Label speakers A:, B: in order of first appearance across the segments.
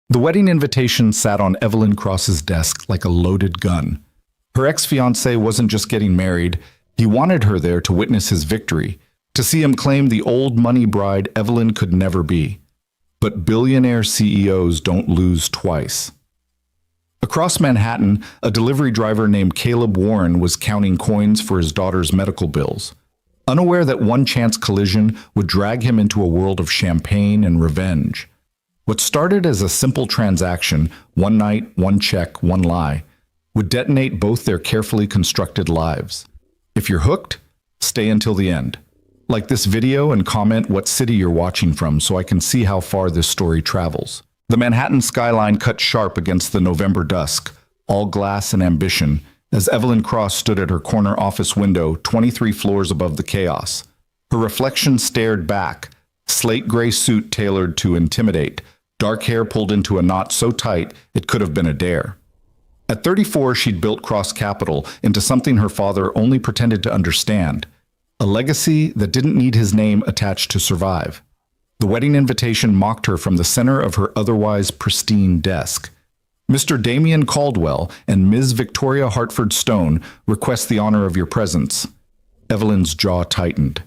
A: The wedding invitation sat on Evelyn Cross's desk like a loaded gun. Her ex-fiancé wasn't just getting married, he wanted her there to witness his victory, to see him claim the old money bride Evelyn could never be. But billionaire CEOs don't lose twice. Across Manhattan, a delivery driver named Caleb Warren was counting coins for his daughter's medical bills, unaware that one chance collision would drag him into a world of champagne and revenge. What started as a simple transaction, one night, one check, one lie, would detonate both their carefully constructed lives. If you're hooked, stay until the end. Like this video and comment what city you're watching from so I can see how far this story travels. The Manhattan skyline cut sharp against the November dusk, all glass and ambition, as Evelyn Cross stood at her corner office window 23 floors above the chaos. Her reflection stared back, slate gray suit tailored to intimidate, dark hair pulled into a knot so tight it could have been a dare. At 34, she'd built Cross Capital into something her father only pretended to understand, a legacy that didn't need his name attached to survive. The wedding invitation mocked her from the center of her otherwise pristine desk. Mr. Damian Caldwell and Ms. Victoria Hartford Stone request the honor of your presence. Evelyn's jaw tightened.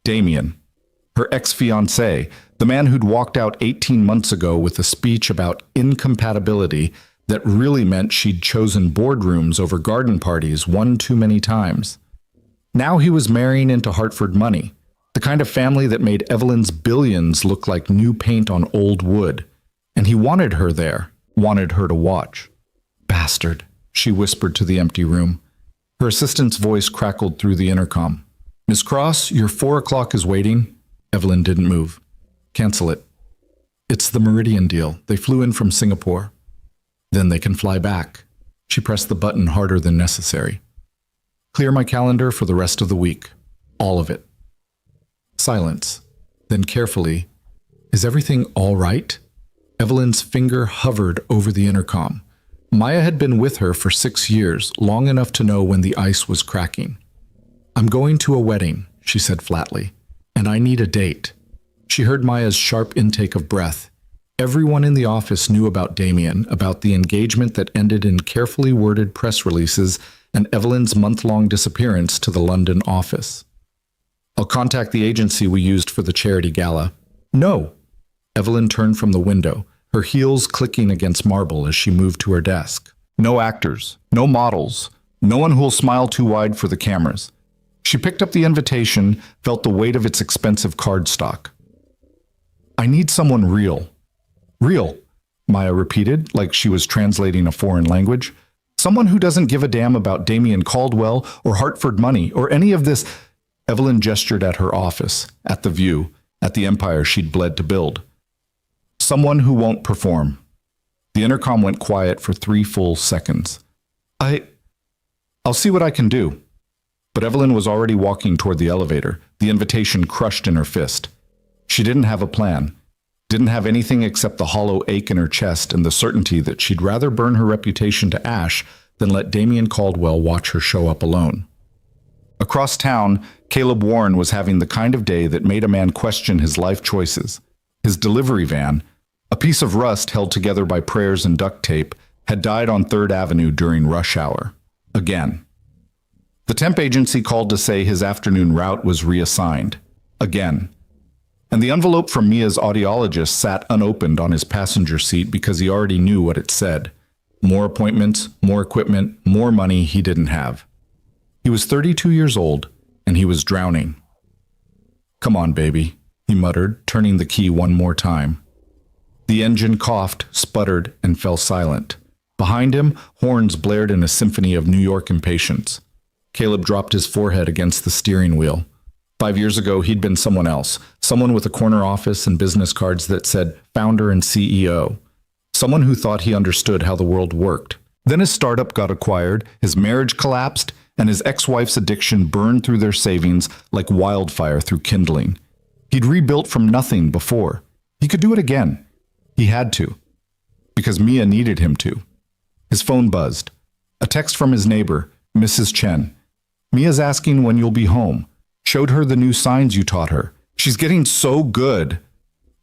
A: Damian, her ex-fiancé, the man who'd walked out 18 months ago with a speech about incompatibility that really meant she'd chosen boardrooms over garden parties one too many times. Now he was marrying into Hartford money, the kind of family that made Evelyn's billions look like new paint on old wood. And he wanted her there, wanted her to watch. Bastard, she whispered to the empty room. Her assistant's voice crackled through the intercom. Miss Cross, your 4 o'clock is waiting. Evelyn didn't move. Cancel it. It's the Meridian deal. They flew in from Singapore. Then they can fly back. She pressed the button harder than necessary. Clear my calendar for the rest of the week. All of it. Silence. Then carefully, is everything all right? Evelyn's finger hovered over the intercom. Maya had been with her for 6 years, long enough to know when the ice was cracking. I'm going to a wedding, she said flatly, and I need a date. She heard Maya's sharp intake of breath. Everyone in the office knew about Damien, about the engagement that ended in carefully worded press releases and Evelyn's month-long disappearance to the London office. I'll contact the agency we used for the charity gala. No. Evelyn turned from the window, her heels clicking against marble as she moved to her desk. No actors, no models, no one who'll smile too wide for the cameras. She picked up the invitation, felt the weight of its expensive cardstock. I need someone real. Real, Maya repeated, like she was translating a foreign language. Someone who doesn't give a damn about Damian Caldwell or Hartford money or any of this. Evelyn gestured at her office, at the view, at the empire she'd bled to build. Someone who won't perform. The intercom went quiet for 3 full seconds. I'll see what I can do. But Evelyn was already walking toward the elevator, the invitation crushed in her fist. She didn't have a plan. Didn't have anything except the hollow ache in her chest and the certainty that she'd rather burn her reputation to ash than let Damian Caldwell watch her show up alone. Across town, Caleb Warren was having the kind of day that made a man question his life choices. His delivery van, a piece of rust held together by prayers and duct tape, had died on 3rd Avenue during rush hour. Again. The temp agency called to say his afternoon route was reassigned. Again. And the envelope from Mia's audiologist sat unopened on his passenger seat because he already knew what it said. More appointments, more equipment, more money he didn't have. He was 32 years old, and he was drowning. Come on, baby, he muttered, turning the key one more time. The engine coughed, sputtered, and fell silent. Behind him, horns blared in a symphony of New York impatience. Caleb dropped his forehead against the steering wheel. 5 years ago, he'd been someone else, someone with a corner office and business cards that said founder and CEO. Someone who thought he understood how the world worked. Then his startup got acquired, his marriage collapsed, and his ex-wife's addiction burned through their savings like wildfire through kindling. He'd rebuilt from nothing before. He could do it again. He had to. Because Mia needed him to. His phone buzzed. A text from his neighbor, Mrs. Chen. Mia's asking when you'll be home. Showed her the new signs you taught her. She's getting so good.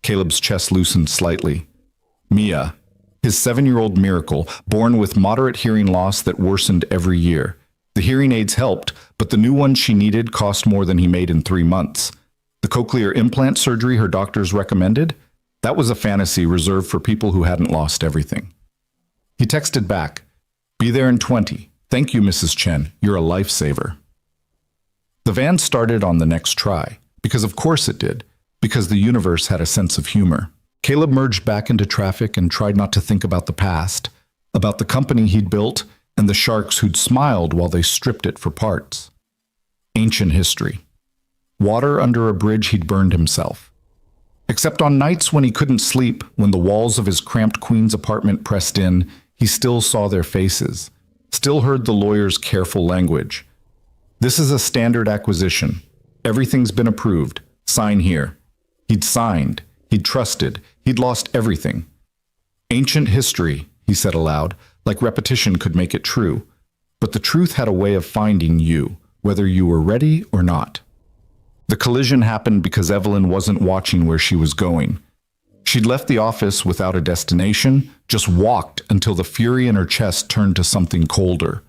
A: Caleb's chest loosened slightly. Mia, his 7-year-old miracle, born with moderate hearing loss that worsened every year. The hearing aids helped, but the new ones she needed cost more than he made in 3 months. The cochlear implant surgery her doctors recommended? That was a fantasy reserved for people who hadn't lost everything. He texted back, "Be there in 20. Thank you, Mrs. Chen. You're a lifesaver." The van started on the next try, because of course it did, because the universe had a sense of humor. Caleb merged back into traffic and tried not to think about the past, about the company he'd built, and the sharks who'd smiled while they stripped it for parts. Ancient history. Water under a bridge he'd burned himself. Except on nights when he couldn't sleep, when the walls of his cramped Queens apartment pressed in, he still saw their faces, still heard the lawyer's careful language. "This is a standard acquisition. Everything's been approved. Sign here." He'd signed. He'd trusted. He'd lost everything. Ancient history, he said aloud, like repetition could make it true. But the truth had a way of finding you, whether you were ready or not. The collision happened because Evelyn wasn't watching where she was going. She'd left the office without a destination, just walked until the fury in her chest turned to something colder.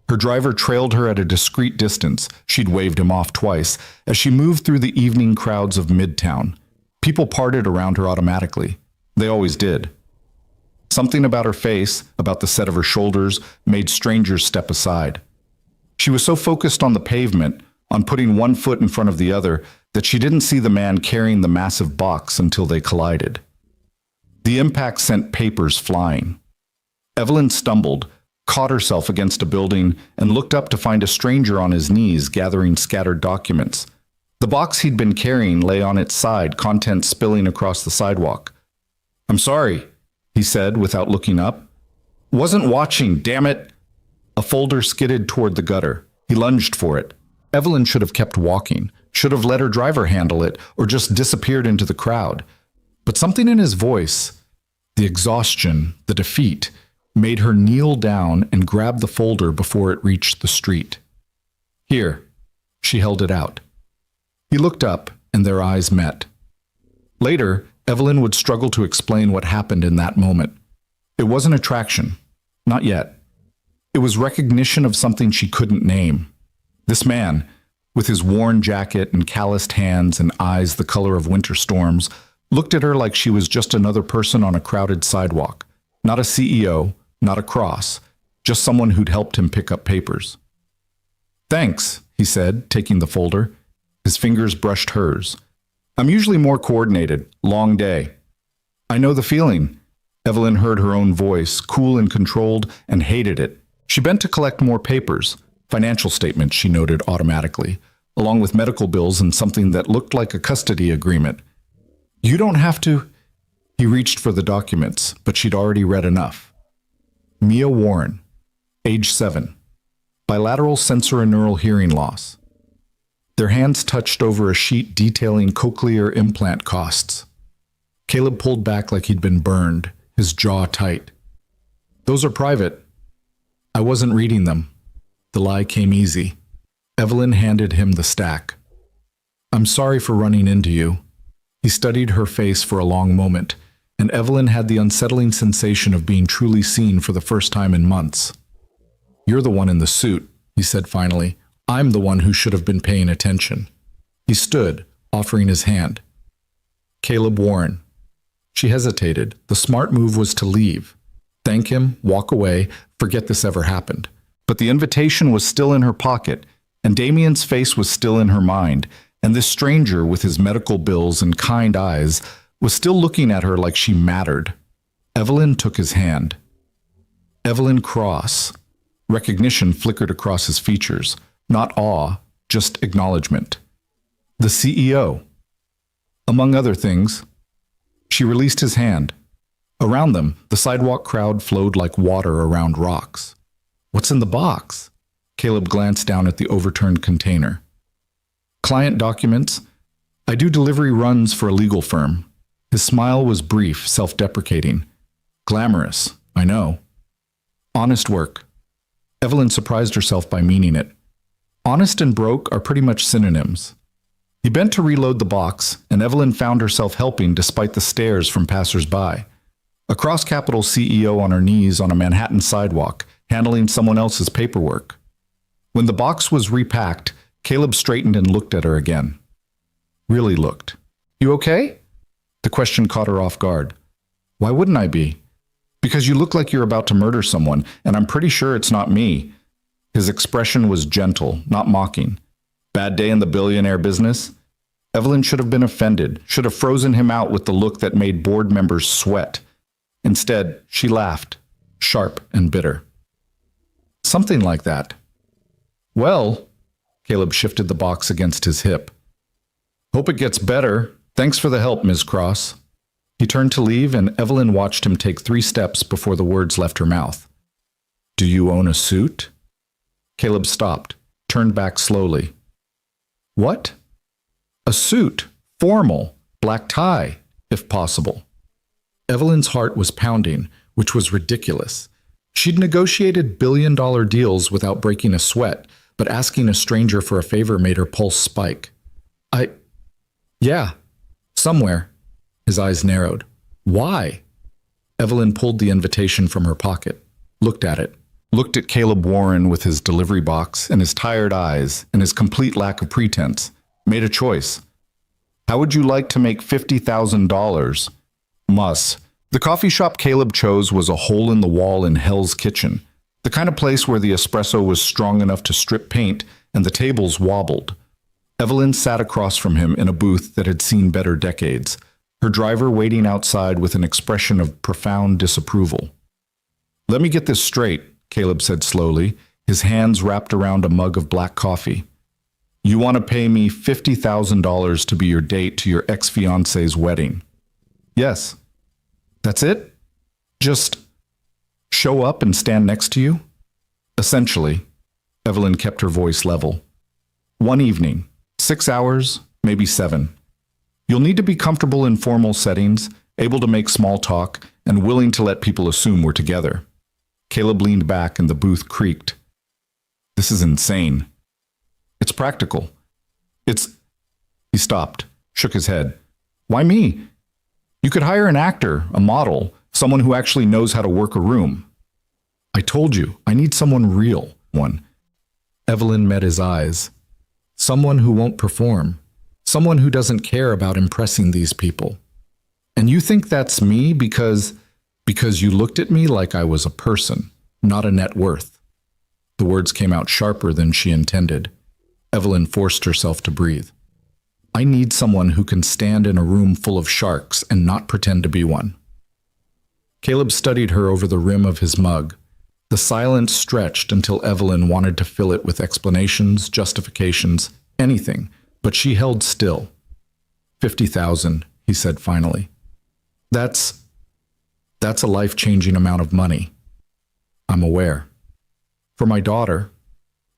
A: Her driver trailed her at a discreet distance. She'd waved him off twice as she moved through the evening crowds of Midtown. People parted around her automatically. They always did. Something about her face, about the set of her shoulders, made strangers step aside. She was so focused on the pavement, on putting one foot in front of the other, that she didn't see the man carrying the massive box until they collided. The impact sent papers flying. Evelyn stumbled, caught herself against a building, and looked up to find a stranger on his knees gathering scattered documents. The box he'd been carrying lay on its side, contents spilling across the sidewalk. "I'm sorry," he said without looking up. "Wasn't watching, damn it!" A folder skidded toward the gutter. He lunged for it. Evelyn should have kept walking, should have let her driver handle it, or just disappeared into the crowd. But something in his voice, the exhaustion, the defeat, made her kneel down and grab the folder before it reached the street. "Here." She held it out. He looked up, and their eyes met. Later, Evelyn would struggle to explain what happened in that moment. It wasn't attraction. Not yet. It was recognition of something she couldn't name. This man, with his worn jacket and calloused hands and eyes the color of winter storms, looked at her like she was just another person on a crowded sidewalk. Not a CEO, not a cross, just someone who'd helped him pick up papers. "Thanks," he said, taking the folder. His fingers brushed hers. "I'm usually more coordinated. Long day." "I know the feeling." Evelyn heard her own voice, cool and controlled, and hated it. She bent to collect more papers. Financial statements, she noted automatically, along with medical bills and something that looked like a custody agreement. "You don't have to." He reached for the documents, but she'd already read enough. Mia Warren, age 7, bilateral sensorineural hearing loss. Their hands touched over a sheet detailing cochlear implant costs. Caleb pulled back like he'd been burned, his jaw tight. "Those are private." "I wasn't reading them." The lie came easy. Evelyn handed him the stack. "I'm sorry for running into you." He studied her face for a long moment, and Evelyn had the unsettling sensation of being truly seen for the first time in months. "You're the one in the suit," he said finally. "I'm the one who should have been paying attention." He stood, offering his hand. "Caleb Warren." She hesitated. The smart move was to leave. Thank him, walk away, forget this ever happened. But the invitation was still in her pocket, and Damien's face was still in her mind, and this stranger with his medical bills and kind eyes was still looking at her like she mattered. Evelyn took his hand. Evelyn Cross. Recognition flickered across his features. Not awe, just acknowledgement. The CEO. Among other things. She released his hand. Around them, the sidewalk crowd flowed like water around rocks. "What's in the box?" Caleb glanced down at the overturned container. "Client documents. I do delivery runs for a legal firm." His smile was brief, self-deprecating. "Glamorous, I know." "Honest work." Evelyn surprised herself by meaning it. Honest and broke are pretty much synonyms. He bent to reload the box, and Evelyn found herself helping despite the stares from passers-by. A cross-capital CEO on her knees on a Manhattan sidewalk, handling someone else's paperwork. When the box was repacked, Caleb straightened and looked at her again. Really looked. You okay? The question caught her off guard. Why wouldn't I be? Because you look like you're about to murder someone, and I'm pretty sure it's not me. His expression was gentle, not mocking. Bad day in the billionaire business? Evelyn should have been offended, should have frozen him out with the look that made board members sweat. Instead, she laughed, sharp and bitter. Something like that. Well, Caleb shifted the box against his hip. Hope it gets better. Thanks for the help, Ms. Cross. He turned to leave, and Evelyn watched him take 3 steps before the words left her mouth. Do you own a suit? Caleb stopped, turned back slowly. What? A suit, formal, black tie, if possible. Evelyn's heart was pounding, which was ridiculous. She'd negotiated billion-dollar deals without breaking a sweat, but asking a stranger for a favor made her pulse spike. Yeah, somewhere. His eyes narrowed. Why? Evelyn pulled the invitation from her pocket, looked at it, looked at Caleb Warren with his delivery box and his tired eyes and his complete lack of pretense, made a choice. How would you like to make $50,000? Muss. The coffee shop Caleb chose was a hole in the wall in Hell's Kitchen, the kind of place where the espresso was strong enough to strip paint and the tables wobbled. Evelyn sat across from him in a booth that had seen better decades, her driver waiting outside with an expression of profound disapproval. Let me get this straight, Caleb said slowly, his hands wrapped around a mug of black coffee. You want to pay me $50,000 to be your date to your ex-fiance's wedding? Yes. That's it? Just show up and stand next to you? Essentially. Evelyn kept her voice level. 1 evening, 6 hours, maybe 7. You'll need to be comfortable in formal settings, able to make small talk, and willing to let people assume we're together. Caleb leaned back and the booth creaked. This is insane. It's practical. He stopped, shook his head. Why me? You could hire an actor, a model, someone who actually knows how to work a room. I told you, I need someone real. One. Evelyn met his eyes. Someone who won't perform. Someone who doesn't care about impressing these people. And you think that's me because you looked at me like I was a person, not a net worth. The words came out sharper than she intended. Evelyn forced herself to breathe. I need someone who can stand in a room full of sharks and not pretend to be one. Caleb studied her over the rim of his mug. The silence stretched until Evelyn wanted to fill it with explanations, justifications, anything, but she held still. 50,000, he said finally. That's a life-changing amount of money. I'm aware. For my daughter,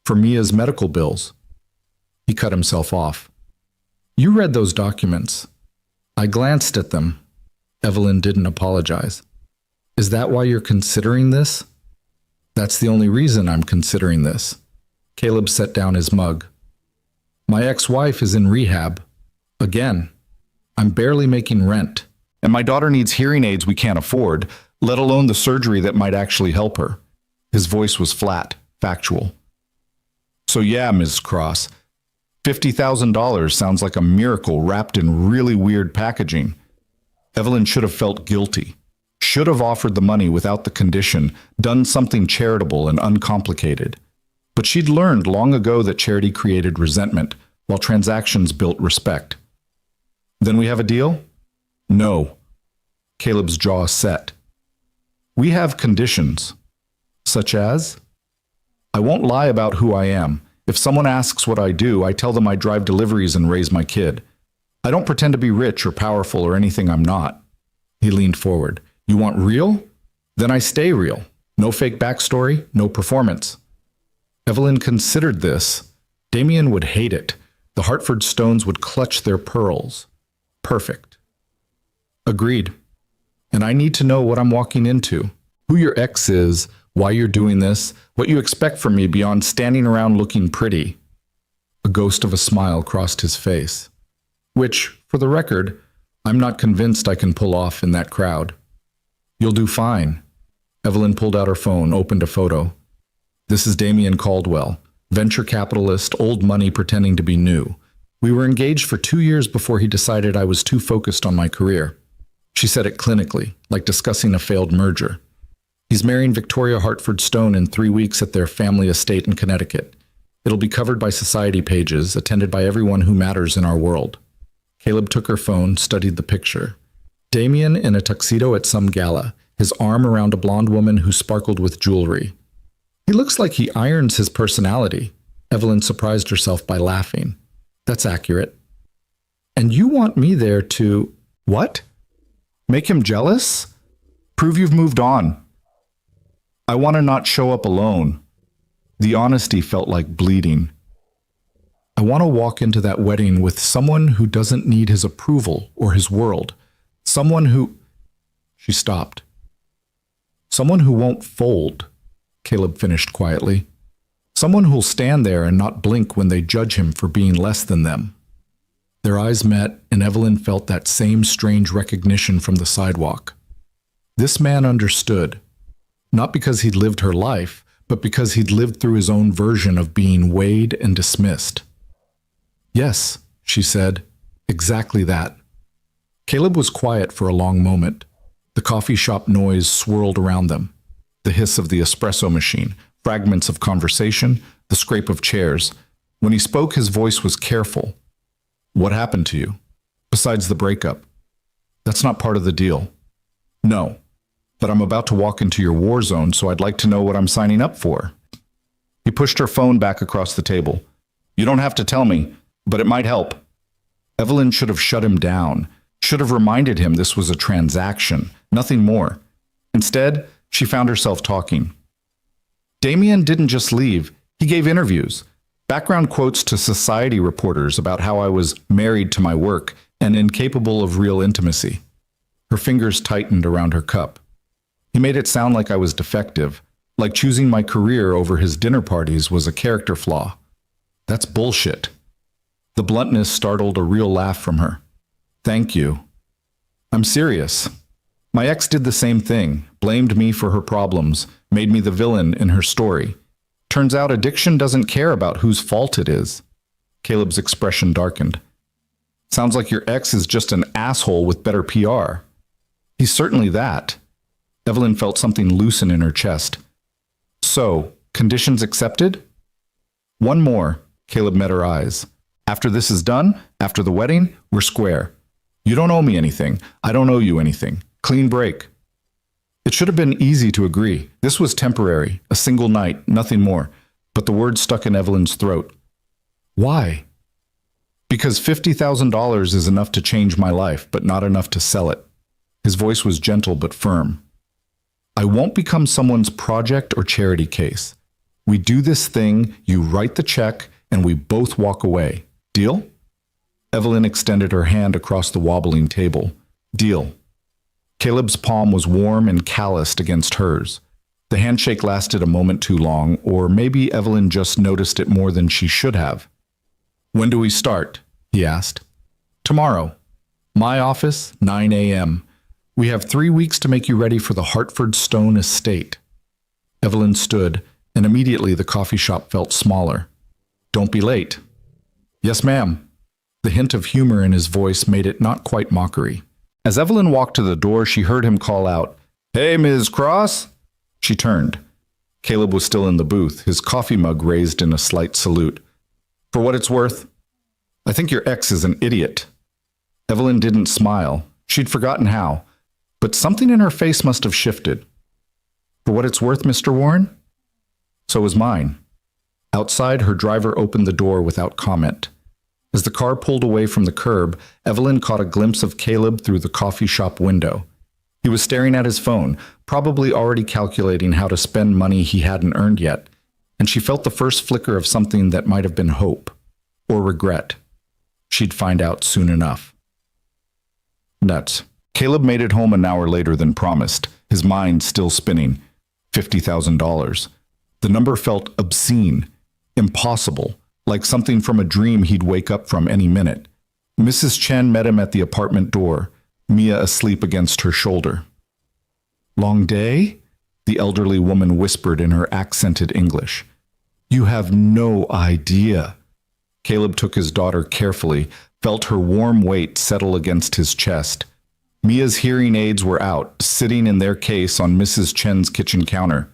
A: for Mia's medical bills. He cut himself off. You read those documents. I glanced at them. Evelyn didn't apologize. Is that why you're considering this? That's the only reason I'm considering this. Caleb set down his mug. My ex-wife is in rehab. Again. I'm barely making rent. And my daughter needs hearing aids we can't afford, let alone the surgery that might actually help her. His voice was flat, factual. So yeah, Ms. Cross, $50,000 sounds like a miracle wrapped in really weird packaging. Evelyn should have felt guilty, should have offered the money without the condition, done something charitable and uncomplicated. But she'd learned long ago that charity created resentment, while transactions built respect. Then we have a deal? No. Caleb's jaw set. We have conditions. Such as? I won't lie about who I am. If someone asks what I do, I tell them I drive deliveries and raise my kid. I don't pretend to be rich or powerful or anything I'm not. He leaned forward. You want real? Then I stay real. No fake backstory, no performance. Evelyn considered this. Damien would hate it. The Hartford Stones would clutch their pearls. Perfect. Agreed. And I need to know what I'm walking into. Who your ex is, why you're doing this, what you expect from me beyond standing around looking pretty. A ghost of a smile crossed his face. Which, for the record, I'm not convinced I can pull off in that crowd. You'll do fine. Evelyn pulled out her phone, opened a photo. This is Damien Caldwell, venture capitalist, old money pretending to be new. We were engaged for 2 years before he decided I was too focused on my career. She said it clinically, like discussing a failed merger. He's marrying Victoria Hartford Stone in 3 weeks at their family estate in Connecticut. It'll be covered by society pages, attended by everyone who matters in our world. Caleb took her phone, studied the picture. Damien in a tuxedo at some gala, his arm around a blonde woman who sparkled with jewelry. He looks like he irons his personality. Evelyn surprised herself by laughing. That's accurate. And you want me there to... What? Make him jealous? Prove you've moved on. I want to not show up alone. The honesty felt like bleeding. I want to walk into that wedding with someone who doesn't need his approval or his world. Someone who... She stopped. Someone who won't fold, Caleb finished quietly. Someone who'll stand there and not blink when they judge him for being less than them. Their eyes met, and Evelyn felt that same strange recognition from the sidewalk. This man understood, not because he'd lived her life, but because he'd lived through his own version of being weighed and dismissed. Yes, she said, exactly that. Caleb was quiet for a long moment. The coffee shop noise swirled around them. The hiss of the espresso machine, fragments of conversation, the scrape of chairs. When he spoke, his voice was careful. What happened to you? Besides the breakup? That's not part of the deal. No, but I'm about to walk into your war zone, so I'd like to know what I'm signing up for. He pushed her phone back across the table. You don't have to tell me, but it might help. Evelyn should have shut him down, should have reminded him this was a transaction, nothing more. Instead, she found herself talking. Damien didn't just leave, he gave interviews. Background quotes to society reporters about how I was married to my work and incapable of real intimacy. Her fingers tightened around her cup. He made it sound like I was defective, like choosing my career over his dinner parties was a character flaw. That's bullshit. The bluntness startled a real laugh from her. Thank you. I'm serious. My ex did the same thing, blamed me for her problems, made me the villain in her story. Turns out addiction doesn't care about whose fault it is. Caleb's expression darkened. Sounds like your ex is just an asshole with better PR. He's certainly that. Evelyn felt something loosen in her chest. So, conditions accepted? One more, Caleb met her eyes. After this is done, after the wedding, we're square. You don't owe me anything. I don't owe you anything. Clean break. It should have been easy to agree. This was temporary, a single night, nothing more. But the words stuck in Evelyn's throat. Why? Because $50,000 is enough to change my life, but not enough to sell it. His voice was gentle but firm. I won't become someone's project or charity case. We do this thing, you write the check, and we both walk away. Deal? Evelyn extended her hand across the wobbling table. Deal. Caleb's palm was warm and calloused against hers. The handshake lasted a moment too long, or maybe Evelyn just noticed it more than she should have. When do we start? He asked. Tomorrow. My office, 9 a.m. We have 3 weeks to make you ready for the Hartford Stone estate. Evelyn stood, and immediately the coffee shop felt smaller. Don't be late. Yes, ma'am. The hint of humor in his voice made it not quite mockery. As Evelyn walked to the door, she heard him call out, Hey, Ms. Cross! She turned. Caleb was still in the booth, his coffee mug raised in a slight salute. For what it's worth, I think your ex is an idiot. Evelyn didn't smile. She'd forgotten how, but something in her face must have shifted. For what it's worth, Mr. Warren? So was mine. Outside, her driver opened the door without comment. As the car pulled away from the curb, Evelyn caught a glimpse of Caleb through the coffee shop window. He was staring at his phone, probably already calculating how to spend money he hadn't earned yet, and she felt the first flicker of something that might have been hope, or regret. She'd find out soon enough. Nuts. Caleb made it home an hour later than promised, his mind still spinning. $50,000. The number felt obscene, impossible, like something from a dream he'd wake up from any minute. Mrs. Chen met him at the apartment door, Mia asleep against her shoulder. Long day? The elderly woman whispered in her accented English. You have no idea. Caleb took his daughter carefully, felt her warm weight settle against his chest. Mia's hearing aids were out, sitting in their case on Mrs. Chen's kitchen counter.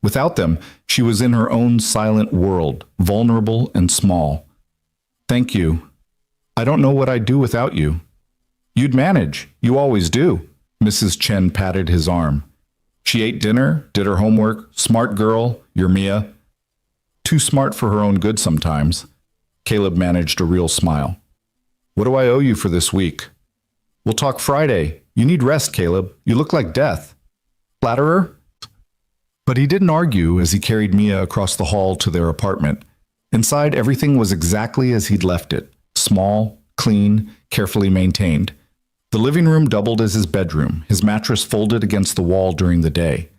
A: Without them, she was in her own silent world, vulnerable and small. Thank you. I don't know what I'd do without you. You'd manage. You always do. Mrs. Chen patted his arm. She ate dinner, did her homework. Smart girl, your Mia. Too smart for her own good sometimes. Caleb managed a real smile. What do I owe you for this week? We'll talk Friday. You need rest, Caleb. You look like death. Flatterer? But he didn't argue as he carried Mia across the hall to their apartment. Inside, everything was exactly as he'd left it. Small, clean, carefully maintained. The living room doubled as his bedroom, his mattress folded against the wall during the day.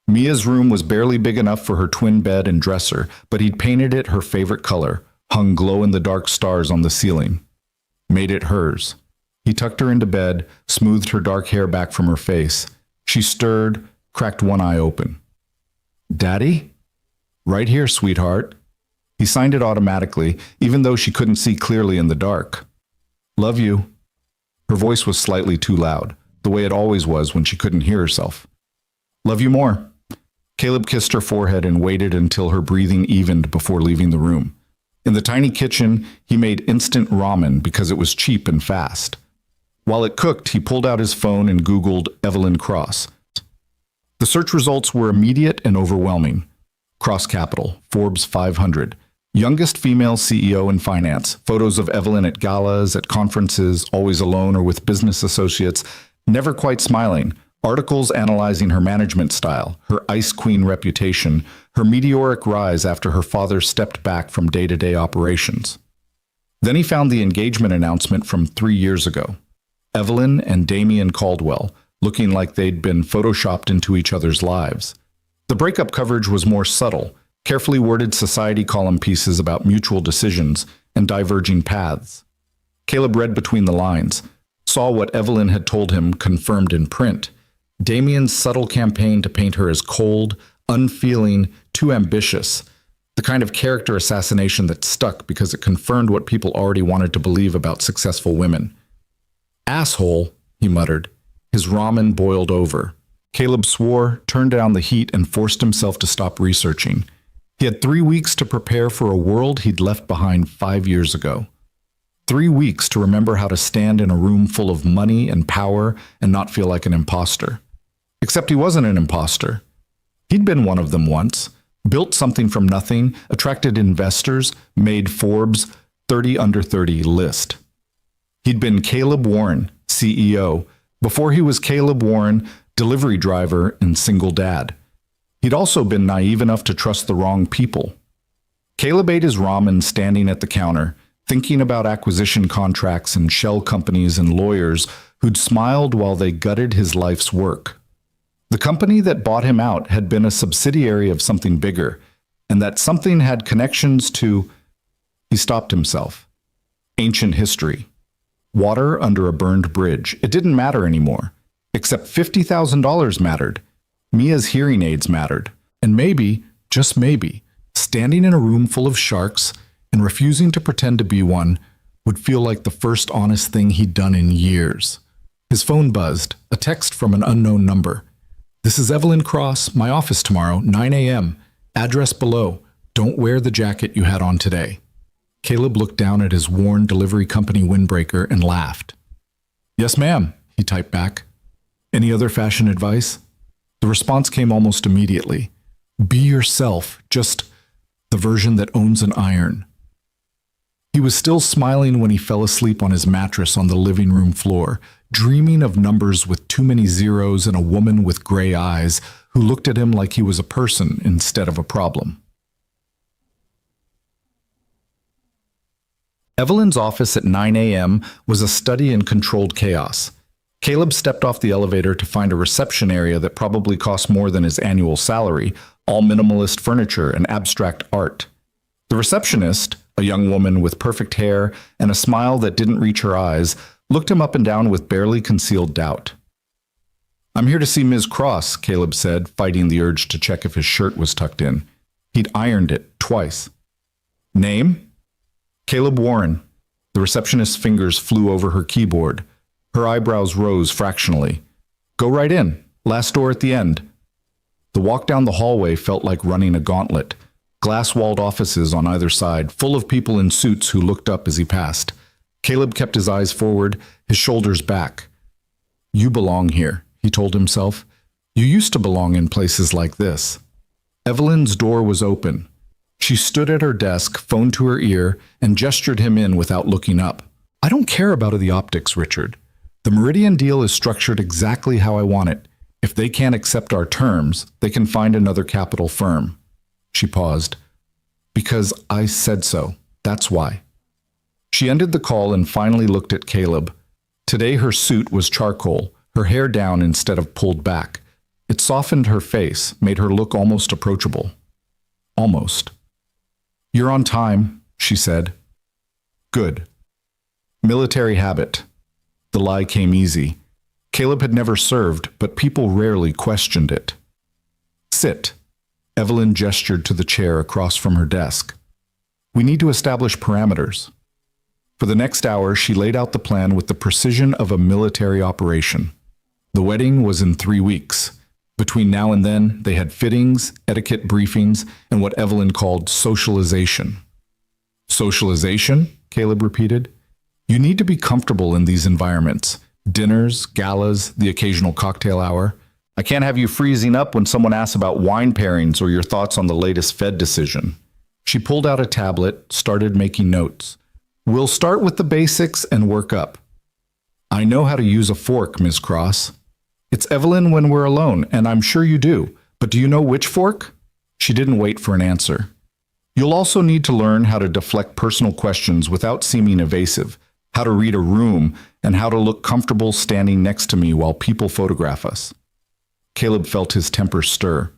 A: Mia's room was barely big enough for her twin bed and dresser, but he'd painted it her favorite color, hung glow-in-the-dark stars on the ceiling. Made it hers. He tucked her into bed, smoothed her dark hair back from her face. She stirred, cracked one eye open. Daddy? Right here, sweetheart. He signed it automatically, even though she couldn't see clearly in the dark. Love you. Her voice was slightly too loud, the way it always was when she couldn't hear herself. Love you more. Caleb kissed her forehead and waited until her breathing evened before leaving the room. In the tiny kitchen, he made instant ramen because it was cheap and fast. While it cooked, he pulled out his phone and Googled Evelyn Cross. The search results were immediate and overwhelming. Cross Capital, Forbes 500. Youngest female CEO in finance. Photos of Evelyn at galas, at conferences, always alone or with business associates, never quite smiling. Articles analyzing her management style, her ice queen reputation, her meteoric rise after her father stepped back from day-to-day operations. Then he found the engagement announcement from 3 years ago. Evelyn and Damien Caldwell, looking like they'd been photoshopped into each other's lives. The breakup coverage was more subtle, carefully worded society column pieces about mutual decisions and diverging paths. Caleb read between the lines, saw what Evelyn had told him confirmed in print. Damien's subtle campaign to paint her as cold, unfeeling, too ambitious, the kind of character assassination that stuck because it confirmed what people already wanted to believe about successful women. Asshole, he muttered. His ramen boiled over. Caleb swore, turned down the heat, and forced himself to stop researching. He had 3 weeks to prepare for a world he'd left behind 5 years ago. 3 weeks to remember how to stand in a room full of money and power and not feel like an imposter. Except he wasn't an imposter. He'd been one of them once, built something from nothing, attracted investors, made Forbes' 30 under 30 list. He'd been Caleb Warren, CEO, before he was Caleb Warren, delivery driver and single dad. He'd also been naive enough to trust the wrong people. Caleb ate his ramen standing at the counter, thinking about acquisition contracts and shell companies and lawyers who'd smiled while they gutted his life's work. The company that bought him out had been a subsidiary of something bigger, and that something had connections to... He stopped himself. Ancient history. Water under a burned bridge. It didn't matter anymore. Except $50,000 mattered. Mia's hearing aids mattered. And maybe, just maybe, standing in a room full of sharks and refusing to pretend to be one would feel like the first honest thing he'd done in years. His phone buzzed, a text from an unknown number. This is Evelyn Cross, my office tomorrow, 9 a.m. Address below. Don't wear the jacket you had on today. Caleb looked down at his worn delivery company windbreaker and laughed. Yes, ma'am, he typed back. Any other fashion advice? The response came almost immediately. Be yourself, just the version that owns an iron. He was still smiling when he fell asleep on his mattress on the living room floor, dreaming of numbers with too many zeros and a woman with gray eyes who looked at him like he was a person instead of a problem. Evelyn's office at 9 a.m. was a study in controlled chaos. Caleb stepped off the elevator to find a reception area that probably cost more than his annual salary, all minimalist furniture and abstract art. The receptionist, a young woman with perfect hair and a smile that didn't reach her eyes, looked him up and down with barely concealed doubt. I'm here to see Ms. Cross, Caleb said, fighting the urge to check if his shirt was tucked in. He'd ironed it twice. Name? Caleb Warren. The receptionist's fingers flew over her keyboard. Her eyebrows rose fractionally. Go right in. Last door at the end. The walk down the hallway felt like running a gauntlet. Glass-walled offices on either side, full of people in suits who looked up as he passed. Caleb kept his eyes forward, his shoulders back. You belong here, he told himself. You used to belong in places like this. Evelyn's door was open. She stood at her desk, phone to her ear, and gestured him in without looking up. I don't care about the optics, Richard. The Meridian deal is structured exactly how I want it. If they can't accept our terms, they can find another capital firm. She paused. Because I said so. That's why. She ended the call and finally looked at Caleb. Today her suit was charcoal, her hair down instead of pulled back. It softened her face, made her look almost approachable. Almost. You're on time, she said. Good. Military habit. The lie came easy. Caleb had never served, but people rarely questioned it. Sit. Evelyn gestured to the chair across from her desk. We need to establish parameters. For the next hour, she laid out the plan with the precision of a military operation. The wedding was in 3 weeks. Between now and then, they had fittings, etiquette briefings, and what Evelyn called socialization. Socialization? Caleb repeated. You need to be comfortable in these environments. Dinners, galas, the occasional cocktail hour. I can't have you freezing up when someone asks about wine pairings or your thoughts on the latest Fed decision. She pulled out a tablet, started making notes. We'll start with the basics and work up. I know how to use a fork, Ms. Cross. It's Evelyn when we're alone, and I'm sure you do. But do you know which fork? She didn't wait for an answer. You'll also need to learn how to deflect personal questions without seeming evasive, how to read a room, and how to look comfortable standing next to me while people photograph us. Caleb felt his temper stir.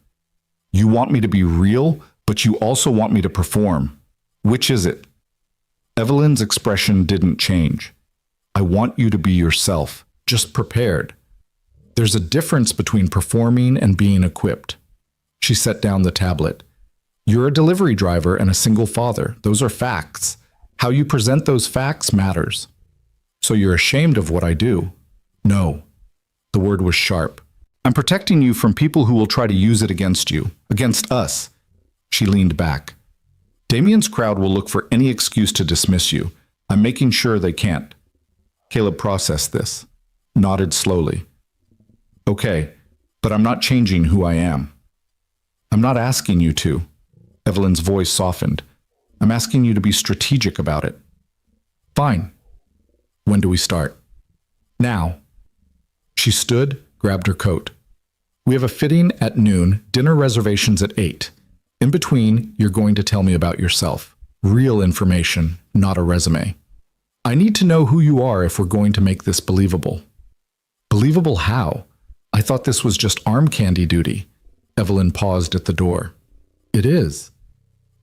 A: You want me to be real, but you also want me to perform. Which is it? Evelyn's expression didn't change. I want you to be yourself, just prepared. There's a difference between performing and being equipped. She set down the tablet. You're a delivery driver and a single father. Those are facts. How you present those facts matters. So you're ashamed of what I do? No. The word was sharp. I'm protecting you from people who will try to use it against you, against us. She leaned back. Damien's crowd will look for any excuse to dismiss you. I'm making sure they can't. Caleb processed this, nodded slowly. Okay, but I'm not changing who I am. I'm not asking you to. Evelyn's voice softened. I'm asking you to be strategic about it. Fine. When do we start? Now. She stood, grabbed her coat. We have a fitting at noon, dinner reservations at 8. In between, you're going to tell me about yourself. Real information, not a resume. I need to know who you are if we're going to make this believable. Believable how? I thought this was just arm candy duty. Evelyn paused at the door. It is.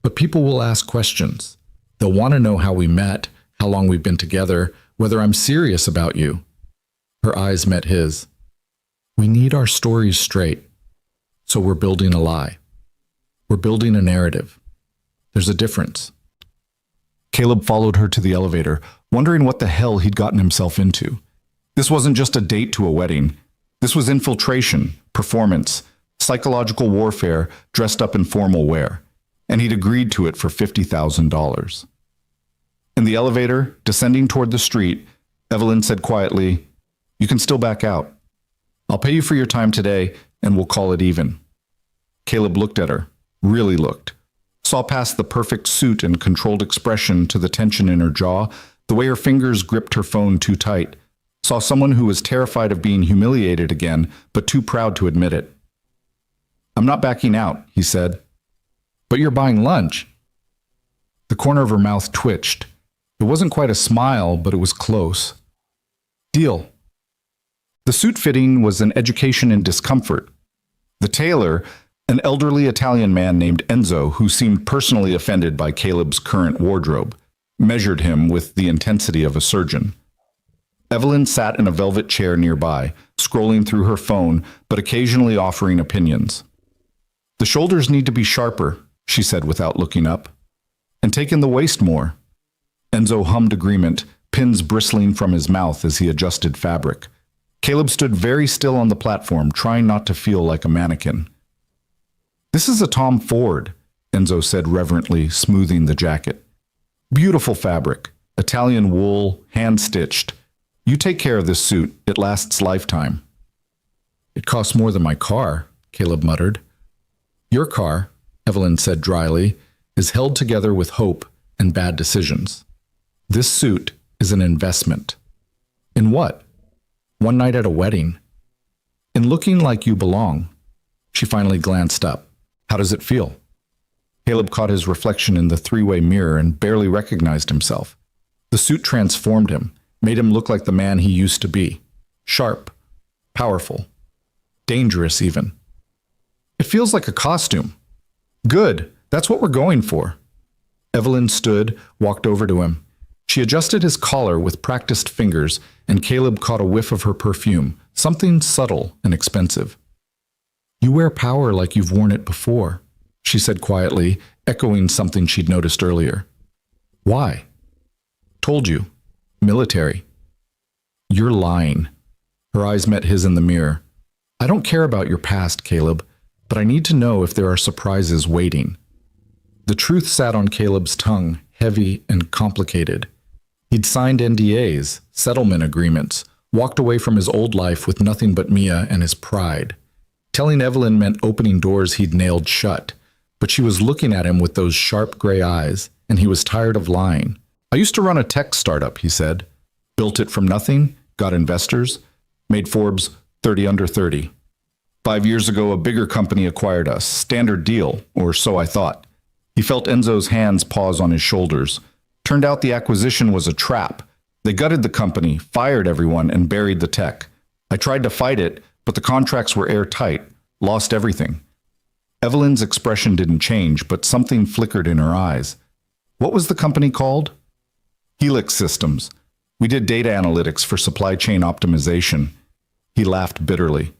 A: But people will ask questions. They'll want to know how we met, how long we've been together, whether I'm serious about you. Her eyes met his. We need our stories straight. So we're building a lie. We're building a narrative. There's a difference. Caleb followed her to the elevator, wondering what the hell he'd gotten himself into. This wasn't just a date to a wedding. This was infiltration, performance, psychological warfare dressed up in formal wear. And he'd agreed to it for $50,000. In the elevator, descending toward the street, Evelyn said quietly, You can still back out. I'll pay you for your time today, and we'll call it even. Caleb looked at her, really looked, saw past the perfect suit and controlled expression to the tension in her jaw, the way her fingers gripped her phone too tight, saw someone who was terrified of being humiliated again, but too proud to admit it. I'm not backing out, he said. But you're buying lunch. The corner of her mouth twitched. It wasn't quite a smile, but it was close. Deal. The suit fitting was an education in discomfort. The tailor, an elderly Italian man named Enzo, who seemed personally offended by Caleb's current wardrobe, measured him with the intensity of a surgeon. Evelyn sat in a velvet chair nearby, scrolling through her phone, but occasionally offering opinions. The shoulders need to be sharper, she said without looking up. And take in the waist more. Enzo hummed agreement, pins bristling from his mouth as he adjusted fabric. Caleb stood very still on the platform, trying not to feel like a mannequin. This is a Tom Ford, Enzo said reverently, smoothing the jacket. Beautiful fabric, Italian wool, hand-stitched. You take care of this suit, it lasts lifetime. It costs more than my car, Caleb muttered. Your car, Evelyn said dryly, is held together with hope and bad decisions. This suit is an investment. In what? One night at a wedding. In looking like you belong. She finally glanced up. How does it feel? Caleb caught his reflection in the three-way mirror and barely recognized himself. The suit transformed him, made him look like the man he used to be. Sharp, powerful, dangerous even. It feels like a costume. Good, that's what we're going for. Evelyn stood, walked over to him. She adjusted his collar with practiced fingers, and Caleb caught a whiff of her perfume, something subtle and expensive. You wear power like you've worn it before, she said quietly, echoing something she'd noticed earlier. Why? Told you. Military. You're lying. Her eyes met his in the mirror. I don't care about your past, Caleb, but I need to know if there are surprises waiting. The truth sat on Caleb's tongue, heavy and complicated. He'd signed NDAs, settlement agreements, walked away from his old life with nothing but Mia and his pride. Telling Evelyn meant opening doors he'd nailed shut, but she was looking at him with those sharp gray eyes, and he was tired of lying. I used to run a tech startup, he said. Built it from nothing, got investors, made Forbes 30 under 30. 5 years ago, a bigger company acquired us. Standard deal, or so I thought. He felt Enzo's hands pause on his shoulders. Turned out the acquisition was a trap. They gutted the company, fired everyone, and buried the tech. I tried to fight it, but the contracts were airtight. Lost everything. Evelyn's expression didn't change, but something flickered in her eyes. What was the company called? Helix Systems. We did data analytics for supply chain optimization. He laughed bitterly.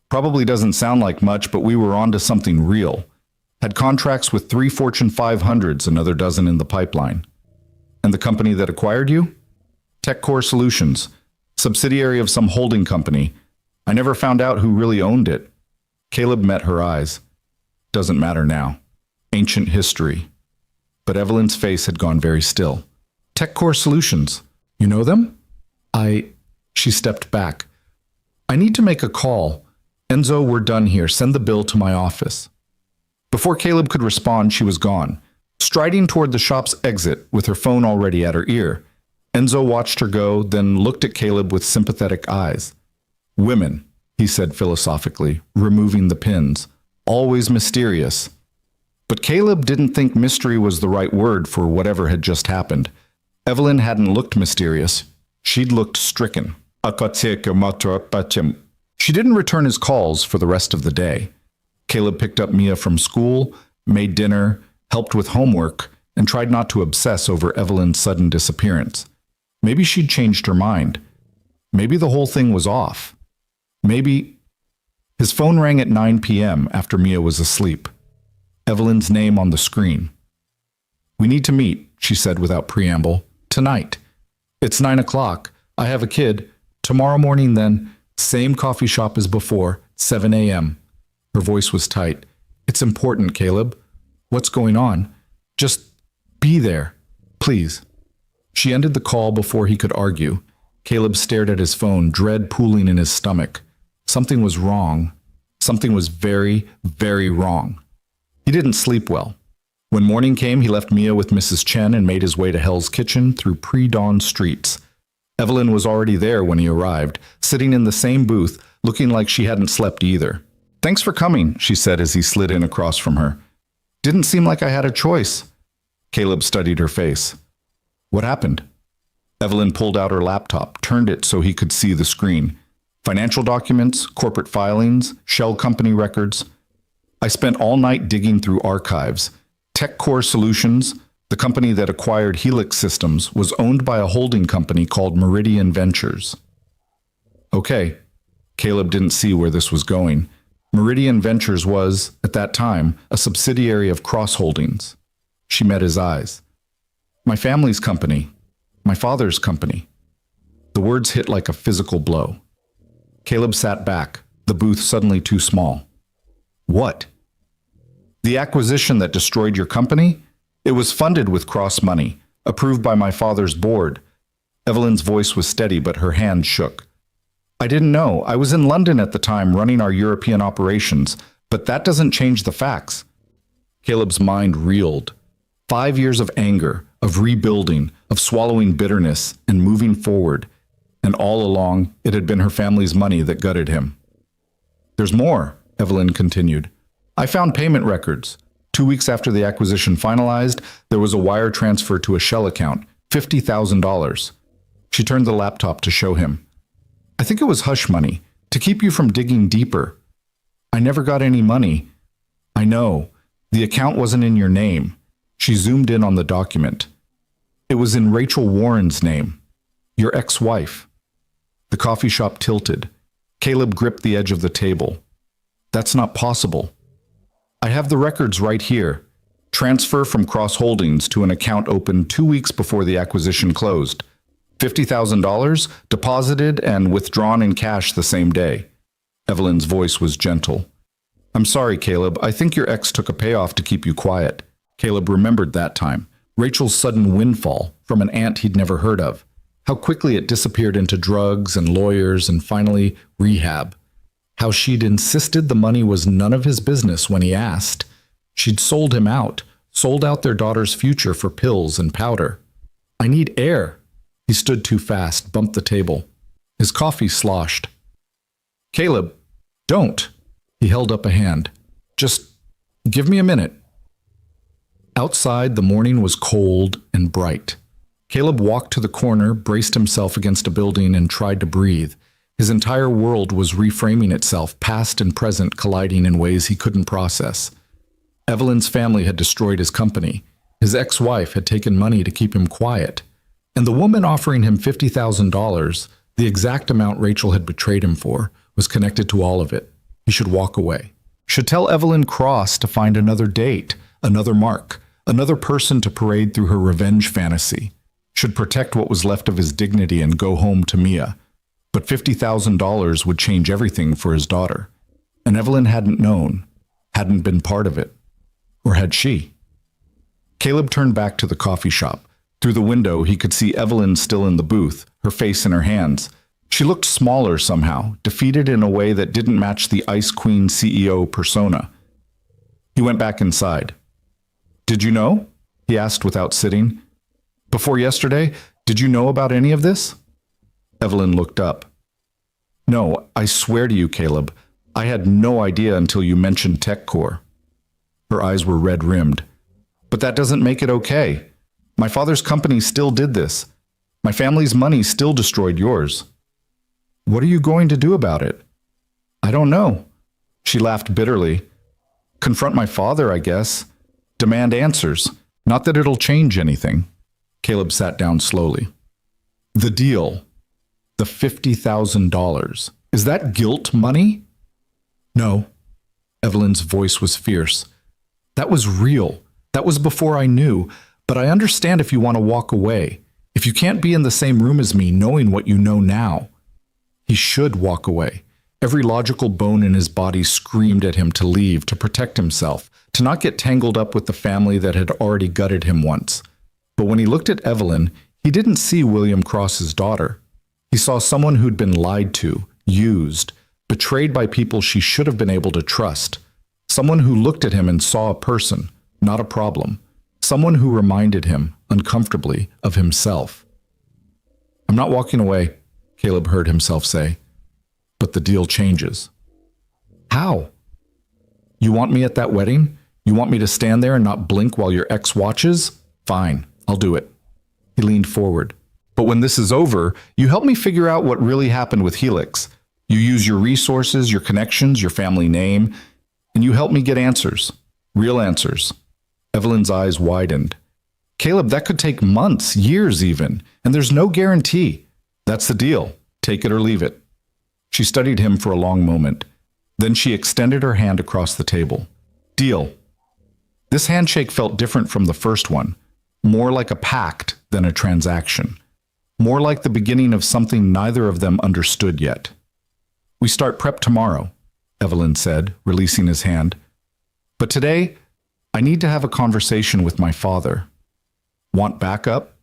A: Probably doesn't sound like much, but we were onto something real. Had contracts with 3 Fortune 500s, another dozen in the pipeline. And the company that acquired you? TechCore Solutions, subsidiary of some holding company. I never found out who really owned it. Caleb met her eyes. Doesn't matter now. Ancient history. But Evelyn's face had gone very still. TechCore Solutions. You know them? She stepped back. I need to make a call. Enzo, we're done here. Send the bill to my office. Before Caleb could respond, she was gone, striding toward the shop's exit with her phone already at her ear. Enzo watched her go, then looked at Caleb with sympathetic eyes. Women, he said philosophically, removing the pins. Always mysterious. But Caleb didn't think mystery was the right word for whatever had just happened. Evelyn hadn't looked mysterious. She'd looked stricken. She didn't return his calls for the rest of the day. Caleb picked up Mia from school, made dinner, helped with homework, and tried not to obsess over Evelyn's sudden disappearance. Maybe she'd changed her mind. Maybe the whole thing was off. Maybe... His phone rang at 9 p.m. after Mia was asleep. Evelyn's name on the screen. We need to meet, she said without preamble. Tonight. It's 9 o'clock. I have a kid. Tomorrow morning then, same coffee shop as before, 7 a.m. Her voice was tight. It's important, Caleb. What's going on? Just be there, please. She ended the call before he could argue. Caleb stared at his phone, dread pooling in his stomach. Something was wrong. Something was very, very wrong. He didn't sleep well. When morning came, he left Mia with Mrs. Chen and made his way to Hell's Kitchen through pre-dawn streets. Evelyn was already there when he arrived, sitting in the same booth, looking like she hadn't slept either. Thanks for coming, she said as he slid in across from her. Didn't seem like I had a choice. Caleb studied her face. What happened? Evelyn pulled out her laptop, turned it so he could see the screen. Financial documents, corporate filings, shell company records. I spent all night digging through archives. TechCore Solutions, The company that acquired Helix Systems was owned by a holding company called Meridian Ventures. Okay, Caleb didn't see where this was going. Meridian Ventures was, at that time, a subsidiary of Cross Holdings. She met his eyes. My family's company. My father's company. The words hit like a physical blow. Caleb sat back, the booth suddenly too small. What? The acquisition that destroyed your company? It was funded with Cross money, approved by my father's board. Evelyn's voice was steady, but her hand shook. I didn't know. I was in London at the time running our European operations, but that doesn't change the facts. Caleb's mind reeled. 5 years of anger, of rebuilding, of swallowing bitterness and moving forward. And all along, it had been her family's money that gutted him. There's more, Evelyn continued. I found payment records. 2 weeks after the acquisition finalized, there was a wire transfer to a Shell account, $50,000. She turned the laptop to show him. I think it was hush money, to keep you from digging deeper. I never got any money. I know. The account wasn't in your name. She zoomed in on the document. It was in Rachel Warren's name, your ex-wife. The coffee shop tilted. Caleb gripped the edge of the table. That's not possible. I have the records right here. Transfer from Cross Holdings to an account opened 2 weeks before the acquisition closed. $50,000 deposited and withdrawn in cash the same day. Evelyn's voice was gentle. I'm sorry, Caleb. I think your ex took a payoff to keep you quiet. Caleb remembered that time. Rachel's sudden windfall from an aunt he'd never heard of. How quickly it disappeared into drugs and lawyers and finally rehab. How she'd insisted the money was none of his business when he asked. She'd sold him out, sold out their daughter's future for pills and powder. I need air. He stood too fast, bumped the table. His coffee sloshed. Caleb, don't. He held up a hand. Just give me a minute. Outside, the morning was cold and bright. Caleb walked to the corner, braced himself against a building, and tried to breathe. His entire world was reframing itself, past and present colliding in ways he couldn't process. Evelyn's family had destroyed his company. His ex-wife had taken money to keep him quiet. And the woman offering him $50,000, the exact amount Rachel had betrayed him for, was connected to all of it. He should walk away. Should tell Evelyn Cross to find another date, another mark, another person to parade through her revenge fantasy. Should protect what was left of his dignity and go home to Mia. But $50,000 would change everything for his daughter. And Evelyn hadn't known, hadn't been part of it. Or had she? Caleb turned back to the coffee shop. Through the window, he could see Evelyn still in the booth, her face in her hands. She looked smaller somehow, defeated in a way that didn't match the Ice Queen CEO persona. He went back inside. Did you know? He asked without sitting. Before yesterday, did you know about any of this? Evelyn looked up. No, I swear to you, Caleb, I had no idea until you mentioned TechCore. Her eyes were red-rimmed. But that doesn't make it okay. My father's company still did this. My family's money still destroyed yours. What are you going to do about it? I don't know. She laughed bitterly. Confront my father, I guess. Demand answers. Not that it'll change anything. Caleb sat down slowly. The deal. The $50,000. Is that guilt money? No. Evelyn's voice was fierce. That was real. That was before I knew. But I understand if you want to walk away. If you can't be in the same room as me, knowing what you know now. He should walk away. Every logical bone in his body screamed at him to leave, to protect himself, to not get tangled up with the family that had already gutted him once. But when he looked at Evelyn, he didn't see William Cross's daughter. He saw someone who'd been lied to, used, betrayed by people she should have been able to trust. Someone who looked at him and saw a person, not a problem. Someone who reminded him, uncomfortably, of himself. I'm not walking away, Caleb heard himself say. But the deal changes. How? You want me at that wedding? You want me to stand there and not blink while your ex watches? Fine, I'll do it. He leaned forward. But when this is over, you help me figure out what really happened with Helix. You use your resources, your connections, your family name, and you help me get answers. Real answers. Evelyn's eyes widened. Caleb, that could take months, years even, and there's no guarantee. That's the deal. Take it or leave it. She studied him for a long moment. Then she extended her hand across the table. Deal. This handshake felt different from the first one, more like a pact than a transaction, more like the beginning of something neither of them understood yet. We start prep tomorrow, Evelyn said, releasing his hand. But today, I need to have a conversation with my father. Want backup?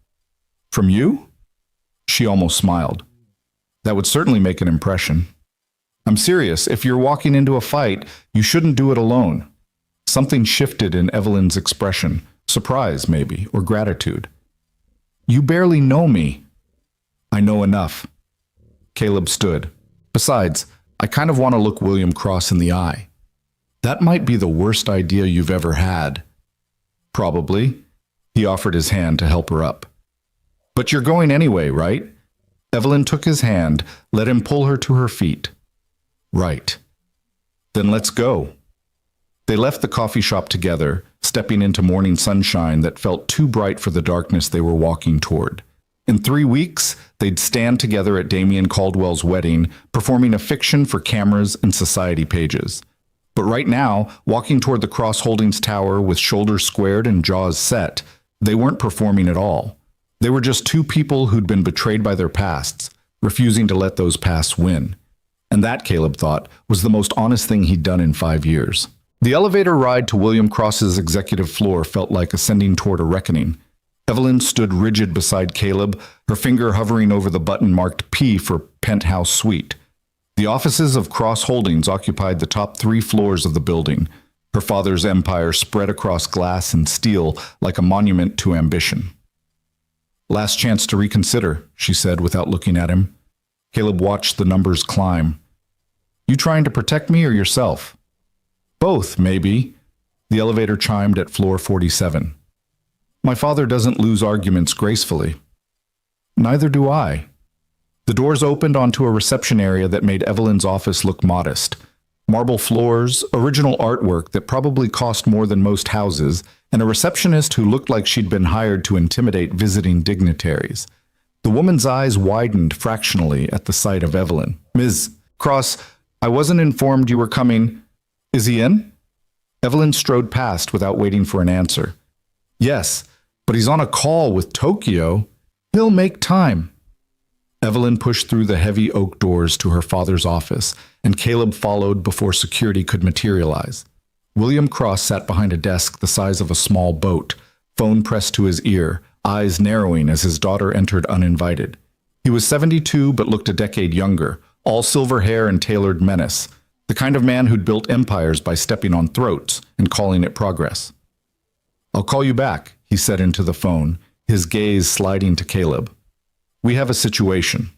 A: From you? She almost smiled. That would certainly make an impression. I'm serious. If you're walking into a fight, you shouldn't do it alone. Something shifted in Evelyn's expression, surprise maybe, or gratitude. You barely know me. I know enough. Caleb stood. Besides, I kind of want to look William Cross in the eye. That might be the worst idea you've ever had. Probably. He offered his hand to help her up. But you're going anyway, right? Evelyn took his hand, let him pull her to her feet. Right. Then let's go. They left the coffee shop together, stepping into morning sunshine that felt too bright for the darkness they were walking toward. In 3 weeks, they'd stand together at Damien Caldwell's wedding, performing a fiction for cameras and society pages. But right now, walking toward the Cross Holdings Tower with shoulders squared and jaws set, they weren't performing at all. They were just two people who'd been betrayed by their pasts, refusing to let those pasts win. And that, Caleb thought, was the most honest thing he'd done in 5 years. The elevator ride to William Cross's executive floor felt like ascending toward a reckoning. Evelyn stood rigid beside Caleb, her finger hovering over the button marked P for Penthouse Suite. The offices of Cross Holdings occupied the top 3 floors of the building, her father's empire spread across glass and steel like a monument to ambition. Last chance to reconsider, she said without looking at him. Caleb watched the numbers climb. You trying to protect me or yourself? Both, maybe. The elevator chimed at floor 47. My father doesn't lose arguments gracefully. Neither do I. The doors opened onto a reception area that made Evelyn's office look modest. Marble floors, original artwork that probably cost more than most houses, and a receptionist who looked like she'd been hired to intimidate visiting dignitaries. The woman's eyes widened fractionally at the sight of Evelyn. Ms. Cross, I wasn't informed you were coming. Is he in? Evelyn strode past without waiting for an answer. Yes, but he's on a call with Tokyo. He'll make time. Evelyn pushed through the heavy oak doors to her father's office, and Caleb followed before security could materialize. William Cross sat behind a desk the size of a small boat, phone pressed to his ear, eyes narrowing as his daughter entered uninvited. He was 72 but looked a decade younger, all silver hair and tailored menace, the kind of man who'd built empires by stepping on throats and calling it progress. I'll call you back, he said into the phone, his gaze sliding to Caleb. We have a situation.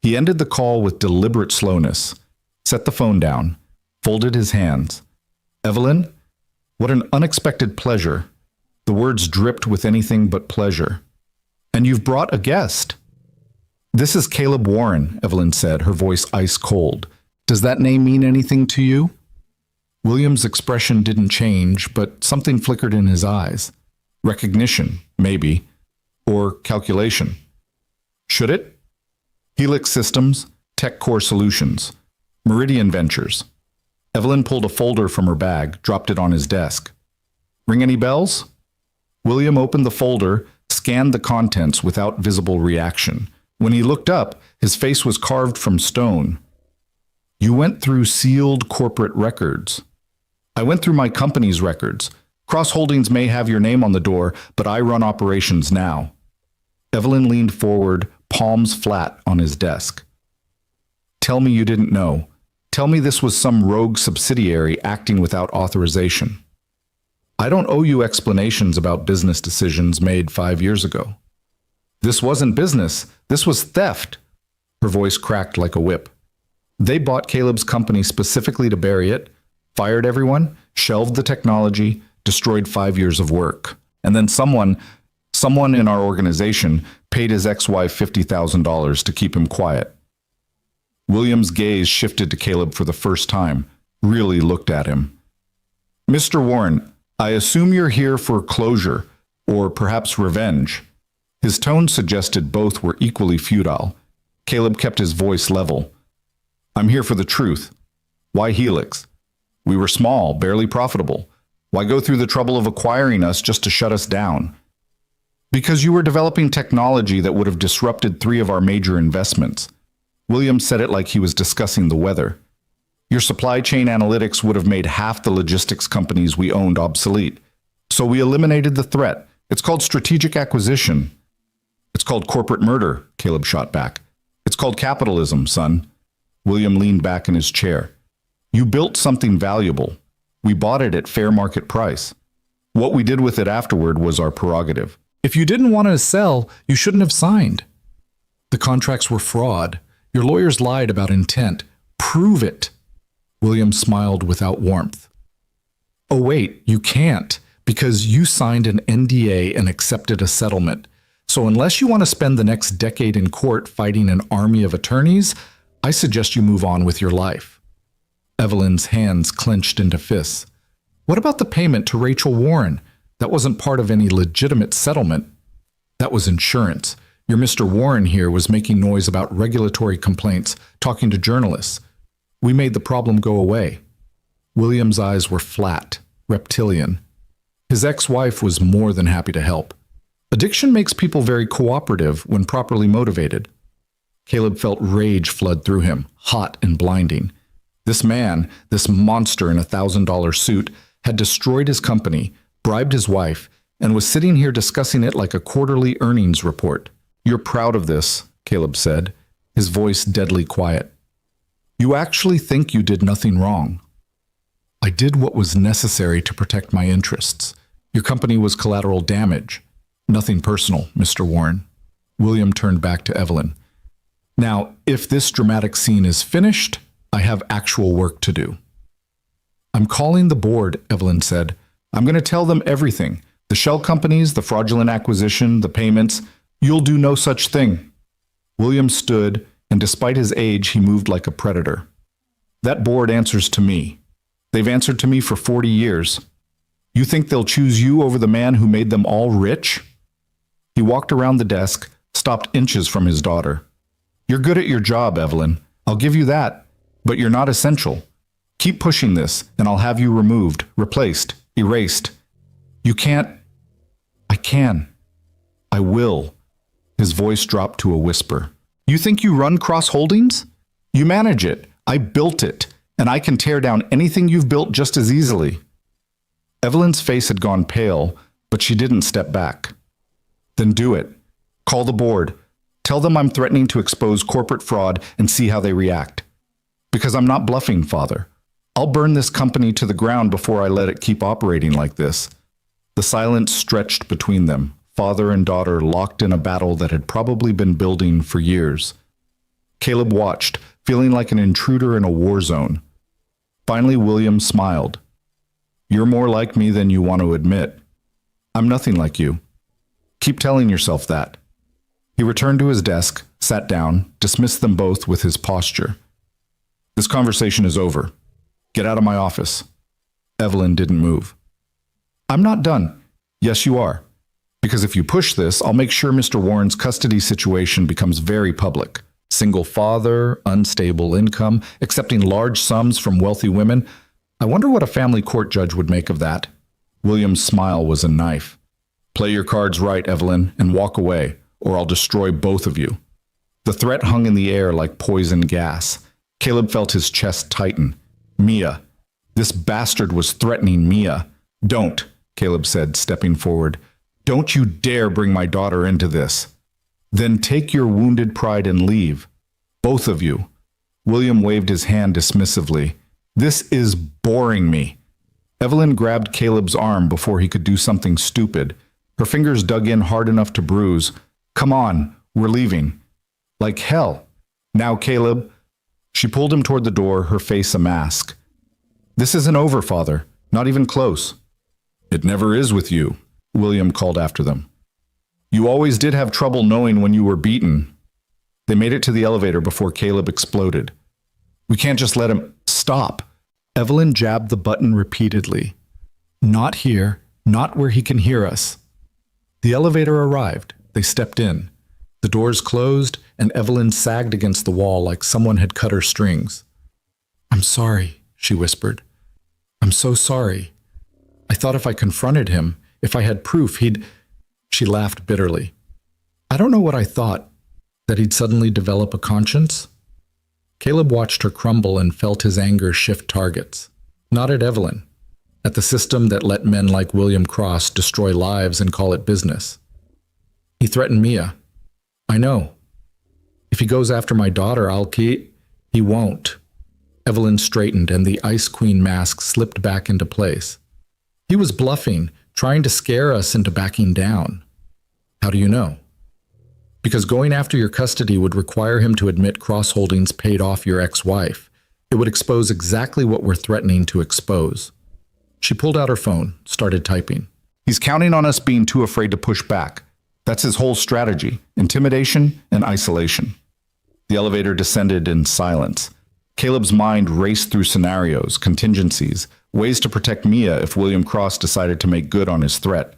A: He ended the call with deliberate slowness, set the phone down, folded his hands. Evelyn, what an unexpected pleasure. The words dripped with anything but pleasure. And you've brought a guest. This is Caleb Warren, Evelyn said, her voice ice cold. Does that name mean anything to you? William's expression didn't change, but something flickered in his eyes. Recognition, maybe, or calculation. Should it? Helix Systems, Tech Core Solutions, Meridian Ventures. Evelyn pulled a folder from her bag, dropped it on his desk. Ring any bells? William opened the folder, scanned the contents without visible reaction. When he looked up, his face was carved from stone. You went through sealed corporate records. I went through my company's records. Cross Holdings may have your name on the door, but I run operations now. Evelyn leaned forward, palms flat on his desk. Tell me you didn't know. Tell me this was some rogue subsidiary acting without authorization. I don't owe you explanations about business decisions made 5 years ago. This wasn't business. This was theft. Her voice cracked like a whip. They bought Caleb's company specifically to bury it, fired everyone, shelved the technology, destroyed 5 years of work. And then someone in our organization paid his ex-wife $50,000 to keep him quiet. William's gaze shifted to Caleb for the first time, really looked at him. Mr. Warren, I assume you're here for closure. Or perhaps revenge. His tone suggested both were equally futile. Caleb kept his voice level. I'm here for the truth. Why Helix? We were small, barely profitable. Why go through the trouble of acquiring us just to shut us down? Because you were developing technology that would have disrupted 3 of our major investments. William said it like he was discussing the weather. Your supply chain analytics would have made half the logistics companies we owned obsolete. So we eliminated the threat. It's called strategic acquisition. It's called corporate murder, Caleb shot back. It's called capitalism, son. William leaned back in his chair. You built something valuable. We bought it at fair market price. What we did with it afterward was our prerogative.
B: If you didn't want to sell, you shouldn't have signed. The contracts were fraud. Your lawyers lied about intent. Prove it. William smiled without warmth. Oh, wait, you can't, because you signed an NDA and accepted a settlement. So unless you want to spend the next decade in court fighting an army of attorneys, I suggest you move on with your life. Evelyn's hands clenched into fists. What about the payment to Rachel Warren? That wasn't part of any legitimate settlement. That was insurance. Your Mr. Warren here was making noise about regulatory complaints, talking to journalists. We made the problem go away. William's eyes were flat, reptilian. His ex-wife was more than happy to help. Addiction makes people very cooperative when properly motivated. Caleb felt rage flood through him, hot and blinding. This man, this monster in a $1,000 suit, had destroyed his company, bribed his wife, and was sitting here discussing it like a quarterly earnings report. You're proud of this, Caleb said, his voice deadly quiet. You actually think you did nothing wrong. I did what was necessary to protect my interests. Your company was collateral damage. Nothing personal, Mr. Warren. William turned back to Evelyn. Now, if this dramatic scene is finished, I have actual work to do. I'm calling the board, Evelyn said. I'm going to tell them everything. The shell companies, the fraudulent acquisition, the payments. You'll do no such thing. William stood, and despite his age, he moved like a predator. That board answers to me. They've answered to me for 40 years. You think they'll choose you over the man who made them all rich? He walked around the desk, stopped inches from his daughter. You're good at your job, Evelyn. I'll give you that. But you're not essential. Keep pushing this, and I'll have you removed, replaced, erased. You can't. I can. I will. His voice dropped to a whisper. You think you run Cross Holdings? You manage it. I built it, and I can tear down anything you've built just as easily. Evelyn's face had gone pale, but she didn't step back. Then do it. Call the board. Tell them I'm threatening to expose corporate fraud and see how they react. Because I'm not bluffing, Father. I'll burn this company to the ground before I let it keep operating like this. The silence stretched between them, father and daughter locked in a battle that had probably been building for years. Caleb watched, feeling like an intruder in a war zone. Finally, William smiled. You're more like me than you want to admit. I'm nothing like you. Keep telling yourself that. He returned to his desk, sat down, dismissed them both with his posture. This conversation is over. Get out of my office. Evelyn didn't move. I'm not done. Yes, you are. Because if you push this, I'll make sure Mr. Warren's custody situation becomes very public. Single father, unstable income, accepting large sums from wealthy women. I wonder what a family court judge would make of that. William's smile was a knife. Play your cards right, Evelyn, and walk away, or I'll destroy both of you. The threat hung in the air like poison gas. Caleb felt his chest tighten. Mia. This bastard was threatening Mia. Don't, Caleb said, stepping forward. Don't you dare bring my daughter into this. Then take your wounded pride and leave. Both of you. William waved his hand dismissively. This is boring me. Evelyn grabbed Caleb's arm before he could do something stupid. Her fingers dug in hard enough to bruise. Come on, we're leaving. Like hell. Now, Caleb. She pulled him toward the door, her face a mask. This isn't over, Father. Not even close. It never is with you, William called after them. You always did have trouble knowing when you were beaten. They made it to the elevator before Caleb exploded. We can't just let him stop. Evelyn jabbed the button repeatedly. Not here, not where he can hear us. The elevator arrived. They stepped in. The doors closed, and Evelyn sagged against the wall like someone had cut her strings. "I'm sorry," she whispered. "I'm so sorry. I thought if I confronted him, if I had proof, he'd—" She laughed bitterly. "I don't know what I thought. That he'd suddenly develop a conscience?" Caleb watched her crumble and felt his anger shift targets. Not at Evelyn. At the system that let men like William Cross destroy lives and call it business. "He threatened Mia." "I know. If he goes after my daughter, I'll keep—" "He won't." Evelyn straightened and the Ice Queen mask slipped back into place. "He was bluffing, trying to scare us into backing down." "How do you know?" "Because going after your custody would require him to admit Cross Holdings paid off your ex-wife. It would expose exactly what we're threatening to expose." She pulled out her phone, started typing.
A: He's counting on us being too afraid to push back. That's his whole strategy, intimidation and isolation. The elevator descended in silence. Caleb's mind raced through scenarios, contingencies, ways to protect Mia if William Cross decided to make good on his threat.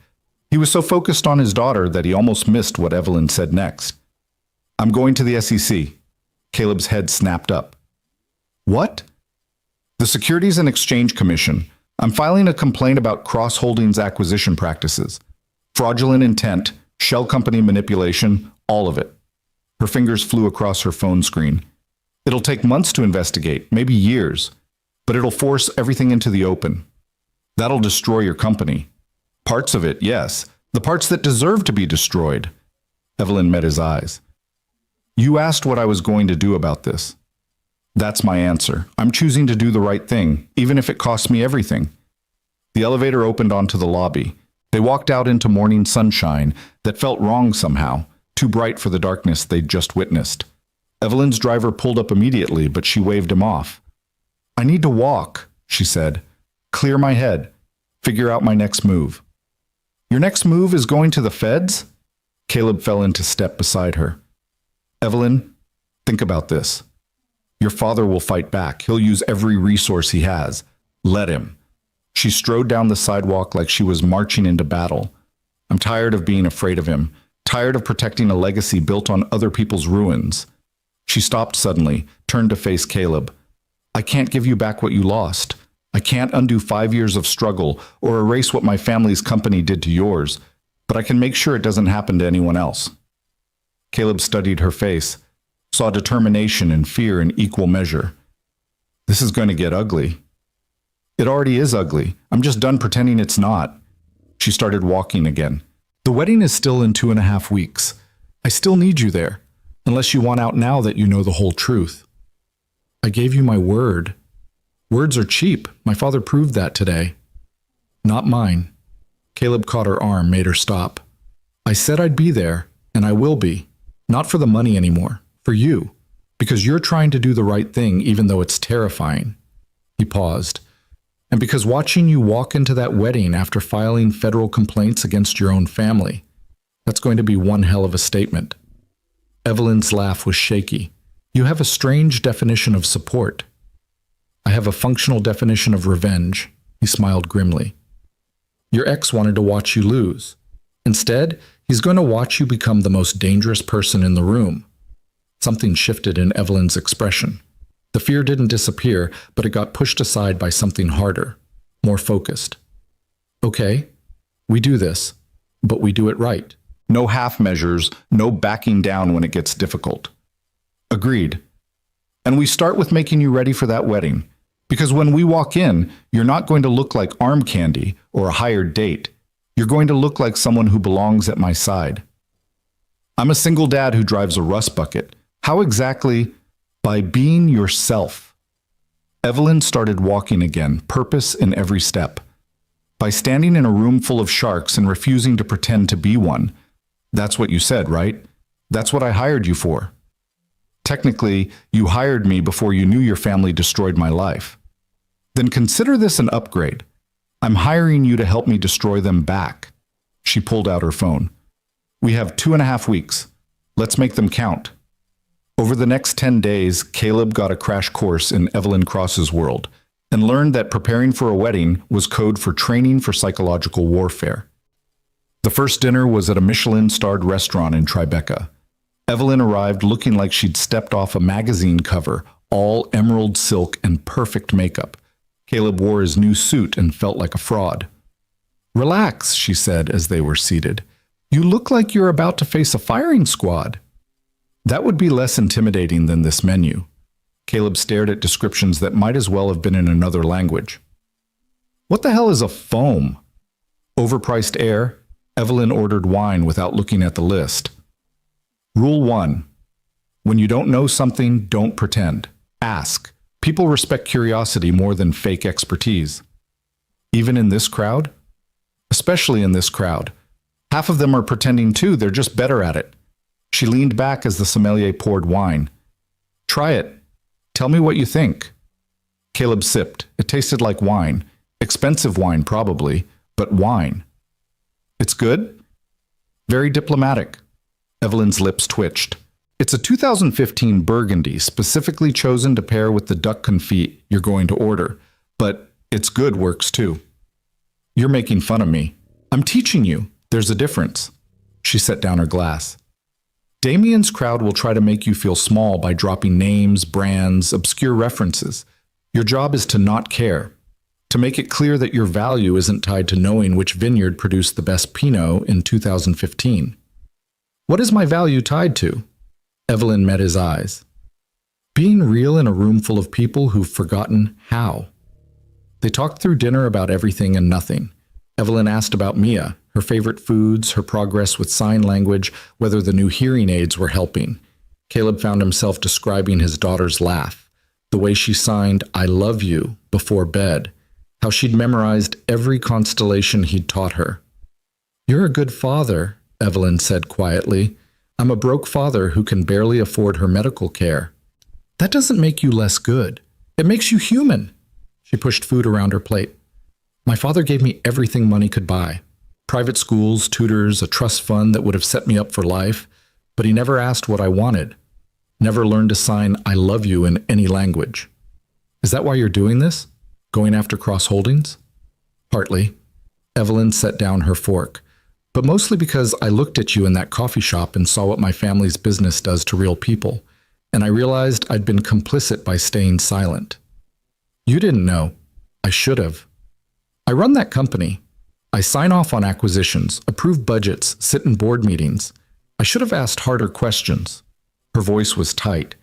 A: He was so focused on his daughter that he almost missed what Evelyn said next. "I'm going to the SEC." Caleb's head snapped up. "What?" "The Securities and Exchange Commission. I'm filing a complaint about Cross Holdings acquisition practices. Fraudulent intent, shell company manipulation, all of it." Her fingers flew across her phone screen. "It'll take months to investigate, maybe years, but it'll force everything into the open. That'll destroy your company. Parts of it, yes, the parts that deserve to be destroyed." Evelyn met his eyes. "You asked what I was going to do about this. That's my answer. I'm choosing to do the right thing, even if it costs me everything." The elevator opened onto the lobby. They walked out into morning sunshine that felt wrong somehow, too bright for the darkness they'd just witnessed. Evelyn's driver pulled up immediately, but she waved him off. "I need to walk," she said. "Clear my head. Figure out my next move." "Your next move is going to the feds?" Caleb fell into step beside her. "Evelyn, think about this. Your father will fight back. He'll use every resource he has. Let him." She strode down the sidewalk like she was marching into battle. "I'm tired of being afraid of him, tired of protecting a legacy built on other people's ruins." She stopped suddenly, turned to face Caleb. "I can't give you back what you lost. I can't undo 5 years of struggle or erase what my family's company did to yours, but I can make sure it doesn't happen to anyone else." Caleb studied her face, saw determination and fear in equal measure. "This is going to get ugly." "It already is ugly. I'm just done pretending it's not." She started walking again. "The wedding is still in 2.5 weeks. I still need you there, unless you want out now that you know the whole truth." "I gave you my word." "Words are cheap. My father proved that today." "Not mine." Caleb caught her arm, made her stop. "I said I'd be there, and I will be. Not for the money anymore. For you. Because you're trying to do the right thing even though it's terrifying." He paused. "And because watching you walk into that wedding after filing federal complaints against your own family, that's going to be one hell of a statement." Evelyn's laugh was shaky. "You have a strange definition of support." "I have a functional definition of revenge," he smiled grimly. "Your ex wanted to watch you lose. Instead, he's going to watch you become the most dangerous person in the room." Something shifted in Evelyn's expression. The fear didn't disappear, but it got pushed aside by something harder, more focused. "Okay, we do this, but we do it right. No half measures, no backing down when it gets difficult." "Agreed. And we start with making you ready for that wedding. Because when we walk in, you're not going to look like arm candy or a hired date. You're going to look like someone who belongs at my side." "I'm a single dad who drives a rust bucket. How exactly?" "By being yourself." Evelyn started walking again, purpose in every step. "By standing in a room full of sharks and refusing to pretend to be one. That's what you said, right? That's what I hired you for." "Technically, you hired me before you knew your family destroyed my life." "Then consider this an upgrade. I'm hiring you to help me destroy them back." She pulled out her phone. "We have 2.5 weeks. Let's make them count." Over the next 10 days, Caleb got a crash course in Evelyn Cross's world and learned that preparing for a wedding was code for training for psychological warfare. The first dinner was at a Michelin-starred restaurant in Tribeca. Evelyn arrived looking like she'd stepped off a magazine cover, all emerald silk and perfect makeup. Caleb wore his new suit and felt like a fraud. "Relax," she said as they were seated. "You look like you're about to face a firing squad." That would be less intimidating than this menu. Caleb stared at descriptions that might as well have been in another language. What the hell is a foam? Overpriced air? Evelyn ordered wine without looking at the list. Rule 1. When you don't know something, don't pretend. Ask. People respect curiosity more than fake expertise. Even in this crowd? Especially in this crowd. Half of them are pretending too, they're just better at it. She leaned back as the sommelier poured wine. "Try it. Tell me what you think." Caleb sipped. It tasted like wine. Expensive wine, probably, but wine. "It's good?" "Very diplomatic." Evelyn's lips twitched. "It's a 2015 Burgundy, specifically chosen to pair with the duck confit you're going to order. But it's good works too." "You're making fun of me. I'm teaching you. There's a difference." She set down her glass. Damien's crowd will try to make you feel small by dropping names, brands, obscure references. Your job is to not care. To make it clear that your value isn't tied to knowing which vineyard produced the best Pinot in 2015. "What is my value tied to?" Evelyn met his eyes. "Being real in a room full of people who've forgotten how." They talked through dinner about everything and nothing. Evelyn asked about Mia, her favorite foods, her progress with sign language, whether the new hearing aids were helping. Caleb found himself describing his daughter's laugh, the way she signed "I love you" before bed, how she'd memorized every constellation he'd taught her. "You're a good father," Evelyn said quietly. "I'm a broke father who can barely afford her medical care." "That doesn't make you less good. It makes you human." She pushed food around her plate. "My father gave me everything money could buy. Private schools, tutors, a trust fund that would have set me up for life, but he never asked what I wanted. Never learned to sign "I love you" in any language. Is that why you're doing this? Going after Cross Holdings? Partly. Evelyn set down her fork. But mostly because I looked at you in that coffee shop and saw what my family's business does to real people, and I realized I'd been complicit by staying silent. You didn't know. I should have. I run that company. I sign off on acquisitions, approve budgets, sit in board meetings. I should have asked harder questions. Her voice was tight.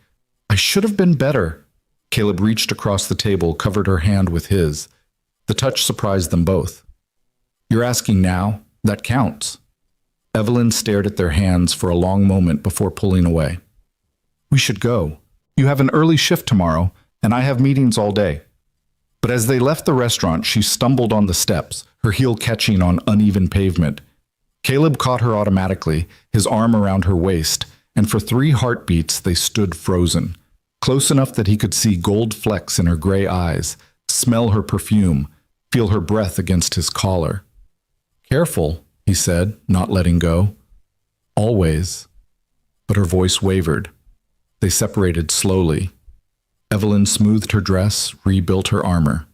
A: I should have been better. Caleb reached across the table, covered her hand with his. The touch surprised them both. You're asking now? That counts. Evelyn stared at their hands for a long moment before pulling away. We should go. You have an early shift tomorrow, and I have meetings all day. But as they left the restaurant, she stumbled on the steps, her heel catching on uneven pavement. Caleb caught her automatically, his arm around her waist, and for 3 heartbeats they stood frozen, close enough that he could see gold flecks in her gray eyes, smell her perfume, feel her breath against his collar. Careful, he said, not letting go. Always. But her voice wavered. They separated slowly. Evelyn smoothed her dress, rebuilt her armor.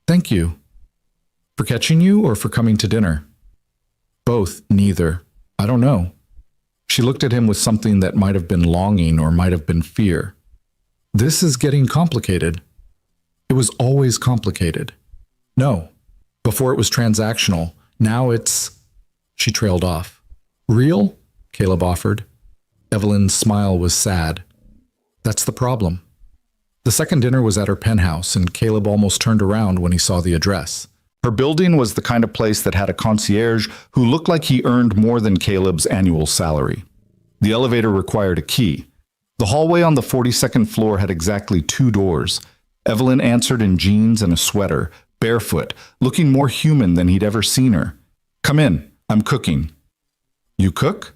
A: Thank you. For catching you or for coming to dinner? Both, neither. I don't know. She looked at him with something that might have been longing or might have been fear. This is getting complicated. It was always complicated. No. Before it was transactional. Now it's... She trailed off. Real? Caleb offered. Evelyn's smile was sad. That's the problem. The second dinner was at her penthouse, and Caleb almost turned around when he saw the address. Her building was the kind of place that had a concierge who looked like he earned more than Caleb's annual salary. The elevator required a key. The hallway on the 42nd floor had exactly 2 doors. Evelyn answered in jeans and a sweater, barefoot, looking more human than he'd ever seen her. Come in, I'm cooking. You cook?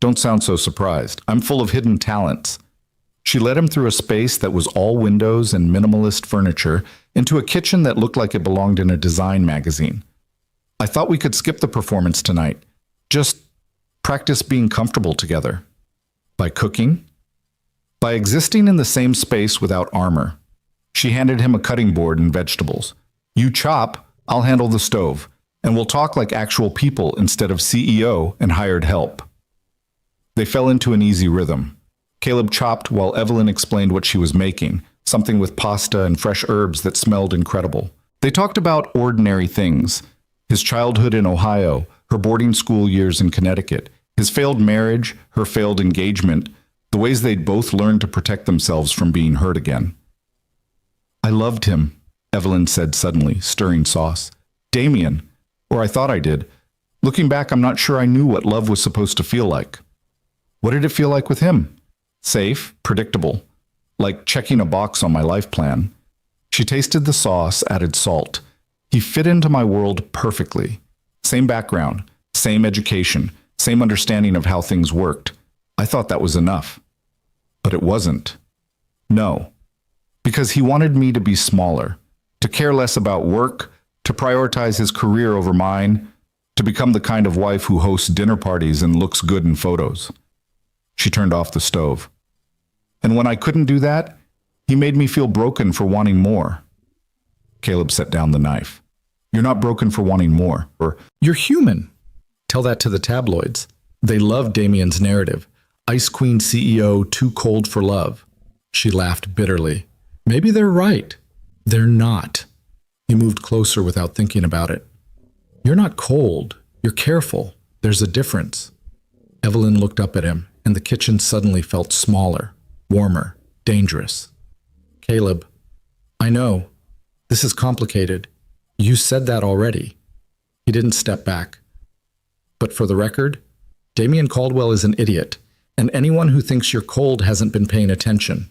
A: Don't sound so surprised. I'm full of hidden talents. She led him through a space that was all windows and minimalist furniture into a kitchen that looked like it belonged in a design magazine. I thought we could skip the performance tonight. Just practice being comfortable together. By cooking? By existing in the same space without armor. She handed him a cutting board and vegetables. You chop, I'll handle the stove. And we'll talk like actual people instead of CEO and hired help. They fell into an easy rhythm. Caleb chopped while Evelyn explained what she was making, something with pasta and fresh herbs that smelled incredible. They talked about ordinary things: his childhood in Ohio, her boarding school years in Connecticut, his failed marriage, her failed engagement, the ways they'd both learned to protect themselves from being hurt again. I loved him, Evelyn said suddenly, stirring sauce. Damien, or I thought I did. Looking back, I'm not sure I knew what love was supposed to feel like. What did it feel like with him? Safe, predictable, like checking a box on my life plan. She tasted the sauce, added salt. He fit into my world perfectly. Same background, same education, same understanding of how things worked. I thought that was enough. But it wasn't. No. Because he wanted me to be smaller, to care less about work, to prioritize his career over mine, to become the kind of wife who hosts dinner parties and looks good in photos. She turned off the stove. And when I couldn't do that, he made me feel broken for wanting more. Caleb set down the knife. You're not broken for wanting more. Or,
B: You're human. Tell that to the tabloids. They love Damien's narrative. Ice Queen CEO too cold for love. She laughed bitterly. Maybe they're right. They're not. He moved closer without thinking about it. You're not cold. You're careful. There's a difference. Evelyn looked up at him, and the kitchen suddenly felt smaller, warmer, dangerous. Caleb, I know. This is complicated. You said that already. He didn't step back. But for the record, Damien Caldwell is an idiot, and anyone who thinks you're cold hasn't been paying attention.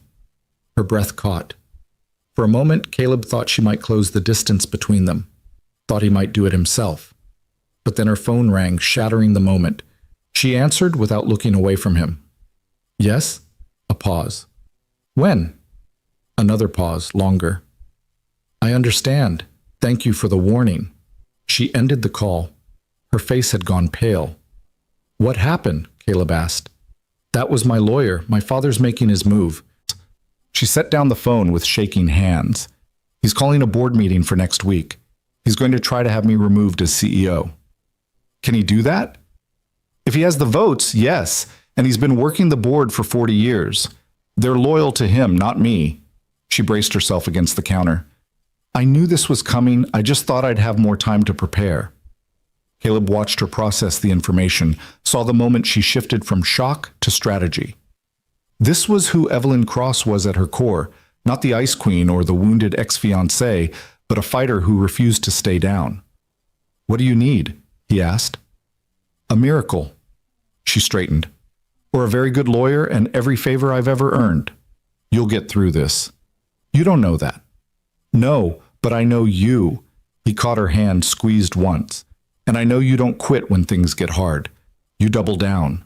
B: Her breath caught. For a moment, Caleb thought she might close the distance between them, thought he might do it himself. But then her phone rang, shattering the moment. She answered without looking away from him. Yes? A pause. When? Another pause, longer. I understand. Thank you for the warning. She ended the call. Her face had gone pale. What happened? Caleb asked. That was my lawyer. My father's making his move. She set down the phone with shaking hands. He's calling a board meeting for next week. He's going to try to have me removed as CEO. Can he do that? If he has the votes, yes, and he's been working the board for 40 years. They're loyal to him, not me. She braced herself against the counter. I knew this was coming. I just thought I'd have more time to prepare. Caleb watched her process the information, saw the moment she shifted from shock to strategy. This was who Evelyn Cross was at her core, not the Ice Queen or the wounded ex-fiancé, but a fighter who refused to stay down. What do you need? He asked. A miracle. She straightened. Or a very good lawyer and every favor I've ever earned. You'll get through this. You don't know that. No, but I know you. He caught her hand squeezed once. And I know you don't quit when things get hard. You double down.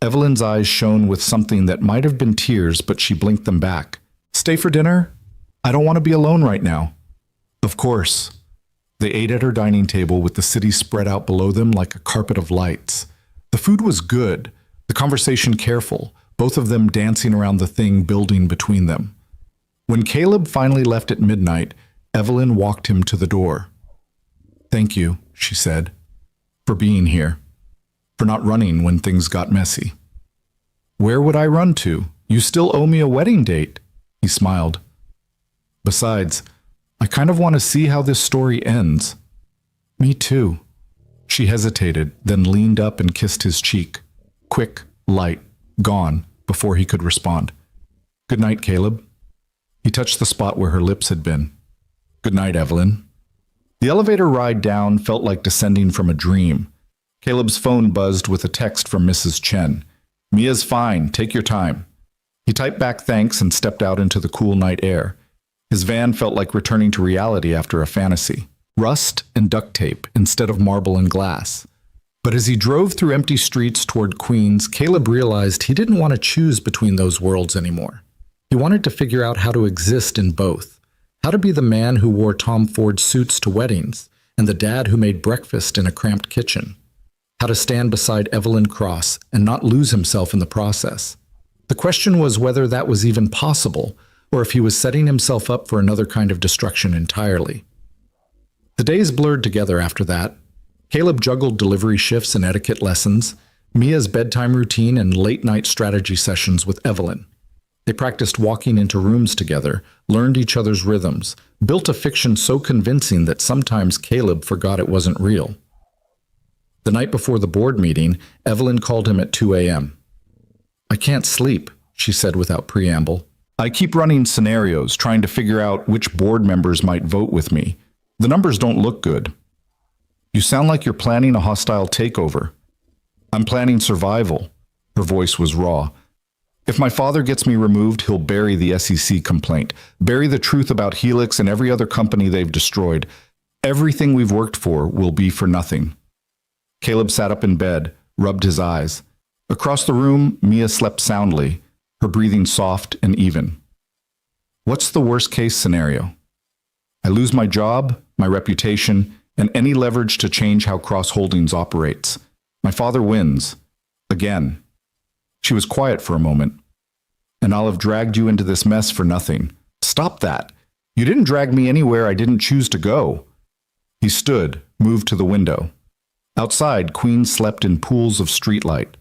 B: Evelyn's eyes shone with something that might have been tears, but she blinked them back. Stay for dinner? I don't want to be alone right now. Of course. They ate at her dining table with the city spread out below them like a carpet of lights. The food was good, the conversation careful, both of them dancing around the thing building between them. When Caleb finally left at midnight, Evelyn walked him to the door. Thank you, she said, for being here, for not running when things got messy. Where would I run to? You still owe me a wedding date, he smiled. Besides, I kind of want to see how this story ends. Me too. She hesitated, then leaned up and kissed his cheek. Quick, light, gone, before he could respond. Good night, Caleb. He touched the spot where her lips had been. Good night, Evelyn. The elevator ride down felt like descending from a dream. Caleb's phone buzzed with a text from Mrs. Chen. Mia's fine, take your time. He typed back thanks and stepped out into the cool night air. His van felt like returning to reality after a fantasy. Rust and duct tape instead of marble and glass. But as he drove through empty streets toward Queens, Caleb realized he didn't want to choose between those worlds anymore. He wanted to figure out how to exist in both. How to be the man who wore Tom Ford suits to weddings and the dad who made breakfast in a cramped kitchen. How to stand beside Evelyn Cross and not lose himself in the process. The question was whether that was even possible, or if he was setting himself up for another kind of destruction entirely. The days blurred together after that. Caleb juggled delivery shifts and etiquette lessons, Mia's bedtime routine, and late-night strategy sessions with Evelyn. They practiced walking into rooms together, learned each other's rhythms, built a fiction so convincing that sometimes Caleb forgot it wasn't real. The night before the board meeting, Evelyn called him at 2 a.m. "I can't sleep," she said without preamble.
A: "I keep running scenarios, trying to figure out which board members might vote with me. The numbers don't look good." "You sound like you're planning a hostile takeover." "I'm planning survival." Her voice was raw. "If my father gets me removed, he'll bury the SEC complaint, bury the truth about Helix and every other company they've destroyed. Everything we've worked for will be for nothing." Caleb sat up in bed, rubbed his eyes. Across the room, Mia slept soundly, her breathing soft and even. "What's the worst-case scenario?" "I lose my job, my reputation, and any leverage to change how Cross Holdings operates. My father wins. Again." She was quiet for a moment. "And I'll have dragged you into this mess for nothing." "Stop that. You didn't drag me anywhere I didn't choose to go." He stood, moved to the window. Outside, Queens slept in pools of streetlight.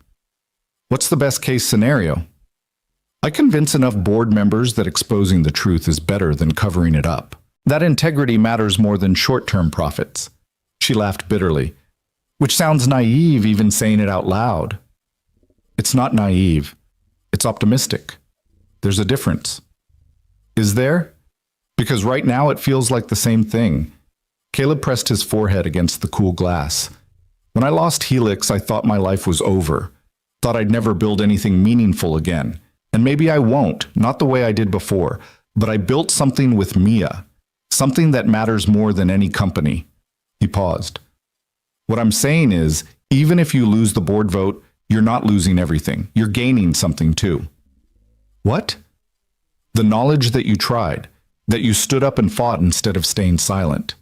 A: "What's the best-case scenario?" "I convince enough board members that exposing the truth is better than covering it up. That integrity matters more than short-term profits." She laughed bitterly, which sounds naive even saying it out loud. "It's not naive. It's optimistic. There's a difference." "Is there?" "Because right now it feels like the same thing." Caleb pressed his forehead against the cool glass. "When I lost Helix, I thought my life was over. Thought I'd never build anything meaningful again. And maybe I won't, not the way I did before. But I built something with Mia. Something that matters more than any company." He paused. "What I'm saying is, even if you lose the board vote, you're not losing everything. You're gaining something too." "What?" "The knowledge that you tried, that you stood up and fought instead of staying silent."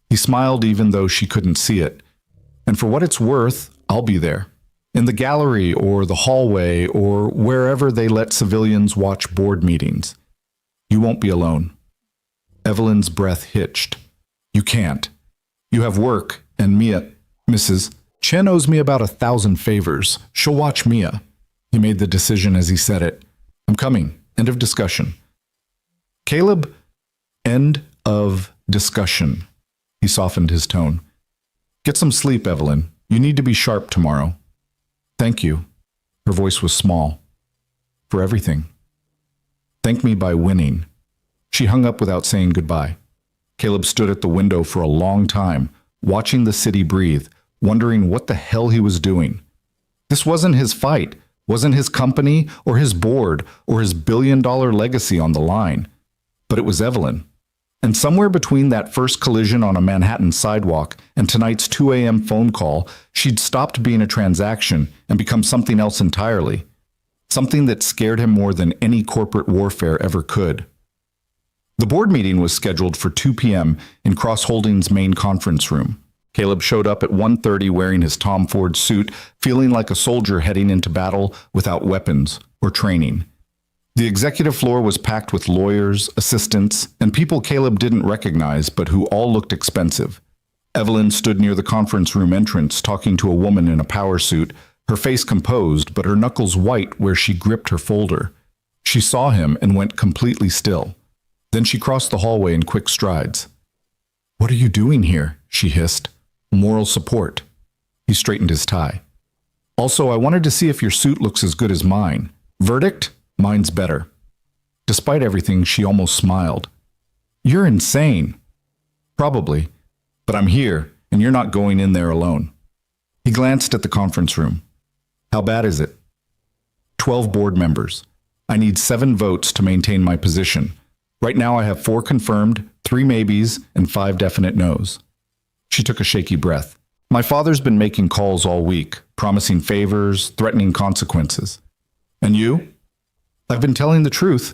A: He smiled even though she couldn't see it. "And for what it's worth, I'll be there. In the gallery or the hallway or wherever they let civilians watch board meetings. You won't be alone." Evelyn's breath hitched. "You can't. You have work, and Mia, Mrs. Chen owes me about 1,000 favors. She'll watch Mia." He made the decision as he said it. "I'm coming. End of discussion." "Caleb, end of discussion." He softened his tone. "Get some sleep, Evelyn. You need to be sharp tomorrow." "Thank you." Her voice was small. "For everything." "Thank me by winning." She hung up without saying goodbye. Caleb stood at the window for a long time, watching the city breathe, wondering what the hell he was doing. This wasn't his fight, wasn't his company or his board or his billion-dollar legacy on the line. But it was Evelyn. And somewhere between that first collision on a Manhattan sidewalk and tonight's 2 a.m. phone call, she'd stopped being a transaction and become something else entirely. Something that scared him more than any corporate warfare ever could. The board meeting was scheduled for 2 p.m. in Cross Holdings' main conference room. Caleb showed up at 1:30 wearing his Tom Ford suit, feeling like a soldier heading into battle without weapons or training. The executive floor was packed with lawyers, assistants, and people Caleb didn't recognize but who all looked expensive. Evelyn stood near the conference room entrance talking to a woman in a power suit, her face composed but her knuckles white where she gripped her folder. She saw him and went completely still. Then she crossed the hallway in quick strides. "What are you doing here?" she hissed. "Moral support." He straightened his tie. "Also, I wanted to see if your suit looks as good as mine. Verdict? Mine's better." Despite everything, she almost smiled. "You're insane." "Probably. But I'm here, and you're not going in there alone." He glanced at the conference room. "How bad is it?" 12 board members. I need 7 votes to maintain my position. Right now I have 4 confirmed, 3 maybes, and 5 definite no's. She took a shaky breath. "My father's been making calls all week, promising favors, threatening consequences. And you?" "I've been telling the truth,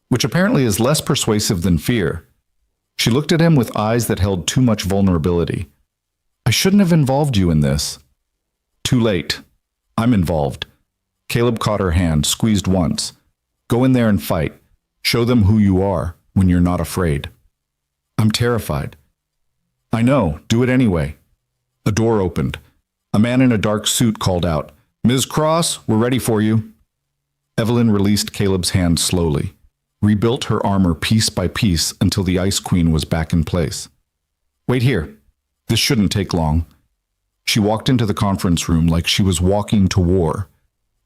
A: which apparently is less persuasive than fear." She looked at him with eyes that held too much vulnerability. "I shouldn't have involved you in this." "Too late. I'm involved." Caleb caught her hand, squeezed once. "Go in there and fight. Show them who you are when you're not afraid." "I'm terrified." I know, do it anyway. A door opened. A man in a dark suit called out, Ms. Cross, we're ready for you. Evelyn released Caleb's hand slowly, rebuilt her armor piece by piece until the Ice Queen was back in place. Wait here. This shouldn't take long. She walked into the conference room like she was walking to war.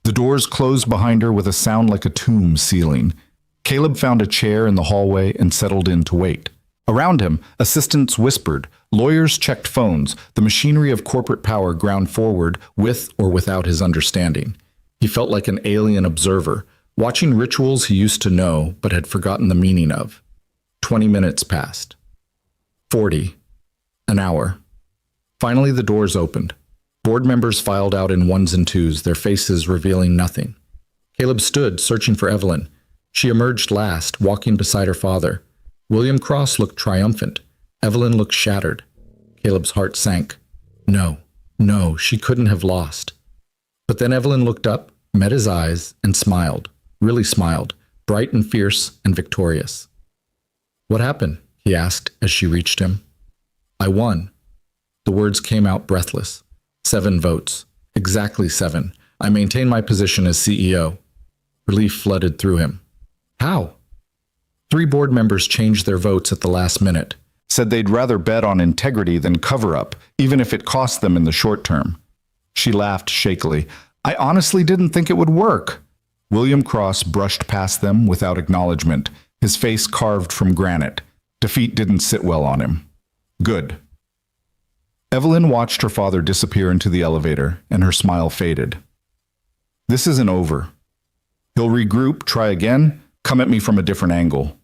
A: The doors closed behind her with a sound like a tomb sealing. Caleb found a chair in the hallway and settled in to wait. Around him, assistants whispered, lawyers checked phones, the machinery of corporate power ground forward with or without his understanding. He felt like an alien observer, watching rituals he used to know but had forgotten the meaning of. 20 minutes passed. 40. An hour. Finally, the doors opened. Board members filed out in ones and twos, their faces revealing nothing. Caleb stood, searching for Evelyn. She emerged last, walking beside her father. William Cross looked triumphant. Evelyn looked shattered. Caleb's heart sank. No, she couldn't have lost. But then Evelyn looked up, met his eyes, and smiled. Really smiled, bright and fierce and victorious. What happened? He asked as she reached him. I won. The words came out breathless. 7 votes. Exactly 7. I maintain my position as CEO. Relief flooded through him. How? 3 board members changed their votes at the last minute, said they'd rather bet on integrity than cover-up, even if it cost them in the short term. She laughed shakily. I honestly didn't think it would work. William Cross brushed past them without acknowledgement, his face carved from granite. Defeat didn't sit well on him. Good. Evelyn watched her father disappear into the elevator, and her smile faded. This isn't over. He'll regroup, try again, come at me from a different angle.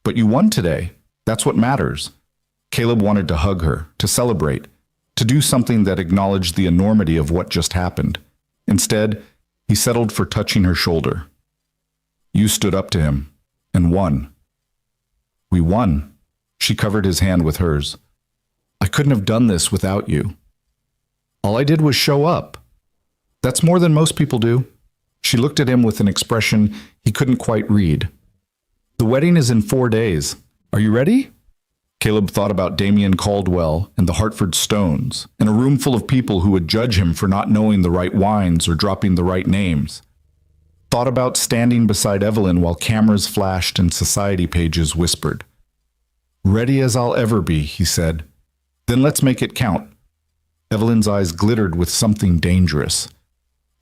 A: But you won today. That's what matters. Caleb wanted to hug her, to celebrate, to do something that acknowledged the enormity of what just happened. Instead, he settled for touching her shoulder. You stood up to him, and won. We won. She covered his hand with hers. I couldn't have done this without you. All I did was show up. That's more than most people do. She looked at him with an expression he couldn't quite read. The wedding is in 4 days. Are you ready? Caleb thought about Damien Caldwell and the Hartford Stones, and a room full of people who would judge him for not knowing the right wines or dropping the right names. Thought about standing beside Evelyn while cameras flashed and society pages whispered. Ready as I'll ever be, he said. Then let's make it count. Evelyn's eyes glittered with something dangerous.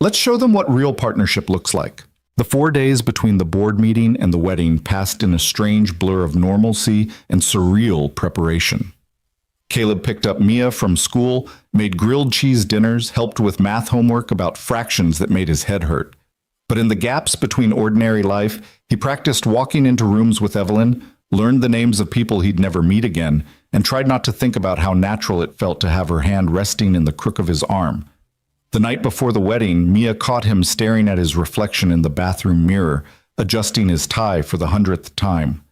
A: Let's show them what real partnership looks like. The 4 days between the board meeting and the wedding passed in a strange blur of normalcy and surreal preparation. Caleb picked up Mia from school, made grilled cheese dinners, helped with math homework about fractions that made his head hurt. But in the gaps between ordinary life, he practiced walking into rooms with Evelyn, learned the names of people he'd never meet again, and tried not to think about how natural it felt to have her hand resting in the crook of his arm. The night before the wedding, Mia caught him staring at his reflection in the bathroom mirror, adjusting his tie for the 100th time.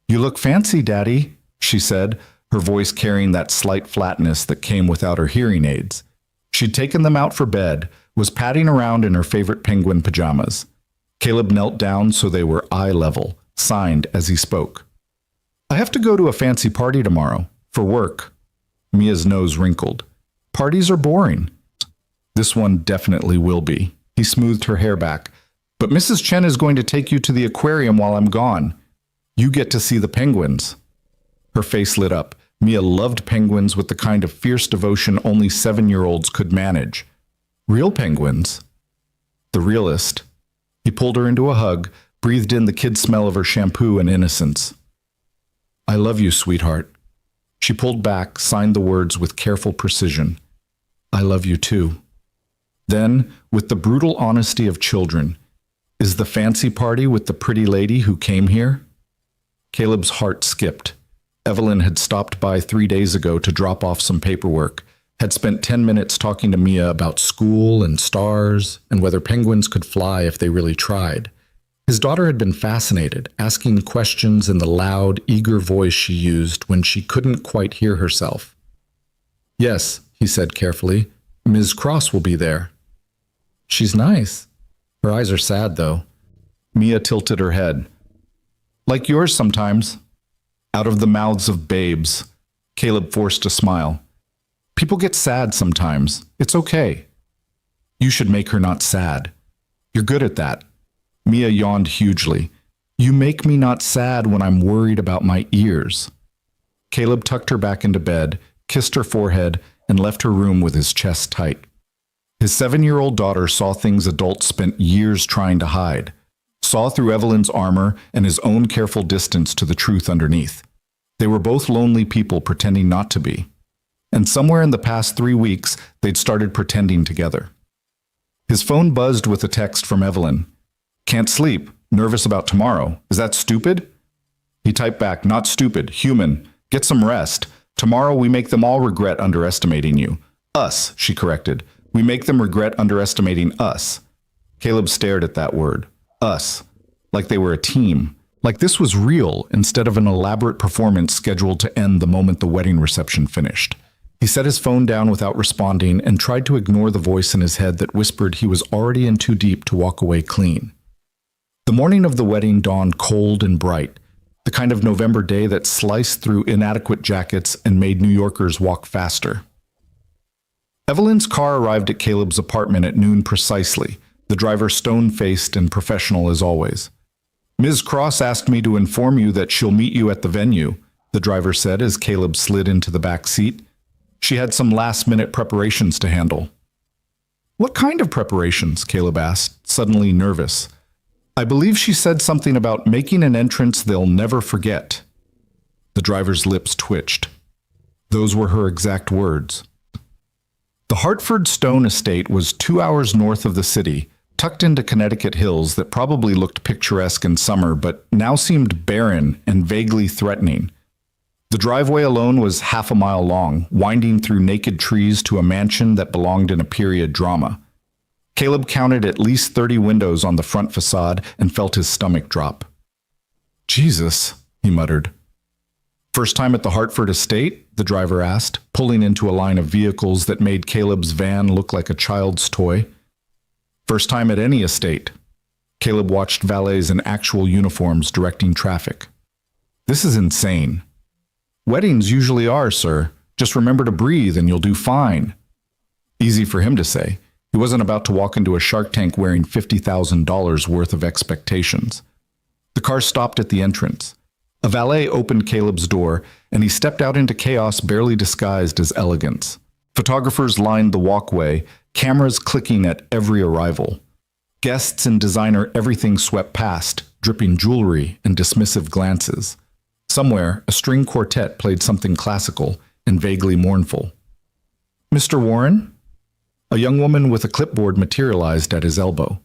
A: You look fancy, Daddy, she said, her voice carrying that slight flatness that came without her hearing aids. She'd taken them out for bed, was padding around in her favorite penguin pajamas. Caleb knelt down so they were eye level, signed as he spoke. I have to go to a fancy party tomorrow, for work. Mia's nose wrinkled. Parties are boring. This one definitely will be. He smoothed her hair back. But Mrs. Chen is going to take you to the aquarium while I'm gone. You get to see the penguins. Her face lit up. Mia loved penguins with the kind of fierce devotion only 7-year-olds could manage. Real penguins. The realist. He pulled her into a hug, breathed in the kid smell of her shampoo and innocence. I love you, sweetheart. She pulled back, signed the words with careful precision. I love you too. Then, with the brutal honesty of children, is the fancy party with the pretty lady who came here? Caleb's heart skipped. Evelyn had stopped by 3 days ago to drop off some paperwork, had spent 10 minutes talking to Mia about school and stars and whether penguins could fly if they really tried. His daughter had been fascinated, asking questions in the loud, eager voice she used when she couldn't quite hear herself. Yes, he said carefully, Ms. Cross will be there. She's nice. Her eyes are sad, though. Mia tilted her head. Like yours sometimes. Out of the mouths of babes. Caleb forced a smile. People get sad sometimes. It's okay. You should make her not sad. You're good at that. Mia yawned hugely. You make me not sad when I'm worried about my ears. Caleb tucked her back into bed, kissed her forehead, and left her room with his chest tight. His 7-year-old daughter saw things adults spent years trying to hide, saw through Evelyn's armor and his own careful distance to the truth underneath. They were both lonely people pretending not to be. And somewhere in the past 3 weeks, they'd started pretending together. His phone buzzed with a text from Evelyn. Can't sleep, nervous about tomorrow. Is that stupid? He typed back, not stupid, human. Get some rest. Tomorrow we make them all regret underestimating you. Us, she corrected. We make them regret underestimating us. Caleb stared at that word. Us. Like they were a team. Like this was real instead of an elaborate performance scheduled to end the moment the wedding reception finished. He set his phone down without responding and tried to ignore the voice in his head that whispered he was already in too deep to walk away clean. The morning of the wedding dawned cold and bright, the kind of November day that sliced through inadequate jackets and made New Yorkers walk faster. Evelyn's car arrived at Caleb's apartment at noon precisely, the driver stone-faced and professional as always. Ms. Cross asked me to inform you that she'll meet you at the venue, the driver said as Caleb slid into the back seat. She had some last-minute preparations to handle. What kind of preparations? Caleb asked, suddenly nervous. I believe she said something about making an entrance they'll never forget. The driver's lips twitched. Those were her exact words. The Hartford Stone estate was 2 hours north of the city, tucked into Connecticut hills that probably looked picturesque in summer but now seemed barren and vaguely threatening. The driveway alone was half a mile long, winding through naked trees to a mansion that belonged in a period drama. Caleb counted at least 30 windows on the front facade and felt his stomach drop. Jesus, he muttered. First time at the Hartford estate? The driver asked, pulling into a line of vehicles that made Caleb's van look like a child's toy. First time at any estate. Caleb watched valets in actual uniforms directing traffic. This is insane. Weddings usually are, sir. Just remember to breathe and you'll do fine. Easy for him to say. He wasn't about to walk into a Shark Tank wearing $50,000 worth of expectations. The car stopped at the entrance. A valet opened Caleb's door, and he stepped out into chaos barely disguised as elegance. Photographers lined the walkway, cameras clicking at every arrival. Guests and designer everything swept past, dripping jewelry and dismissive glances. Somewhere, a string quartet played something classical and vaguely mournful. Mr. Warren? A young woman with a clipboard materialized at his elbow.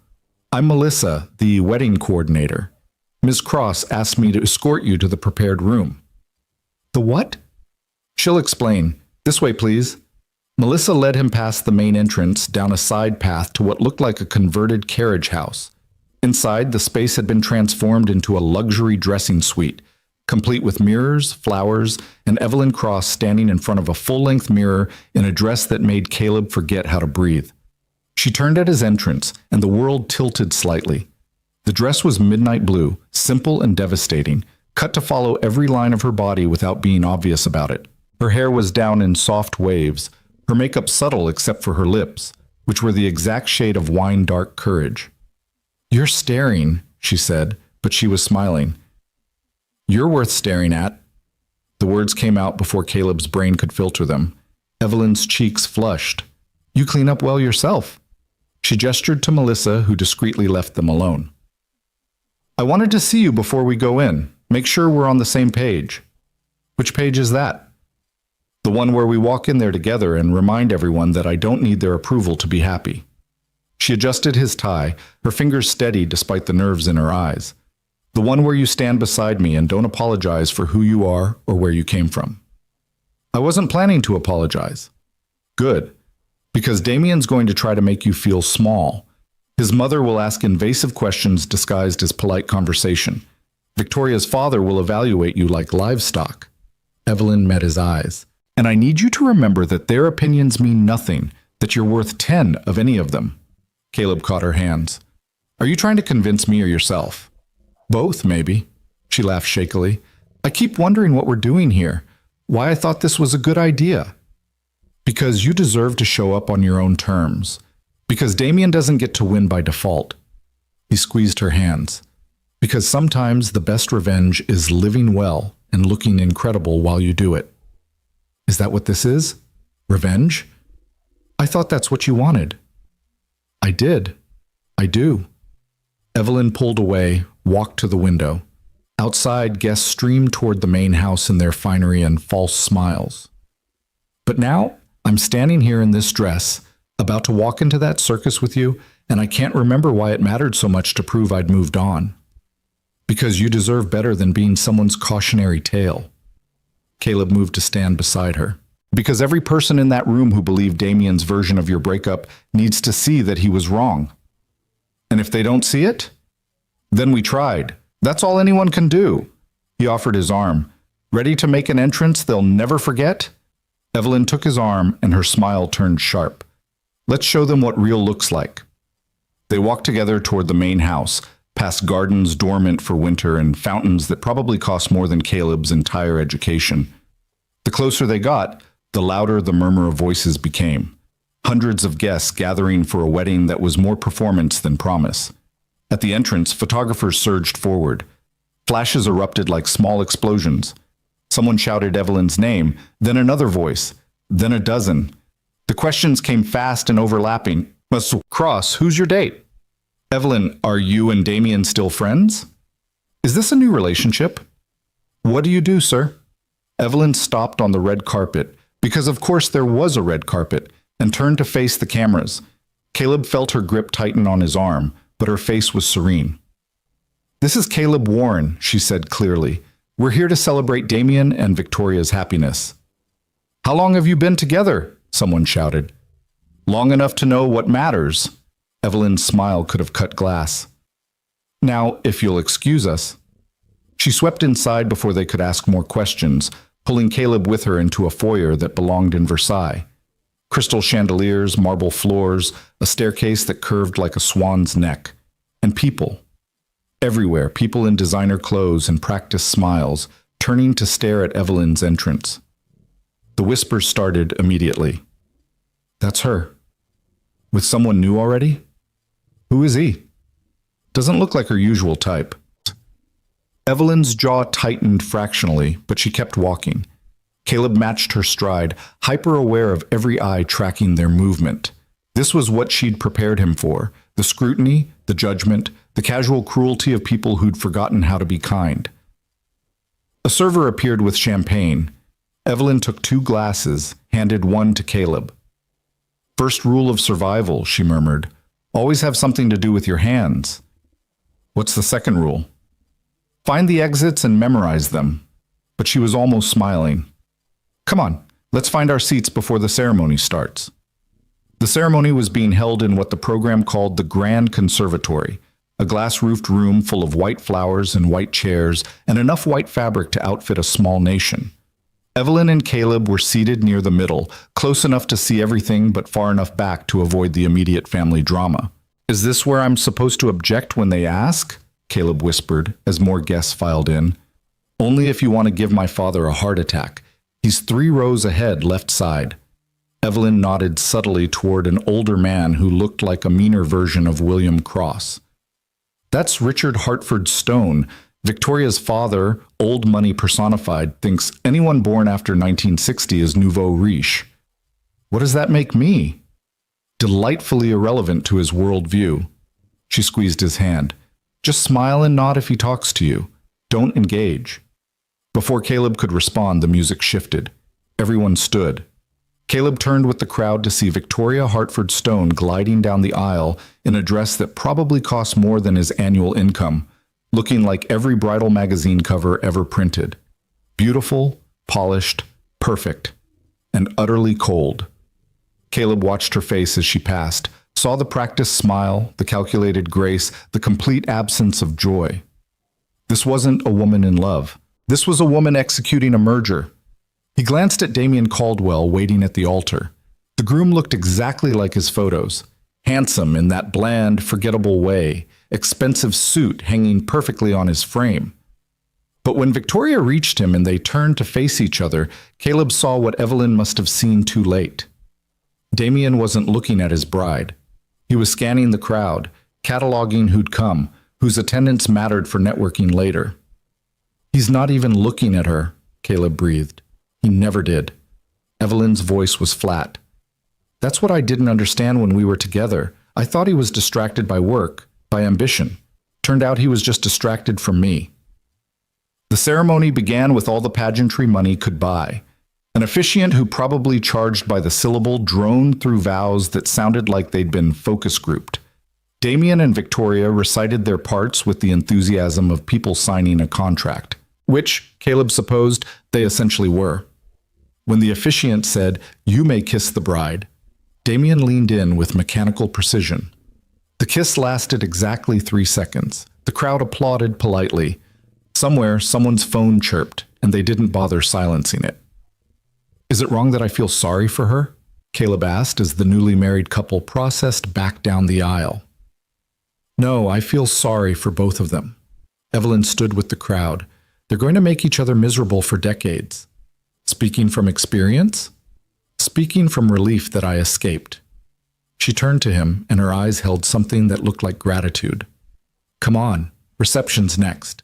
A: I'm Melissa, the wedding coordinator. Ms. Cross asked me to escort you to the prepared room. The what? She'll explain. This way, please. Melissa led him past the main entrance, down a side path to what looked like a converted carriage house. Inside, the space had been transformed into a luxury dressing suite, complete with mirrors, flowers, and Evelyn Cross standing in front of a full-length mirror in a dress that made Caleb forget how to breathe. She turned at his entrance, and the world tilted slightly. The dress was midnight blue, simple and devastating, cut to follow every line of her body without being obvious about it. Her hair was down in soft waves, her makeup subtle except for her lips, which were the exact shade of wine-dark courage. You're staring, she said, but she was smiling. You're worth staring at. The words came out before Caleb's brain could filter them. Evelyn's cheeks flushed. You clean up well yourself. She gestured to Melissa, who discreetly left them alone. I wanted to see you before we go in. Make sure we're on the same page. Which page is that? The one where we walk in there together and remind everyone that I don't need their approval to be happy. She adjusted his tie, her fingers steady despite the nerves in her eyes. The one where you stand beside me and don't apologize for who you are or where you came from. I wasn't planning to apologize. Good. Because Damien's going to try to make you feel small. His mother will ask invasive questions disguised as polite conversation. Victoria's father will evaluate you like livestock. Evelyn met his eyes. And I need you to remember that their opinions mean nothing, that you're worth 10 of any of them. Caleb caught her hands. Are you trying to convince me or yourself? Both, maybe. She laughed shakily. I keep wondering what we're doing here.
B: Why I thought this was a good idea. Because you deserve to show up on your own terms. Because Damien doesn't get to win by default. He squeezed her hands. Because sometimes the best revenge is living well and looking incredible while you do it. Is that what this is? Revenge? I thought that's what you wanted. I did. I do. Evelyn pulled away, walked to the window. Outside, guests streamed toward the main house in their finery and false smiles. But now, I'm standing here in this dress, about to walk into that circus with you, and I can't remember why it mattered so much to prove I'd moved on. Because you deserve better than being someone's cautionary tale. Caleb moved to stand beside her. Because every person in that room who believed Damien's version of your breakup needs to see that he was wrong. And if they don't see it, then we tried. That's all anyone can do. He offered his arm. Ready to make an entrance they'll never forget? Evelyn took his arm and her smile turned sharp. Let's show them what real looks like. They walked together toward the main house, past gardens dormant for winter and fountains that probably cost more than Caleb's entire education. The closer they got, the louder the murmur of voices became. Hundreds of guests gathering for a wedding that was more performance than promise. At the entrance, photographers surged forward. Flashes erupted like small explosions. Someone shouted Evelyn's name, then another voice, then a dozen. The questions came fast and overlapping. Must cross, who's your date? Evelyn, are you and Damien still friends? Is this a new relationship? What do you do, sir? Evelyn stopped on the red carpet, because of course there was a red carpet, and turned to face the cameras. Caleb felt her grip tighten on his arm, but her face was serene. This is Caleb Warren, she said clearly. We're here to celebrate Damien and Victoria's happiness. How long have you been together? Someone shouted. Long enough to know what matters. Evelyn's smile could have cut glass. Now, if you'll excuse us. She swept inside before they could ask more questions, pulling Caleb with her into a foyer that belonged in Versailles. Crystal chandeliers, marble floors, a staircase that curved like a swan's neck. And people. Everywhere, people in designer clothes and practiced smiles, turning to stare at Evelyn's entrance. The whispers started immediately. That's her. With someone new already? Who is he? Doesn't look like her usual type. Evelyn's jaw tightened fractionally, but she kept walking. Caleb matched her stride, hyper-aware of every eye tracking their movement. This was what she'd prepared him for, the scrutiny, the judgment, the casual cruelty of people who'd forgotten how to be kind. A server appeared with champagne. Evelyn took 2 glasses, handed one to Caleb. First rule of survival, she murmured. Always have something to do with your hands. What's the second rule? Find the exits and memorize them. But she was almost smiling. Come on, let's find our seats before the ceremony starts. The ceremony was being held in what the program called the Grand Conservatory, a glass-roofed room full of white flowers and white chairs and enough white fabric to outfit a small nation. Evelyn and Caleb were seated near the middle, close enough to see everything but far enough back to avoid the immediate family drama. Is this where I'm supposed to object when they ask? Caleb whispered as more guests filed in. Only if you want to give my father a heart attack. He's 3 rows ahead, left side. Evelyn nodded subtly toward an older man who looked like a meaner version of William Cross. That's Richard Hartford Stone. Victoria's father, old money personified, thinks anyone born after 1960 is nouveau riche. What does that make me? Delightfully irrelevant to his worldview. She squeezed his hand. Just smile and nod if he talks to you. Don't engage. Before Caleb could respond, the music shifted. Everyone stood. Caleb turned with the crowd to see Victoria Hartford Stone gliding down the aisle in a dress that probably cost more than his annual income, looking like every bridal magazine cover ever printed. Beautiful, polished, perfect, and utterly cold. Caleb watched her face as she passed, saw the practiced smile, the calculated grace, the complete absence of joy. This wasn't a woman in love. This was a woman executing a merger. He glanced at Damien Caldwell waiting at the altar. The groom looked exactly like his photos. Handsome in that bland, forgettable way, expensive suit hanging perfectly on his frame.
A: But when Victoria reached him and they turned to face each other, Caleb saw what Evelyn must have seen too late. Damien wasn't looking at his bride. He was scanning the crowd, cataloging who'd come, whose attendance mattered for networking later. He's not even looking at her, Caleb breathed. He never did. Evelyn's voice was flat. That's what I didn't understand when we were together. I thought he was distracted by work, by ambition. Turned out he was just distracted from me. The ceremony began with all the pageantry money could buy. An officiant who probably charged by the syllable droned through vows that sounded like they'd been focus grouped. Damien and Victoria recited their parts with the enthusiasm of people signing a contract, which, Caleb supposed, they essentially were. When the officiant said, "You may kiss the bride," Damien leaned in with mechanical precision. The kiss lasted exactly 3 seconds. The crowd applauded politely. Somewhere, someone's phone chirped, and they didn't bother silencing it. Is it wrong that I feel sorry for her? Caleb asked as the newly married couple processed back down the aisle. No, I feel sorry for both of them. Evelyn stood with the crowd. They're going to make each other miserable for decades. Speaking from experience? Speaking from relief that I escaped. She turned to him, and her eyes held something that looked like gratitude. Come on, reception's next.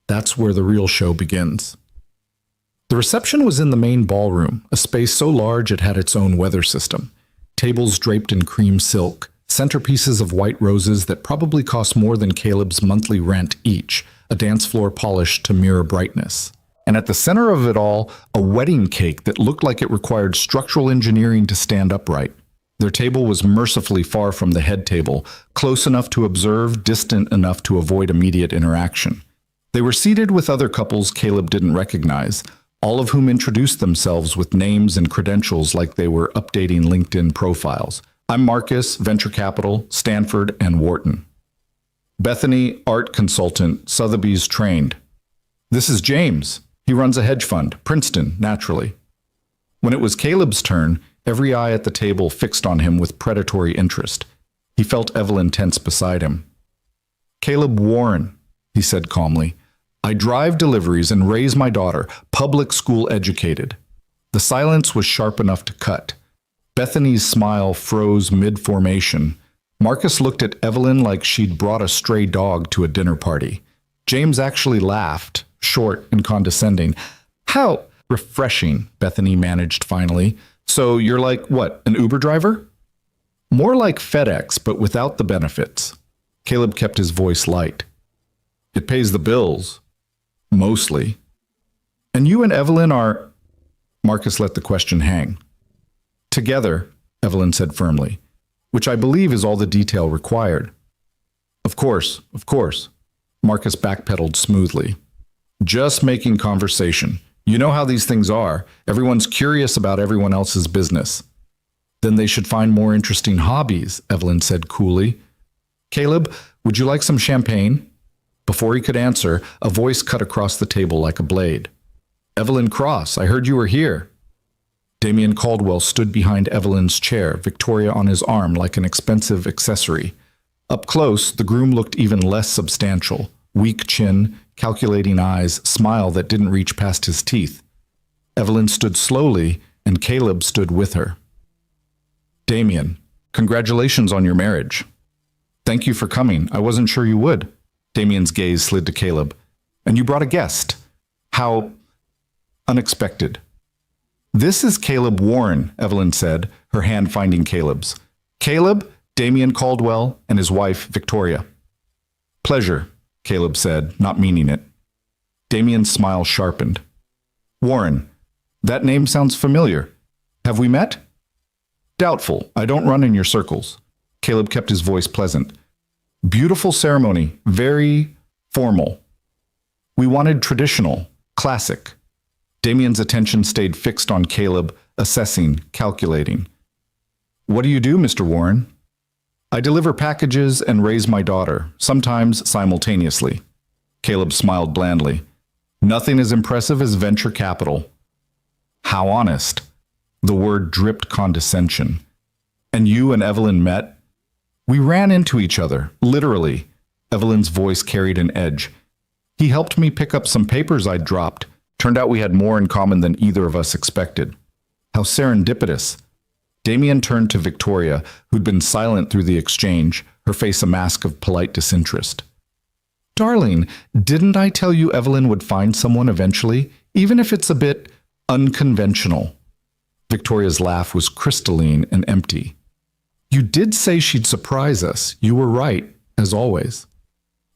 A: That's where the real show begins. The reception was in the main ballroom, a space so large it had its own weather system. Tables draped in cream silk, centerpieces of white roses that probably cost more than Caleb's monthly rent each, a dance floor polished to mirror brightness. And at the center of it all, a wedding cake that looked like it required structural engineering to stand upright. Their table was mercifully far from the head table, close enough to observe, distant enough to avoid immediate interaction. They were seated with other couples Caleb didn't recognize, all of whom introduced themselves with names and credentials like they were updating LinkedIn profiles. I'm Marcus, Venture Capital, Stanford, and Wharton. Bethany, art consultant, Sotheby's trained. This is James. He runs a hedge fund, Princeton, naturally. When it was Caleb's turn, every eye at the table fixed on him with predatory interest. He felt Evelyn tense beside him. Caleb Warren, he said calmly. I drive deliveries and raise my daughter, public school educated. The silence was sharp enough to cut. Bethany's smile froze mid-formation. Marcus looked at Evelyn like she'd brought a stray dog to a dinner party. James actually laughed, short and condescending. How refreshing, Bethany managed finally. So you're like, what, an Uber driver? More like FedEx, but without the benefits. Caleb kept his voice light. It pays the bills. Mostly. And you and Evelyn are... Marcus let the question hang. Together, Evelyn said firmly, which I believe is all the detail required. Of course, of course. Marcus backpedaled smoothly. Just making conversation. You know how these things are. Everyone's curious about everyone else's business. Then they should find more interesting hobbies, Evelyn said coolly. Caleb, would you like some champagne? Before he could answer, a voice cut across the table like a blade. Evelyn Cross, I heard you were here. Damien Caldwell stood behind Evelyn's chair, Victoria on his arm like an expensive accessory. Up close, the groom looked even less substantial. Weak chin, calculating eyes, smile that didn't reach past his teeth. Evelyn stood slowly, and Caleb stood with her. Damien, congratulations on your marriage. Thank you for coming. I wasn't sure you would. Damien's gaze slid to Caleb. And you brought a guest. How unexpected. This is Caleb Warren, Evelyn said, her hand finding Caleb's. Caleb, Damien Caldwell, and his wife, Victoria. Pleasure, Caleb said, not meaning it. Damien's smile sharpened. Warren, that name sounds familiar. Have we met? Doubtful. I don't run in your circles. Caleb kept his voice pleasant. Beautiful ceremony, very formal. We wanted traditional, classic. Damien's attention stayed fixed on Caleb, assessing, calculating. What do you do, Mr. Warren? I deliver packages and raise my daughter, sometimes simultaneously. Caleb smiled blandly. Nothing as impressive as venture capital. How honest. The word dripped condescension. And you and Evelyn met? We ran into each other, literally. Evelyn's voice carried an edge. He helped me pick up some papers I'd dropped. Turned out we had more in common than either of us expected. How serendipitous. Damien turned to Victoria, who'd been silent through the exchange, her face a mask of polite disinterest. Darling, didn't I tell you Evelyn would find someone eventually, even if it's a bit unconventional? Victoria's laugh was crystalline and empty. You did say she'd surprise us. You were right, as always.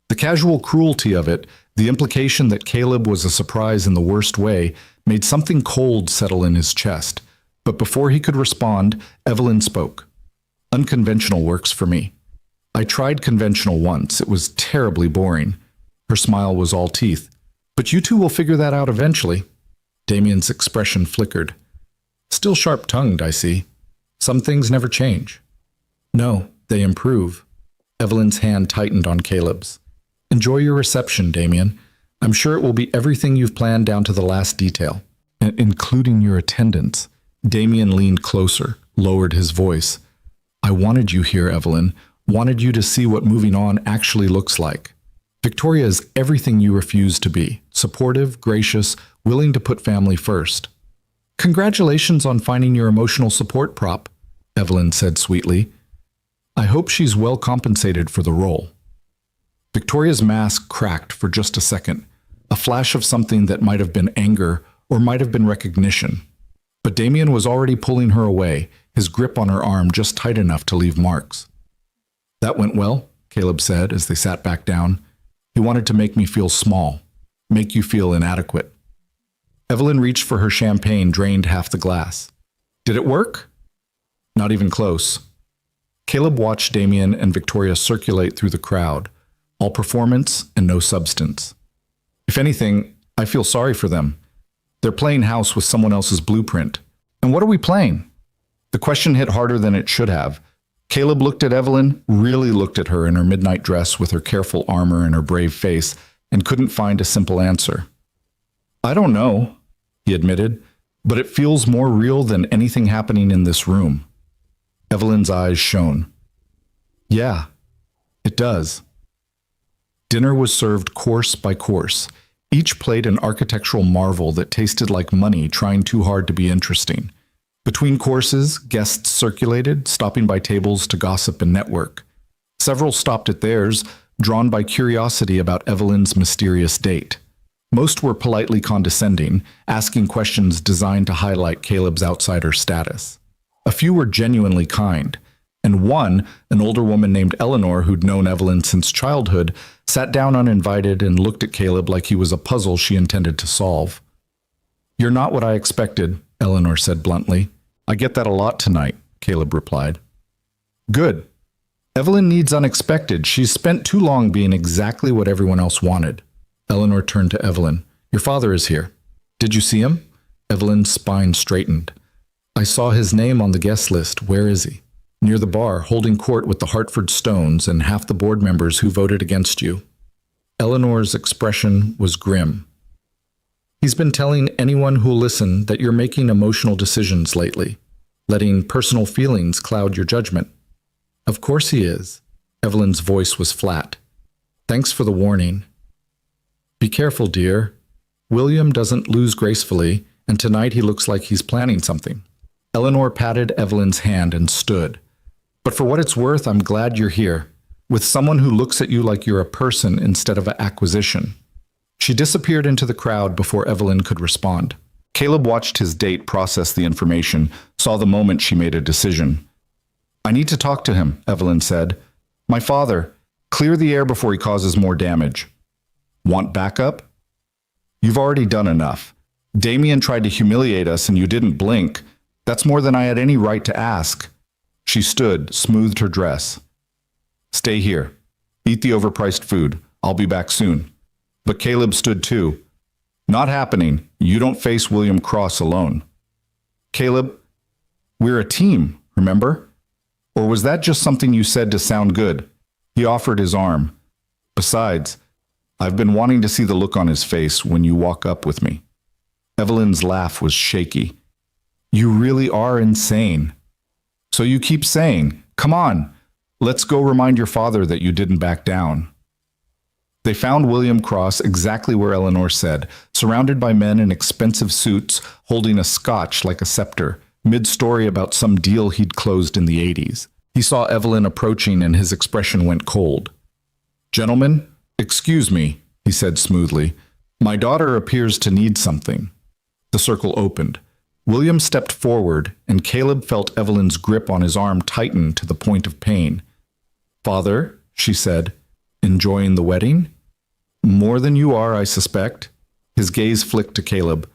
A: The casual cruelty of it, the implication that Caleb was a surprise in the worst way, made something cold settle in his chest. But before he could respond, Evelyn spoke. Unconventional works for me. I tried conventional once. It was terribly boring. Her smile was all teeth. But you two will figure that out eventually. Damien's expression flickered. Still sharp-tongued, I see. Some things never change. No, they improve. Evelyn's hand tightened on Caleb's. Enjoy your reception, Damien. I'm sure it will be everything you've planned down to the last detail, including your attendance. Damien leaned closer, lowered his voice. I wanted you here, Evelyn. Wanted you to see what moving on actually looks like. Victoria is everything you refuse to be. Supportive, gracious, willing to put family first. Congratulations on finding your emotional support prop, Evelyn said sweetly. I hope she's well compensated for the role. Victoria's mask cracked for just a second, a flash of something that might have been anger or might have been recognition. But Damien was already pulling her away, his grip on her arm just tight enough to leave marks. That went well, Caleb said as they sat back down. He wanted to make me feel small, make you feel inadequate. Evelyn reached for her champagne, drained half the glass. Did it work? Not even close. Caleb watched Damien and Victoria circulate through the crowd, all performance and no substance. If anything, I feel sorry for them. They're playing house with someone else's blueprint. And what are we playing? The question hit harder than it should have. Caleb looked at Evelyn, really looked at her in her midnight dress with her careful armor and her brave face, and couldn't find a simple answer. I don't know, he admitted, but it feels more real than anything happening in this room. Evelyn's eyes shone. Yeah, it does. Dinner was served course by course, each plate an architectural marvel that tasted like money trying too hard to be interesting. Between courses, guests circulated, stopping by tables to gossip and network. Several stopped at theirs, drawn by curiosity about Evelyn's mysterious date. Most were politely condescending, asking questions designed to highlight Caleb's outsider status. A few were genuinely kind, and one, an older woman named Eleanor who'd known Evelyn since childhood, sat down uninvited and looked at Caleb like he was a puzzle she intended to solve. You're not what I expected, Eleanor said bluntly. I get that a lot tonight, Caleb replied. Good. Evelyn needs unexpected. She's spent too long being exactly what everyone else wanted. Eleanor turned to Evelyn. Your father is here. Did you see him? Evelyn's spine straightened. I saw his name on the guest list. Where is he? Near the bar, holding court with the Hartford Stones and half the board members who voted against you. Eleanor's expression was grim. He's been telling anyone who'll listen that you're making emotional decisions lately, letting personal feelings cloud your judgment. Of course he is. Evelyn's voice was flat. Thanks for the warning. Be careful, dear. William doesn't lose gracefully, and tonight he looks like he's planning something. Eleanor patted Evelyn's hand and stood. But for what it's worth, I'm glad you're here, with someone who looks at you like you're a person instead of an acquisition. She disappeared into the crowd before Evelyn could respond. Caleb watched his date process the information, saw the moment she made a decision. I need to talk to him, Evelyn said. My father. Clear the air before he causes more damage. Want backup? You've already done enough. Damien tried to humiliate us and you didn't blink. That's more than I had any right to ask. She stood, smoothed her dress. Stay here. Eat the overpriced food. I'll be back soon. But Caleb stood too. Not happening. You don't face William Cross alone. Caleb, we're a team, remember? Or was that just something you said to sound good? He offered his arm. Besides, I've been wanting to see the look on his face when you walk up with me. Evelyn's laugh was shaky. You really are insane. So you keep saying, come on, let's go remind your father that you didn't back down. They found William Cross exactly where Eleanor said, surrounded by men in expensive suits holding a scotch like a scepter, mid-story about some deal he'd closed in the 80s. He saw Evelyn approaching and his expression went cold. "Gentlemen, excuse me," he said smoothly. "My daughter appears to need something." The circle opened. William stepped forward, and Caleb felt Evelyn's grip on his arm tighten to the point of pain. "Father," she said, "enjoying the wedding?" "More than you are, I suspect." His gaze flicked to Caleb.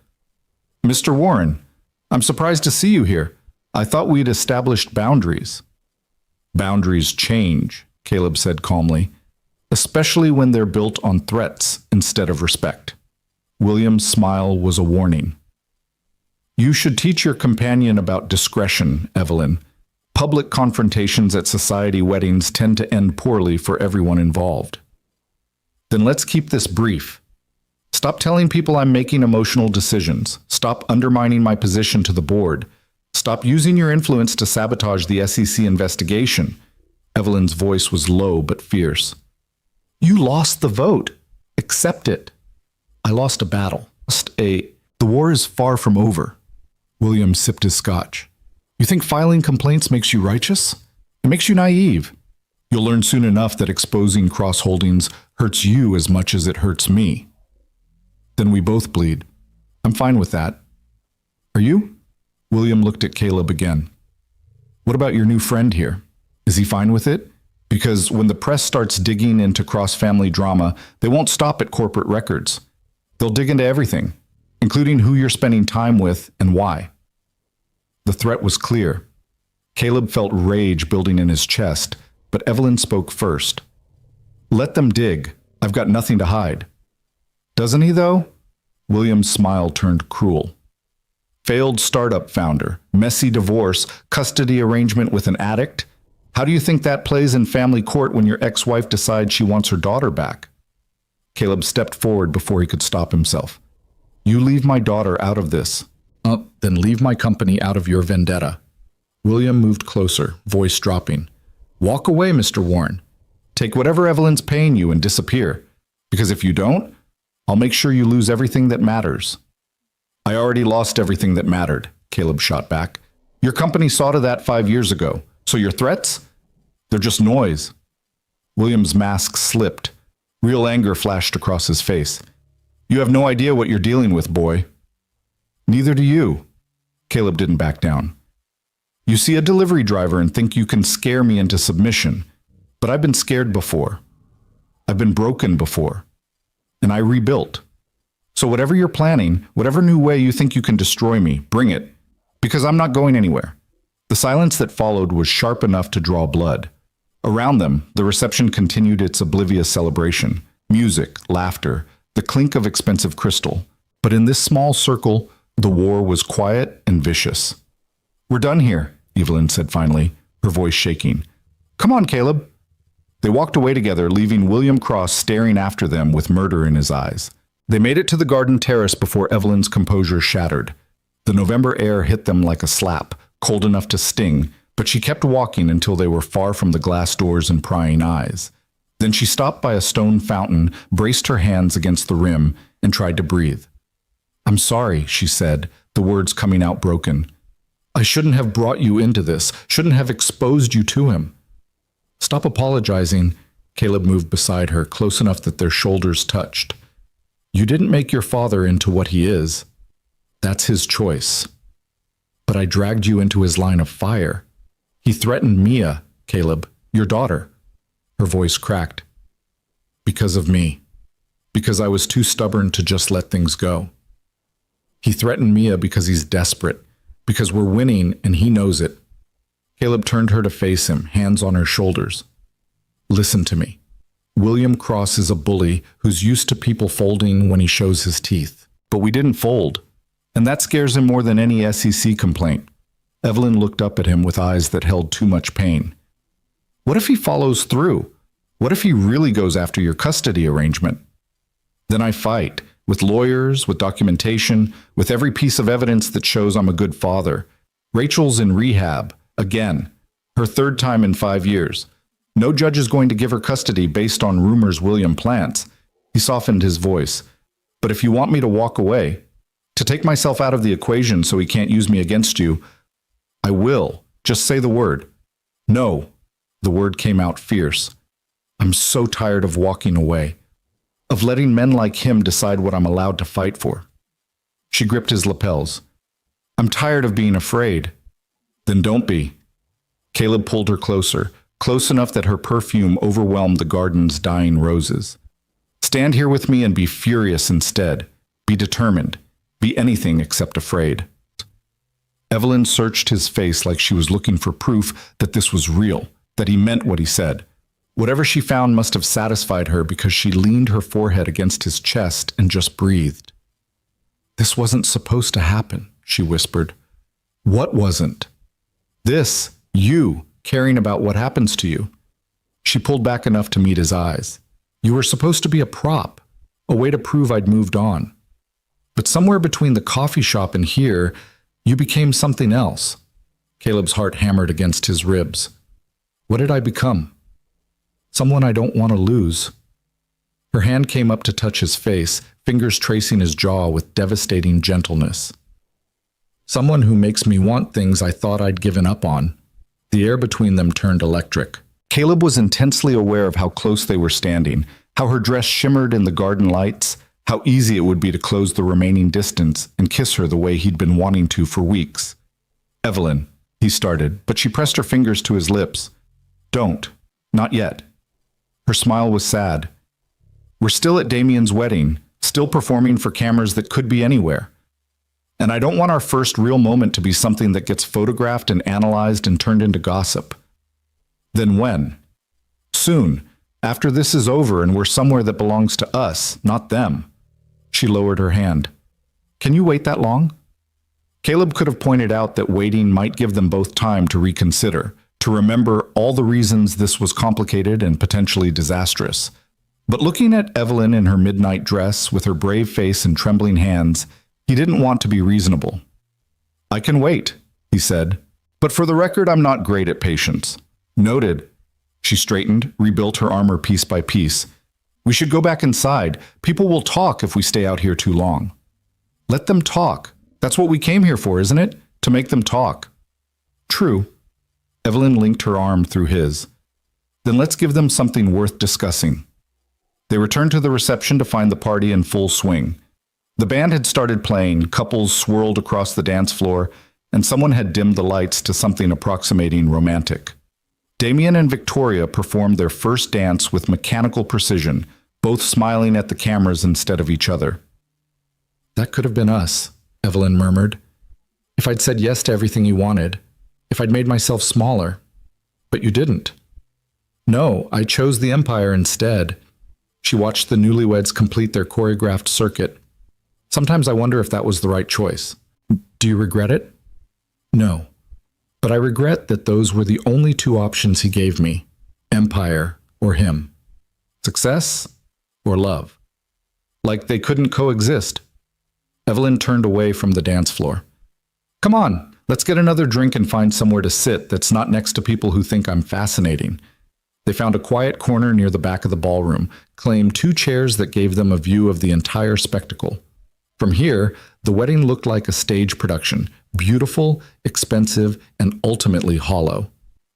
A: "Mr. Warren, I'm surprised to see you here. I thought we'd established boundaries." "Boundaries change," Caleb said calmly, "especially when they're built on threats instead of respect." William's smile was a warning. "You should teach your companion about discretion, Evelyn. Public confrontations at society weddings tend to end poorly for everyone involved." "Then let's keep this brief. Stop telling people I'm making emotional decisions. Stop undermining my position to the board. Stop using your influence to sabotage the SEC investigation." Evelyn's voice was low but fierce. "You lost the vote. Accept it." "I lost a battle. The war is far from over." William sipped his scotch. "You think filing complaints makes you righteous? It makes you naive. You'll learn soon enough that exposing Cross Holdings hurts you as much as it hurts me." "Then we both bleed. I'm fine with that." "Are you?" William looked at Caleb again. "What about your new friend here? Is he fine with it? Because when the press starts digging into cross-family drama, they won't stop at corporate records. They'll dig into everything, including who you're spending time with and why." The threat was clear. Caleb felt rage building in his chest, but Evelyn spoke first. "Let them dig. I've got nothing to hide." "Doesn't he, though?" William's smile turned cruel. "Failed startup founder, messy divorce, custody arrangement with an addict. How do you think that plays in family court when your ex-wife decides she wants her daughter back?" Caleb stepped forward before he could stop himself. "You leave my daughter out of this." Then leave my company out of your vendetta." William moved closer, voice dropping. "Walk away, Mr. Warren. Take whatever Evelyn's paying you and disappear. Because if you don't, I'll make sure you lose everything that matters." "I already lost everything that mattered," Caleb shot back. "Your company saw to that 5 years ago. So your threats? They're just noise." William's mask slipped. Real anger flashed across his face. "You have no idea what you're dealing with, boy." "Neither do you." Caleb didn't back down. "You see a delivery driver and think you can scare me into submission. But I've been scared before. I've been broken before. And I rebuilt. So whatever you're planning, whatever new way you think you can destroy me, bring it. Because I'm not going anywhere." The silence that followed was sharp enough to draw blood. Around them, the reception continued its oblivious celebration. Music, laughter, the clink of expensive crystal. But in this small circle, the war was quiet and vicious. "We're done here," Evelyn said finally, her voice shaking. "Come on, Caleb." They walked away together, leaving William Cross staring after them with murder in his eyes. They made it to the garden terrace before Evelyn's composure shattered. The November air hit them like a slap, cold enough to sting, but she kept walking until they were far from the glass doors and prying eyes. Then she stopped by a stone fountain, braced her hands against the rim, and tried to breathe. "I'm sorry," she said, the words coming out broken. "I shouldn't have brought you into this, shouldn't have exposed you to him." "Stop apologizing." Caleb moved beside her, close enough that their shoulders touched. "You didn't make your father into what he is. That's his choice. But I dragged you into his line of fire. He threatened Mia, Caleb, your daughter." Her voice cracked. "Because of me. Because I was too stubborn to just let things go. He threatened Mia because he's desperate, because we're winning and he knows it." Caleb turned her to face him, hands on her shoulders. "Listen to me. William Cross is a bully who's used to people folding when he shows his teeth. But we didn't fold. And that scares him more than any SEC complaint." Evelyn looked up at him with eyes that held too much pain. "What if he follows through? What if he really goes after your custody arrangement? Then I fight, with lawyers, with documentation, with every piece of evidence that shows I'm a good father. Rachel's in rehab, again, her 3rd time in 5 years. No judge is going to give her custody based on rumors William plants. He softened his voice. But if you want me to walk away, to take myself out of the equation so he can't use me against you, I will. Just say the word. No. The word came out fierce. I'm so tired of walking away, of letting men like him decide what I'm allowed to fight for. She gripped his lapels. I'm tired of being afraid. Then don't be. Caleb pulled her closer, close enough that her perfume overwhelmed the garden's dying roses. Stand here with me and be furious instead. Be determined. Be anything except afraid. Evelyn searched his face like she was looking for proof that this was real, that he meant what he said. Whatever she found must have satisfied her because she leaned her forehead against his chest and just breathed. This wasn't supposed to happen, she whispered. What wasn't? This, you, caring about what happens to you. She pulled back enough to meet his eyes. You were supposed to be a prop, a way to prove I'd moved on. But somewhere between the coffee shop and here, you became something else. Caleb's heart hammered against his ribs. What did I become? Someone I don't want to lose. Her hand came up to touch his face, fingers tracing his jaw with devastating gentleness. Someone who makes me want things I thought I'd given up on. The air between them turned electric. Caleb was intensely aware of how close they were standing, how her dress shimmered in the garden lights, how easy it would be to close the remaining distance and kiss her the way he'd been wanting to for weeks. Evelyn, he started, but she pressed her fingers to his lips. Don't. Not yet. Her smile was sad. We're still at Damien's wedding, still performing for cameras that could be anywhere. And I don't want our first real moment to be something that gets photographed and analyzed and turned into gossip. Then when? Soon, after this is over and we're somewhere that belongs to us, not them. She lowered her hand. Can you wait that long? Caleb could have pointed out that waiting might give them both time to reconsider, to remember all the reasons this was complicated and potentially disastrous. But looking at Evelyn in her midnight dress with her brave face and trembling hands, he didn't want to be reasonable. I can wait, he said, but for the record, I'm not great at patience. Noted. She straightened, rebuilt her armor piece by piece. We should go back inside. People will talk if we stay out here too long. Let them talk. That's what we came here for, isn't it? To make them talk. True. Evelyn linked her arm through his. Then let's give them something worth discussing. They returned to the reception to find the party in full swing. The band had started playing, couples swirled across the dance floor, and someone had dimmed the lights to something approximating romantic. Damien and Victoria performed their first dance with mechanical precision, both smiling at the cameras instead of each other. That could have been us, Evelyn murmured. If I'd said yes to everything you wanted, if I'd made myself smaller. But you didn't. No, I chose the Empire instead. She watched the newlyweds complete their choreographed circuit. Sometimes I wonder if that was the right choice. Do you regret it? No. But I regret that those were the only two options he gave me, Empire or him. Success or love. Like they couldn't coexist. Evelyn turned away from the dance floor. Come on, let's get another drink and find somewhere to sit that's not next to people who think I'm fascinating. They found a quiet corner near the back of the ballroom, claimed 2 chairs that gave them a view of the entire spectacle. From here, the wedding looked like a stage production, beautiful, expensive, and ultimately hollow.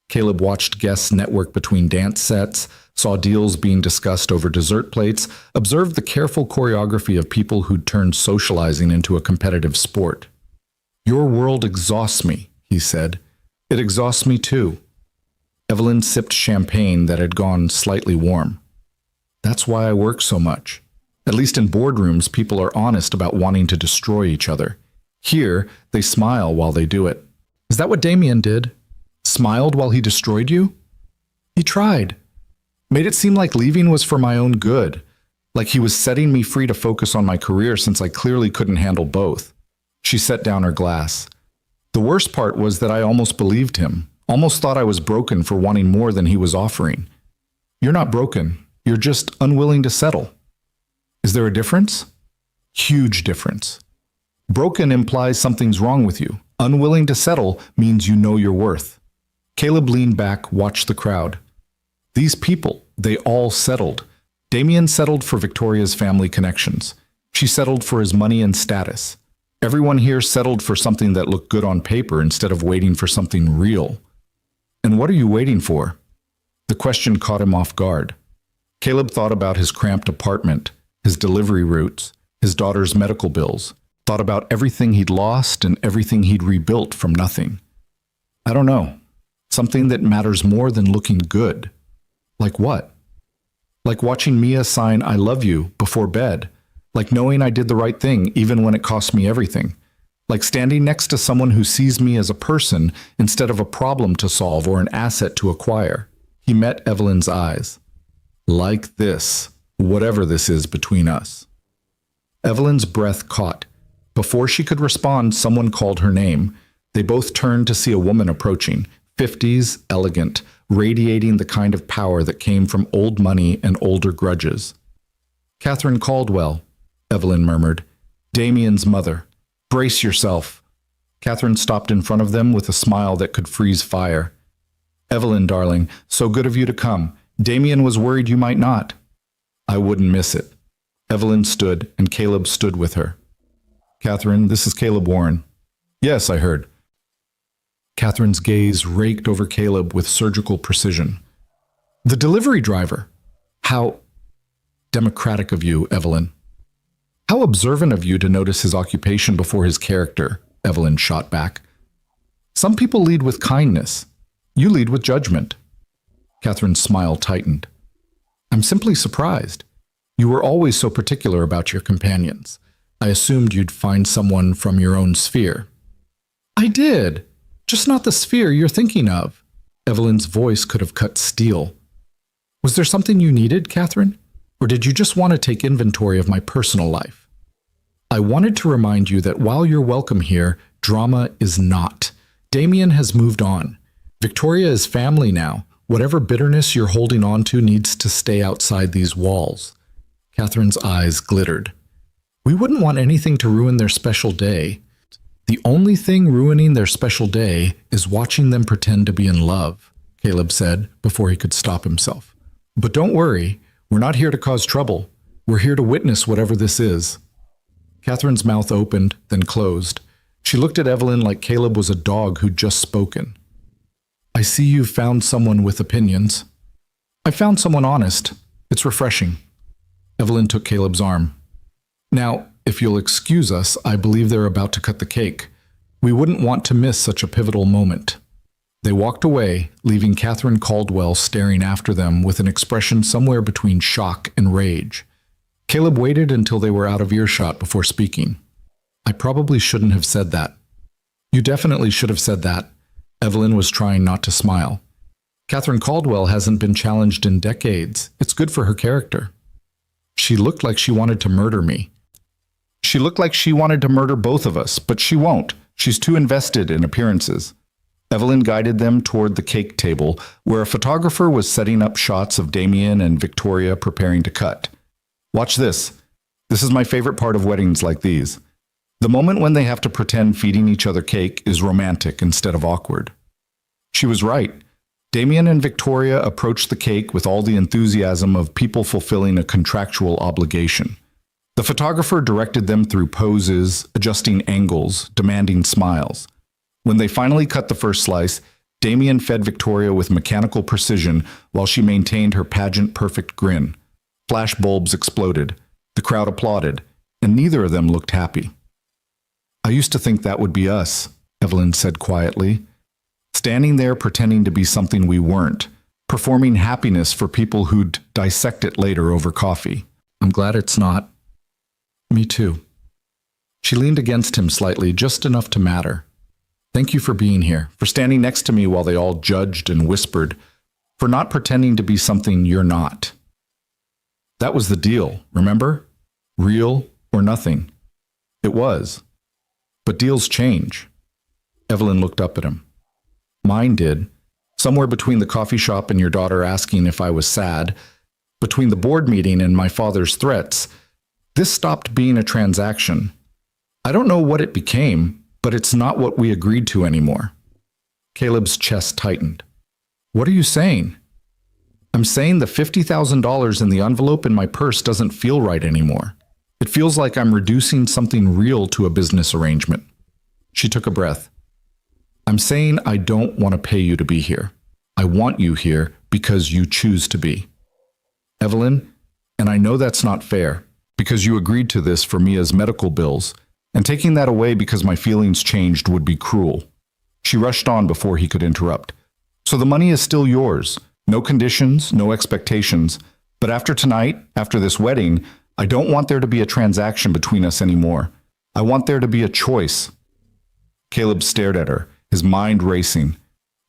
A: Caleb watched guests network between dance sets, saw deals being discussed over dessert plates, observed the careful choreography of people who'd turned socializing into a competitive sport. Your world exhausts me, he said. It exhausts me too. Evelyn sipped champagne that had gone slightly warm. That's why I work so much. At least in boardrooms, people are honest about wanting to destroy each other. Here, they smile while they do it. Is that what Damien did? Smiled while he destroyed you? He tried. Made it seem like leaving was for my own good. Like he was setting me free to focus on my career since I clearly couldn't handle both. She set down her glass. The worst part was that I almost believed him. Almost thought I was broken for wanting more than he was offering. You're not broken. You're just unwilling to settle. Is there a difference? Huge difference. Broken implies something's wrong with you. Unwilling to settle means you know your worth. Caleb leaned back, watched the crowd. These people, they all settled. Damien settled for Victoria's family connections. She settled for his money and status. Everyone here settled for something that looked good on paper instead of waiting for something real. And what are you waiting for? The question caught him off guard. Caleb thought about his cramped apartment, his delivery routes, his daughter's medical bills, thought about everything he'd lost and everything he'd rebuilt from nothing. I don't know. Something that matters more than looking good. Like what? Like watching Mia sign "I love you" before bed. Like knowing I did the right thing even when it cost me everything. Like standing next to someone who sees me as a person instead of a problem to solve or an asset to acquire. He met Evelyn's eyes. Like this, whatever this is between us. Evelyn's breath caught. Before she could respond, someone called her name. They both turned to see a woman approaching, 50s, elegant, radiating the kind of power that came from old money and older grudges. "Catherine Caldwell," Evelyn murmured. "Damien's mother. Brace yourself." Catherine stopped in front of them with a smile that could freeze fire. "Evelyn, darling, so good of you to come. Damien was worried you might not." "I wouldn't miss it." Evelyn stood, and Caleb stood with her. "Catherine, this is Caleb Warren." "Yes, I heard." Catherine's gaze raked over Caleb with surgical precision. "The delivery driver. How democratic of you, Evelyn." "How observant of you to notice his occupation before his character," Evelyn shot back. "Some people lead with kindness. You lead with judgment." Catherine's smile tightened. "I'm simply surprised. You were always so particular about your companions. I assumed you'd find someone from your own sphere." "I did. Just not the sphere you're thinking of." Evelyn's voice could have cut steel. "Was there something you needed, Catherine? Or did you just want to take inventory of my personal life?" "I wanted to remind you that while you're welcome here, drama is not. Damien has moved on. Victoria is family now. Whatever bitterness you're holding on to needs to stay outside these walls." Catherine's eyes glittered. "We wouldn't want anything to ruin their special day. The only thing ruining their special day is watching them pretend to be in love," Caleb said before he could stop himself. "But don't worry, we're not here to cause trouble. We're here to witness whatever this is." Catherine's mouth opened, then closed. She looked at Evelyn like Caleb was a dog who'd just spoken. "I see you've found someone with opinions." "I found someone honest. It's refreshing." Evelyn took Caleb's arm. "Now, if you'll excuse us, I believe they're about to cut the cake. We wouldn't want to miss such a pivotal moment." They walked away, leaving Catherine Caldwell staring after them with an expression somewhere between shock and rage. Caleb waited until they were out of earshot before speaking. "I probably shouldn't have said that." "You definitely should have said that." Evelyn was trying not to smile. "Catherine Caldwell hasn't been challenged in decades. It's good for her character." "She looked like she wanted to murder me." "She looked like she wanted to murder both of us, but she won't. She's too invested in appearances." Evelyn guided them toward the cake table, where a photographer was setting up shots of Damien and Victoria preparing to cut. "Watch this. This is my favorite part of weddings like these. The moment when they have to pretend feeding each other cake is romantic instead of awkward." She was right. Damien and Victoria approached the cake with all the enthusiasm of people fulfilling a contractual obligation. The photographer directed them through poses, adjusting angles, demanding smiles. When they finally cut the first slice, Damien fed Victoria with mechanical precision while she maintained her pageant-perfect grin. Flash bulbs exploded. The crowd applauded, and neither of them looked happy. "I used to think that would be us," Evelyn said quietly. "Standing there pretending to be something we weren't, performing happiness for people who'd dissect it later over coffee. I'm glad it's not." "Me too." She leaned against him slightly, just enough to matter. "Thank you for being here, for standing next to me while they all judged and whispered, for not pretending to be something you're not. That was the deal, remember? Real or nothing. It was. But deals change." Evelyn looked up at him. "Mine did. Somewhere between the coffee shop and your daughter asking if I was sad, between the board meeting and my father's threats, this stopped being a transaction. I don't know what it became, but it's not what we agreed to anymore." Caleb's chest tightened. "What are you saying?"
B: I'm saying the $50,000 in the envelope in my purse doesn't feel right anymore. It feels like I'm reducing something real to a business arrangement. She took a breath. I'm saying I don't want to pay you to be here. I want you here because you choose to be. Evelyn, and I know that's not fair, because you agreed to this for Mia's medical bills, and taking that away because my feelings changed would be cruel. She rushed on before he could interrupt. So the money is still yours. No conditions, no expectations. But after tonight, after this wedding, I don't want there to be a transaction between us anymore. I want there to be a choice. Caleb stared at her, his mind racing.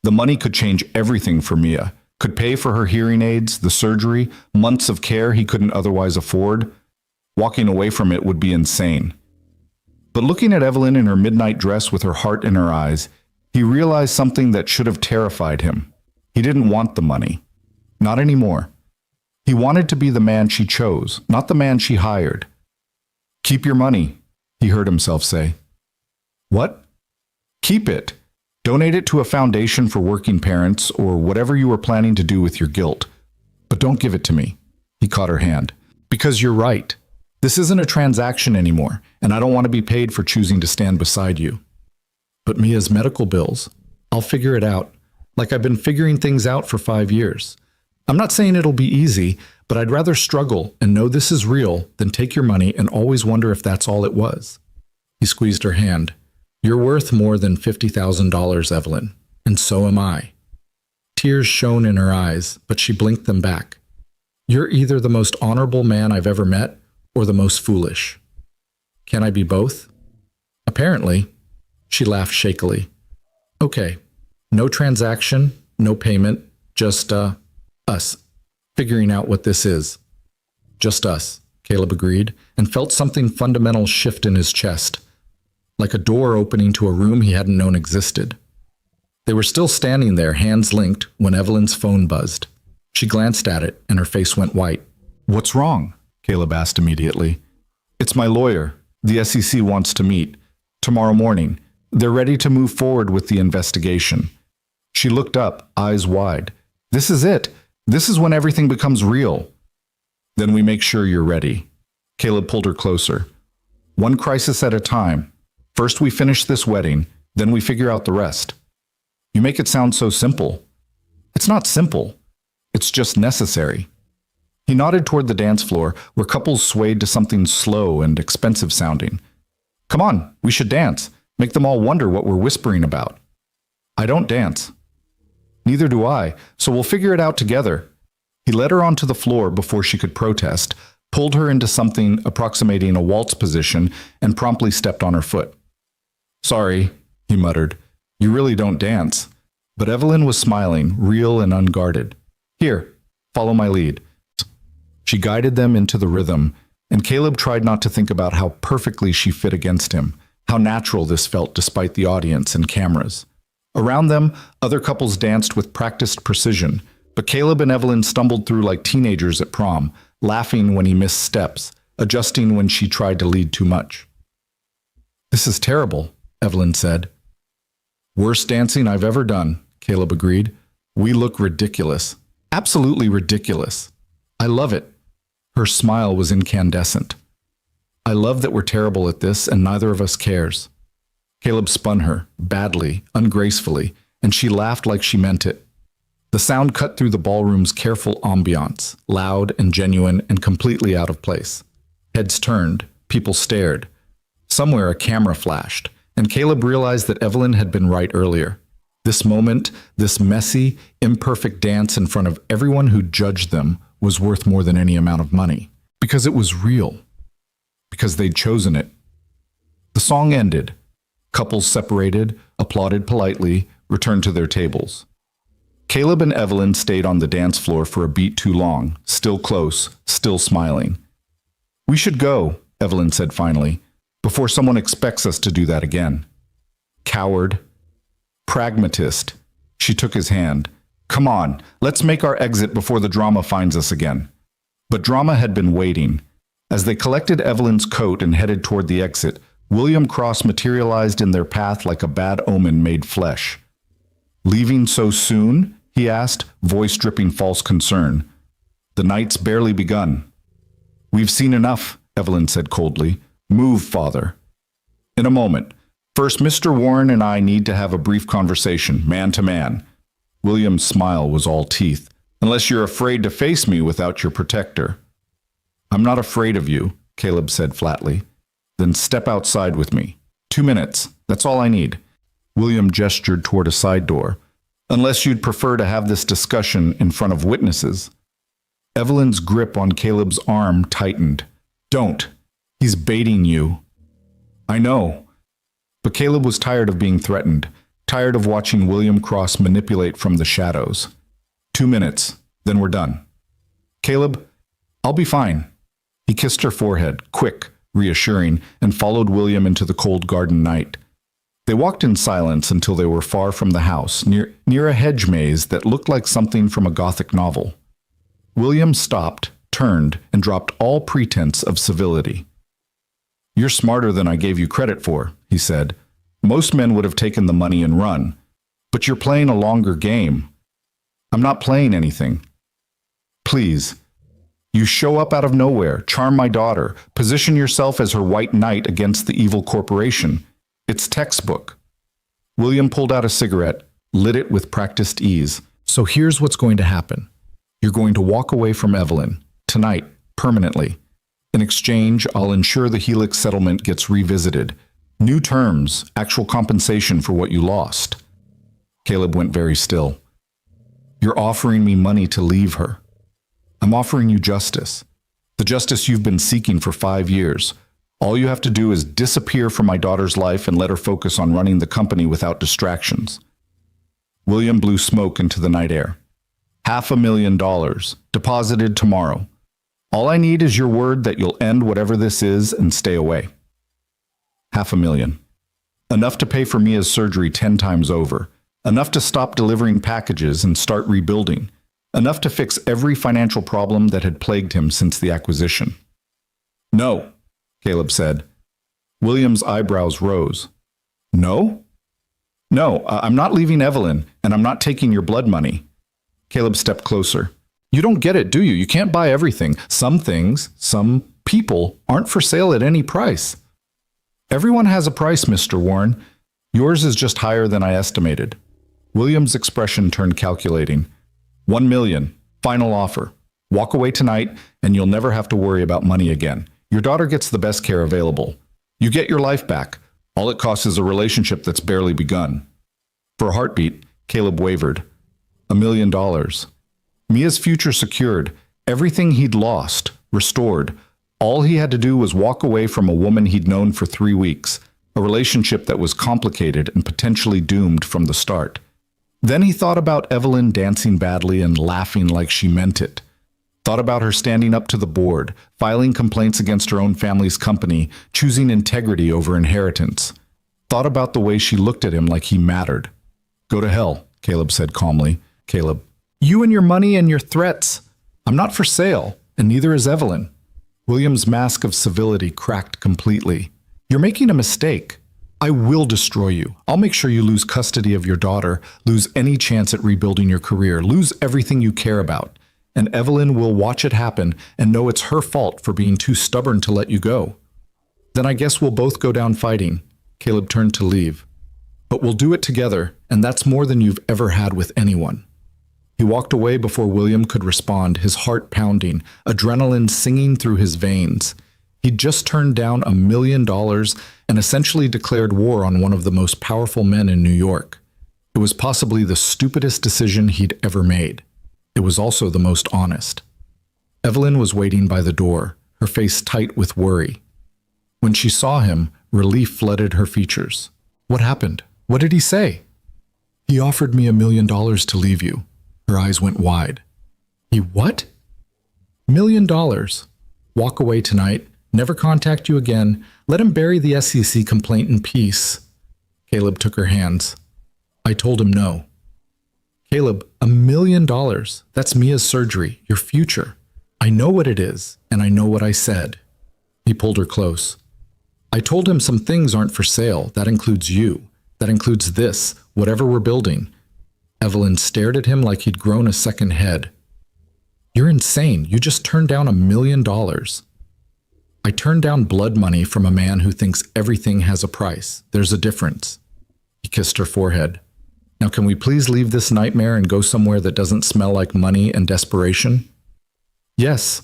B: The money could change everything for Mia, could pay for her hearing aids, the surgery, months of care he couldn't otherwise afford. Walking away from it would be insane. But looking at Evelyn in her midnight dress with her heart in her eyes, he realized something that should have terrified him. He didn't want the money. Not anymore. He wanted to be the man she chose, not the man she hired. Keep your money, he heard himself say. What? Keep it. Donate it to a foundation for working parents or whatever you were planning to do with your guilt. But don't give it to me. He caught her hand. Because you're right. This isn't a transaction anymore, and I don't want to be paid for choosing to stand beside you. But Mia's medical bills, I'll figure it out, like I've been figuring things out for 5 years. I'm not saying it'll be easy, but I'd rather struggle and know this is real than take your money and always wonder if that's all it was. He squeezed her hand. You're worth more than $50,000, Evelyn, and so am I. Tears shone in her eyes, but she blinked them back. You're either the most honorable man I've ever met or the most foolish. Can I be both? Apparently. She laughed shakily. Okay, no transaction, no payment, just, us, figuring out what this is. Just us, Caleb agreed, and felt something fundamental shift in his chest, like a door opening to a room he hadn't known existed. They were still standing there, hands linked, when Evelyn's phone buzzed. She glanced at it, and her face went white. What's wrong? Caleb asked immediately. It's my lawyer. The SEC wants to meet. Tomorrow morning. They're ready to move forward with the investigation. She looked up, eyes wide. This is it. This is when everything becomes real. Then we make sure you're ready. Caleb pulled her closer. One crisis at a time. First we finish this wedding, then we figure out the rest. You make it sound so simple. It's not simple. It's just necessary. He nodded toward the dance floor, where couples swayed to something slow and expensive sounding. Come on, we should dance. Make them all wonder what we're whispering about. I don't dance. Neither do I, so we'll figure it out together. He led her onto the floor before she could protest, pulled her into something approximating a waltz position, and promptly stepped on her foot. Sorry, he muttered. You really don't dance. But Evelyn was smiling, real and unguarded. Here, follow my lead. She guided them into the rhythm, and Caleb tried not to think about how perfectly she fit against him, how natural this felt despite the audience and cameras. Around them, other couples danced with practiced precision, but Caleb and Evelyn stumbled through like teenagers at prom, laughing when he missed steps, adjusting when she tried to lead too much. This is terrible, Evelyn said. Worst dancing I've ever done, Caleb agreed. We look ridiculous. Absolutely ridiculous. I love it. Her smile was incandescent. I love that we're terrible at this and neither of us cares. Caleb spun her, badly, ungracefully, and she laughed like she meant it. The sound cut through the ballroom's careful ambiance, loud and genuine and completely out of place. Heads turned, people stared. Somewhere a camera flashed, and Caleb realized that Evelyn had been right earlier. This moment, this messy, imperfect dance in front of everyone who judged them was worth more than any amount of money. Because it was real. Because they'd chosen it. The song ended. Couples separated, applauded politely, returned to their tables. Caleb and Evelyn stayed on the dance floor for a beat too long, still close, still smiling. We should go, Evelyn said finally, before someone expects us to do that again. Coward. Pragmatist. She took his hand. Come on, let's make our exit before the drama finds us again. But drama had been waiting. As they collected Evelyn's coat and headed toward the exit, William Cross materialized in their path like a bad omen made flesh. Leaving so soon?
A: he asked, voice dripping false concern. The night's barely begun. We've seen enough, Evelyn said coldly. Move, father. In a moment. First, Mr. Warren and I need to have a brief conversation, man to man. William's smile was all teeth. Unless you're afraid to face me without your protector. I'm not afraid of you, Caleb said flatly. Then step outside with me. 2 minutes. That's all I need. William gestured toward a side door. Unless you'd prefer to have this discussion in front of witnesses. Evelyn's grip on Caleb's arm tightened. Don't. He's baiting you. I know. But Caleb was tired of being threatened, tired of watching William Cross manipulate from the shadows. 2 minutes, then we're done. Caleb, I'll be fine. He kissed her forehead, quick, reassuring, and followed William into the cold garden night. They walked in silence until they were far from the house, near a hedge maze that looked like something from a Gothic novel. William stopped, turned, and dropped all pretense of civility. You're smarter than I gave you credit for, he said. Most men would have taken the money and run. But you're playing a longer game. I'm not playing anything. Please. You show up out of nowhere, charm my daughter, position yourself as her white knight against the evil corporation. It's textbook. William pulled out a cigarette, lit it with practiced ease. So here's what's going to happen. You're going to walk away from Evelyn, tonight, permanently. In exchange, I'll ensure the Helix settlement gets revisited. New terms, actual compensation for what you lost. Caleb went very still. You're offering me money to leave her. I'm offering you justice. The justice you've been seeking for 5 years. All you have to do is disappear from my daughter's life and let her focus on running the company without distractions. William blew smoke into the night air. $500,000, deposited tomorrow. All I need is your word that you'll end whatever this is and stay away. $500,000. Enough to pay for Mia's surgery 10 times over. Enough to stop delivering packages and start rebuilding. Enough to fix every financial problem that had plagued him since the acquisition. No, Caleb said. William's eyebrows rose. No? No, I'm not leaving Evelyn, and I'm not taking your blood money. Caleb stepped closer. You don't get it, do you? You can't buy everything. Some things, some people, aren't for sale at any price. Everyone has a price, Mr. Warren. Yours is just higher than I estimated. William's expression turned calculating. $1 million, final offer. Walk away tonight, and you'll never have to worry about money again. Your daughter gets the best care available. You get your life back. All it costs is a relationship that's barely begun. For a heartbeat, Caleb wavered. $1 million. Mia's future secured. Everything he'd lost, restored. All he had to do was walk away from a woman he'd known for 3 weeks, a relationship that was complicated and potentially doomed from the start. Then he thought about Evelyn dancing badly and laughing like she meant it. Thought about her standing up to the board, filing complaints against her own family's company, choosing integrity over inheritance. Thought about the way she looked at him like he mattered. Go to hell, Caleb said calmly. Caleb, you and your money and your threats. I'm not for sale, and neither is Evelyn. William's mask of civility cracked completely. You're making a mistake. I will destroy you. I'll make sure you lose custody of your daughter, lose any chance at rebuilding your career, lose everything you care about. And Evelyn will watch it happen and know it's her fault for being too stubborn to let you go. Then I guess we'll both go down fighting. Caleb turned to leave. But we'll do it together, and that's more than you've ever had with anyone. He walked away before William could respond, his heart pounding, adrenaline singing through his veins. He'd just turned down $1 million and essentially declared war on one of the most powerful men in New York. It was possibly the stupidest decision he'd ever made. It was also the most honest. Evelyn was waiting by the door, her face tight with worry. When she saw him, relief flooded her features. What happened? What did he say? He offered me $1 million to leave you. Her eyes went wide. He what? $1 million. Walk away tonight. Never contact you again. Let him bury the SEC complaint in peace. Caleb took her hands. I told him no. Caleb, $1 million. That's Mia's surgery, your future. I know what it is, and I know what I said. He pulled her close. I told him some things aren't for sale. That includes you. That includes this, whatever we're building.
B: Evelyn stared at him like he'd grown a second head. You're insane. You just turned down $1 million. I turned down blood money from a man who thinks everything has a price. There's a difference. He kissed her forehead. Now can we please leave this nightmare and go somewhere that doesn't smell like money and desperation? Yes.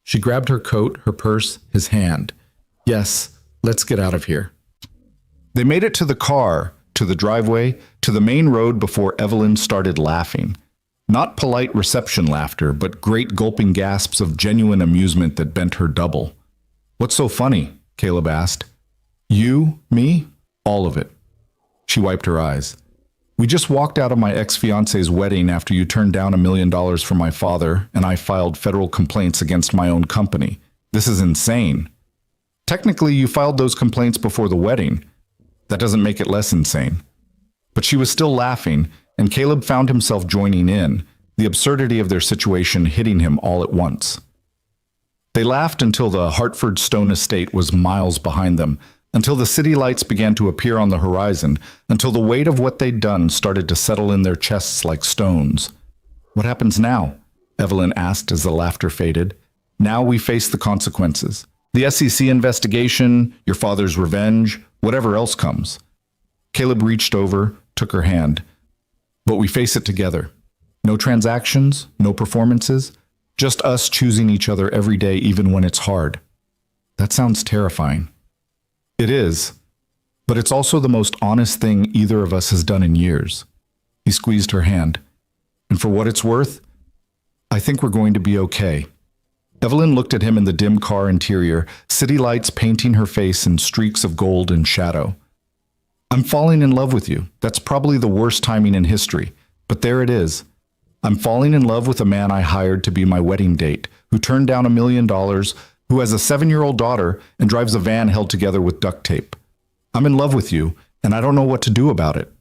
B: She grabbed her coat, her purse, his hand. Yes, let's get out of here.
A: They made it to the car, to the driveway, to the main road before Evelyn started laughing. Not polite reception laughter, but great gulping gasps of genuine amusement that bent her double. What's so funny? Caleb asked. You, me, all of it. She wiped her eyes. We just walked out of my ex-fiance's wedding after you turned down $1 million from my father, and I filed federal complaints against my own company. This is insane. Technically, you filed those complaints before the wedding. That doesn't make it less insane. But she was still laughing, and Caleb found himself joining in, the absurdity of their situation hitting him all at once. They laughed until the Hartford Stone estate was miles behind them, until the city lights began to appear on the horizon, until the weight of what they'd done started to settle in their chests like stones. What happens now? Evelyn asked as the laughter faded. Now we face the consequences. The SEC investigation, your father's revenge, whatever else comes. Caleb reached over, took her hand. But we face it together. No transactions, no performances, just us choosing each other every day even when it's hard. That sounds terrifying. It is, but it's also the most honest thing either of us has done in years. He squeezed her hand. And for what it's worth, I think we're going to be okay. Evelyn looked at him in the dim car interior, city lights painting her face in streaks of gold and shadow. I'm falling in love with you. That's probably the worst timing in history, but there it is. I'm falling in love with a man I hired to be my wedding date, who turned down $1 million, who has a 7-year-old daughter and drives a van held together with duct tape. I'm in love with you, and I don't know what to do about it.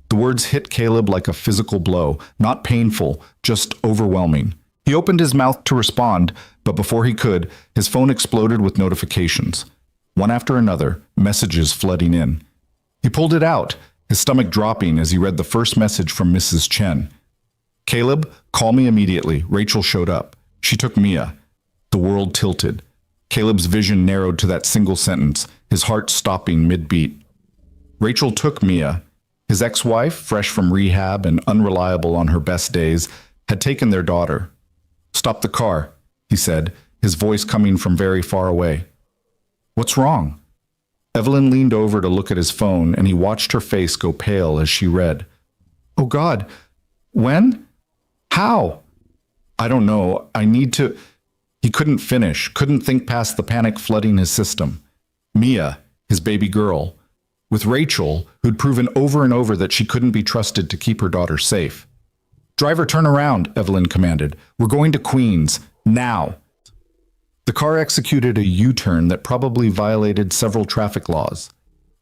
A: The words hit Caleb like a physical blow, not painful, just overwhelming. He opened his mouth to respond, but before he could, his phone exploded with notifications. One after another, messages flooding in. He pulled it out, his stomach dropping as he read the first message from Mrs. Chen. Caleb, call me immediately. Rachel showed up. She took Mia. The world tilted. Caleb's vision narrowed to that single sentence, his heart stopping mid-beat. Rachel took Mia. His ex-wife, fresh from rehab and unreliable on her best days, had taken their daughter. Stop the car, he said, his voice coming from very far away. What's wrong? Evelyn leaned over to look at his phone, and he watched her face go pale as she read. Oh God, when? How? I don't know. I need to... He couldn't finish, couldn't think past the panic flooding his system. Mia, his baby girl, with Rachel, who'd proven over and over that she couldn't be trusted to keep her daughter safe. Driver, turn around, Evelyn commanded. We're going to Queens, now. The car executed a U-turn that probably violated several traffic laws.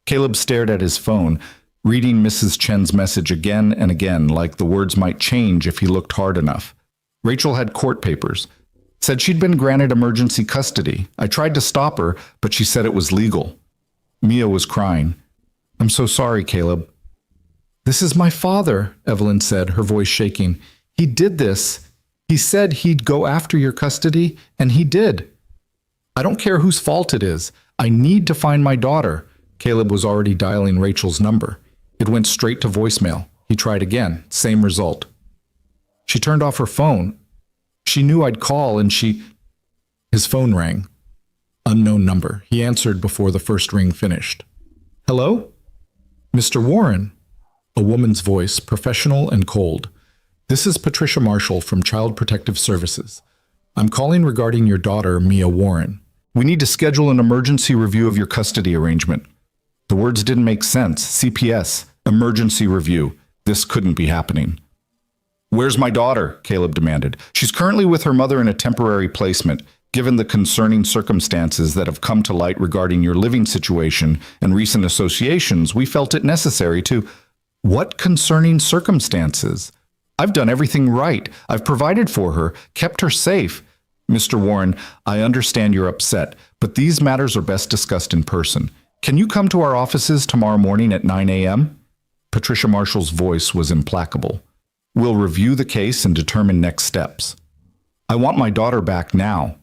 A: Caleb stared at his phone, reading Mrs. Chen's message again and again, like the words might change if he looked hard enough. Rachel had court papers. Said she'd been granted emergency custody. I tried to stop her, but she said it was legal. Mia was crying. I'm so sorry, Caleb. This is my father, Evelyn said, her voice shaking. He did this. He said he'd go after your custody, and he did. I don't care whose fault it is. I need to find my daughter. Caleb was already dialing Rachel's number. It went straight to voicemail. He tried again. Same result. She turned off her phone. She knew I'd call, and His phone rang. Unknown number. He answered before the first ring finished. Hello? Mr. Warren. A woman's voice, professional and cold. This is Patricia Marshall from Child Protective Services. I'm calling regarding your daughter, Mia Warren. We need to schedule an emergency review of your custody arrangement. The words didn't make sense. CPS, emergency review. This couldn't be happening. Where's my daughter? Caleb demanded. She's currently with her mother in a temporary placement. Given the concerning circumstances that have come to light regarding your living situation and recent associations, we felt it necessary to... What concerning circumstances? I've done everything right. I've provided for her, kept her safe. Mr. Warren, I understand you're upset, but these matters are best discussed in person. Can you come to our offices tomorrow morning at 9 a.m.? Patricia Marshall's voice was implacable. We'll review the case and determine next steps. I want my daughter back now.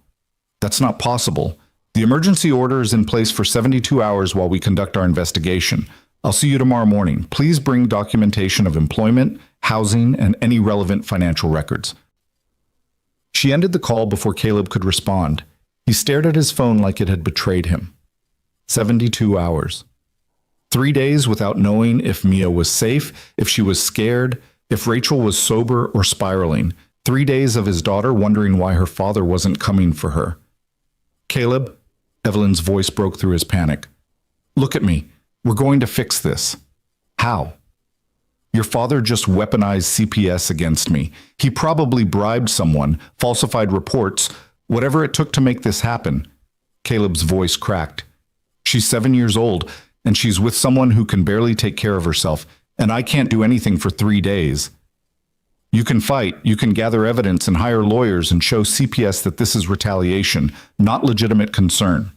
A: That's not possible. The emergency order is in place for 72 hours while we conduct our investigation. I'll see you tomorrow morning. Please bring documentation of employment, housing, and any relevant financial records. She ended the call before Caleb could respond. He stared at his phone like it had betrayed him. 72 hours. 3 days without knowing if Mia was safe, if she was scared, if Rachel was sober or spiraling. 3 days of his daughter wondering why her father wasn't coming for her. Caleb, Evelyn's voice broke through his panic. Look at me. We're going to fix this. How? Your father just weaponized CPS against me. He probably bribed someone, falsified reports, whatever it took to make this happen. Caleb's voice cracked. She's 7 years old, and she's with someone who can barely take care of herself, and I can't do anything for 3 days. You can fight, you can gather evidence and hire lawyers and show CPS that this is retaliation, not legitimate concern.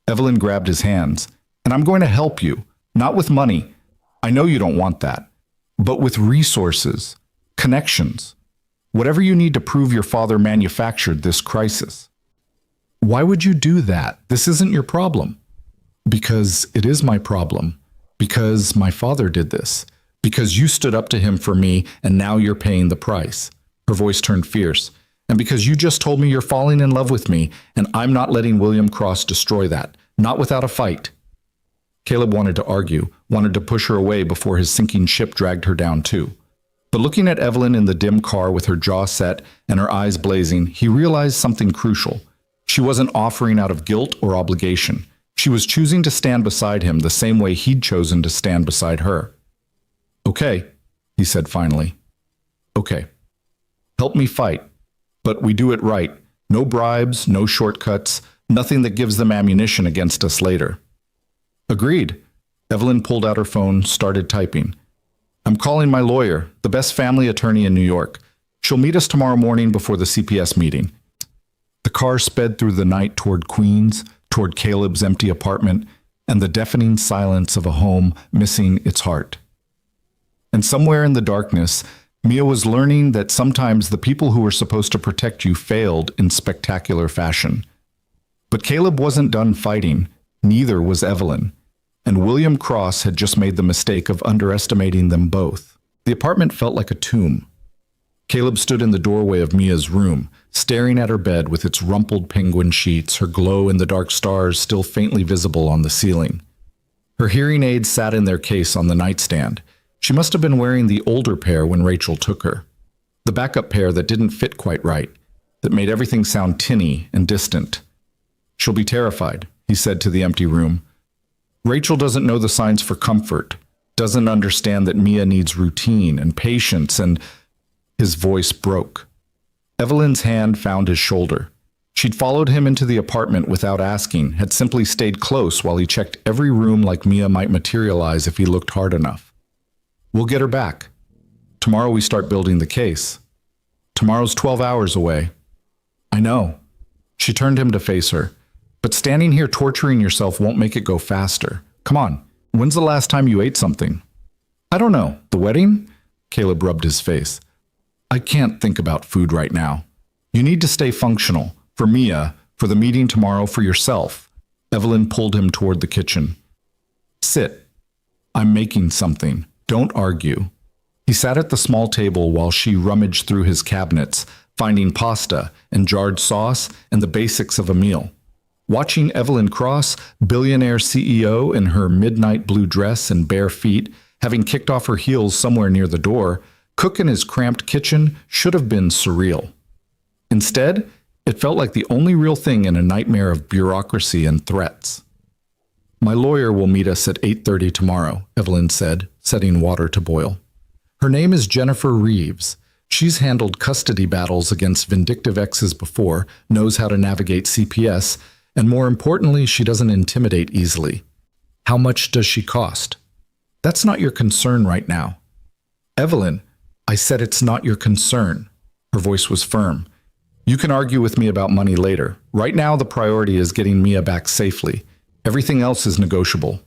A: Evelyn grabbed his hands. And I'm going to help you, not with money. I know you don't want that. But with resources, connections, whatever you need to prove your father manufactured this crisis. Why would you do that? This isn't your problem. Because it is my problem. Because my father did this. Because you stood up to him for me, and now you're paying the price. Her voice turned fierce. And because you just told me you're falling in love with me, and I'm not letting William Cross destroy that. Not without a fight. Caleb wanted to argue, wanted to push her away before his sinking ship dragged her down too. But looking at Evelyn in the dim car with her jaw set and her eyes blazing, he realized something crucial. She wasn't offering out of guilt or obligation. She was choosing to stand beside him the same way he'd chosen to stand beside her. Okay, he said finally. Okay. Help me fight. But we do it right. No bribes, no shortcuts, nothing that gives them ammunition against us later. Agreed. Evelyn pulled out her phone, started typing. I'm calling my lawyer, the best family attorney in New York. She'll meet us tomorrow morning before the CPS meeting. The car sped through the night toward Queens, toward Caleb's empty apartment, and the deafening silence of a home missing its heart. And somewhere in the darkness, Mia was learning that sometimes the people who were supposed to protect you failed in spectacular fashion. But Caleb wasn't done fighting. Neither was Evelyn, and William Cross had just made the mistake of underestimating them both. The apartment felt like a tomb. Caleb stood in the doorway of Mia's room, staring at her bed with its rumpled penguin sheets, her glow-in-the-dark stars still faintly visible on the ceiling. Her hearing aids sat in their case on the nightstand. She must have been wearing the older pair when Rachel took her. The backup pair that didn't fit quite right, that made everything sound tinny and distant. She'll be terrified, he said to the empty room. Rachel doesn't know the signs for comfort, doesn't understand that Mia needs routine and patience, and his voice broke. Evelyn's hand found his shoulder. She'd followed him into the apartment without asking, had simply stayed close while he checked every room like Mia might materialize if he looked hard enough. We'll get her back. Tomorrow we start building the case. Tomorrow's 12 hours away. I know. She turned him to face her. But standing here torturing yourself won't make it go faster. Come on, when's the last time you ate something? I don't know. The wedding? Caleb rubbed his face. I can't think about food right now. You need to stay functional. For Mia, for the meeting tomorrow, for yourself. Evelyn pulled him toward the kitchen. Sit. I'm making something. Don't argue. He sat at the small table while she rummaged through his cabinets, finding pasta and jarred sauce and the basics of a meal. Watching Evelyn Cross, billionaire CEO in her midnight blue dress and bare feet, having kicked off her heels somewhere near the door, cook in his cramped kitchen should have been surreal. Instead, it felt like the only real thing in a nightmare of bureaucracy and threats. My lawyer will meet us at 8:30 tomorrow, Evelyn said, setting water to boil. Her name is Jennifer Reeves. She's handled custody battles against vindictive exes before, knows how to navigate CPS, and more importantly, she doesn't intimidate easily. How much does she cost? That's not your concern right now. Evelyn, I said it's not your concern. Her voice was firm. You can argue with me about money later. Right now, the priority is getting Mia back safely. Everything else is negotiable.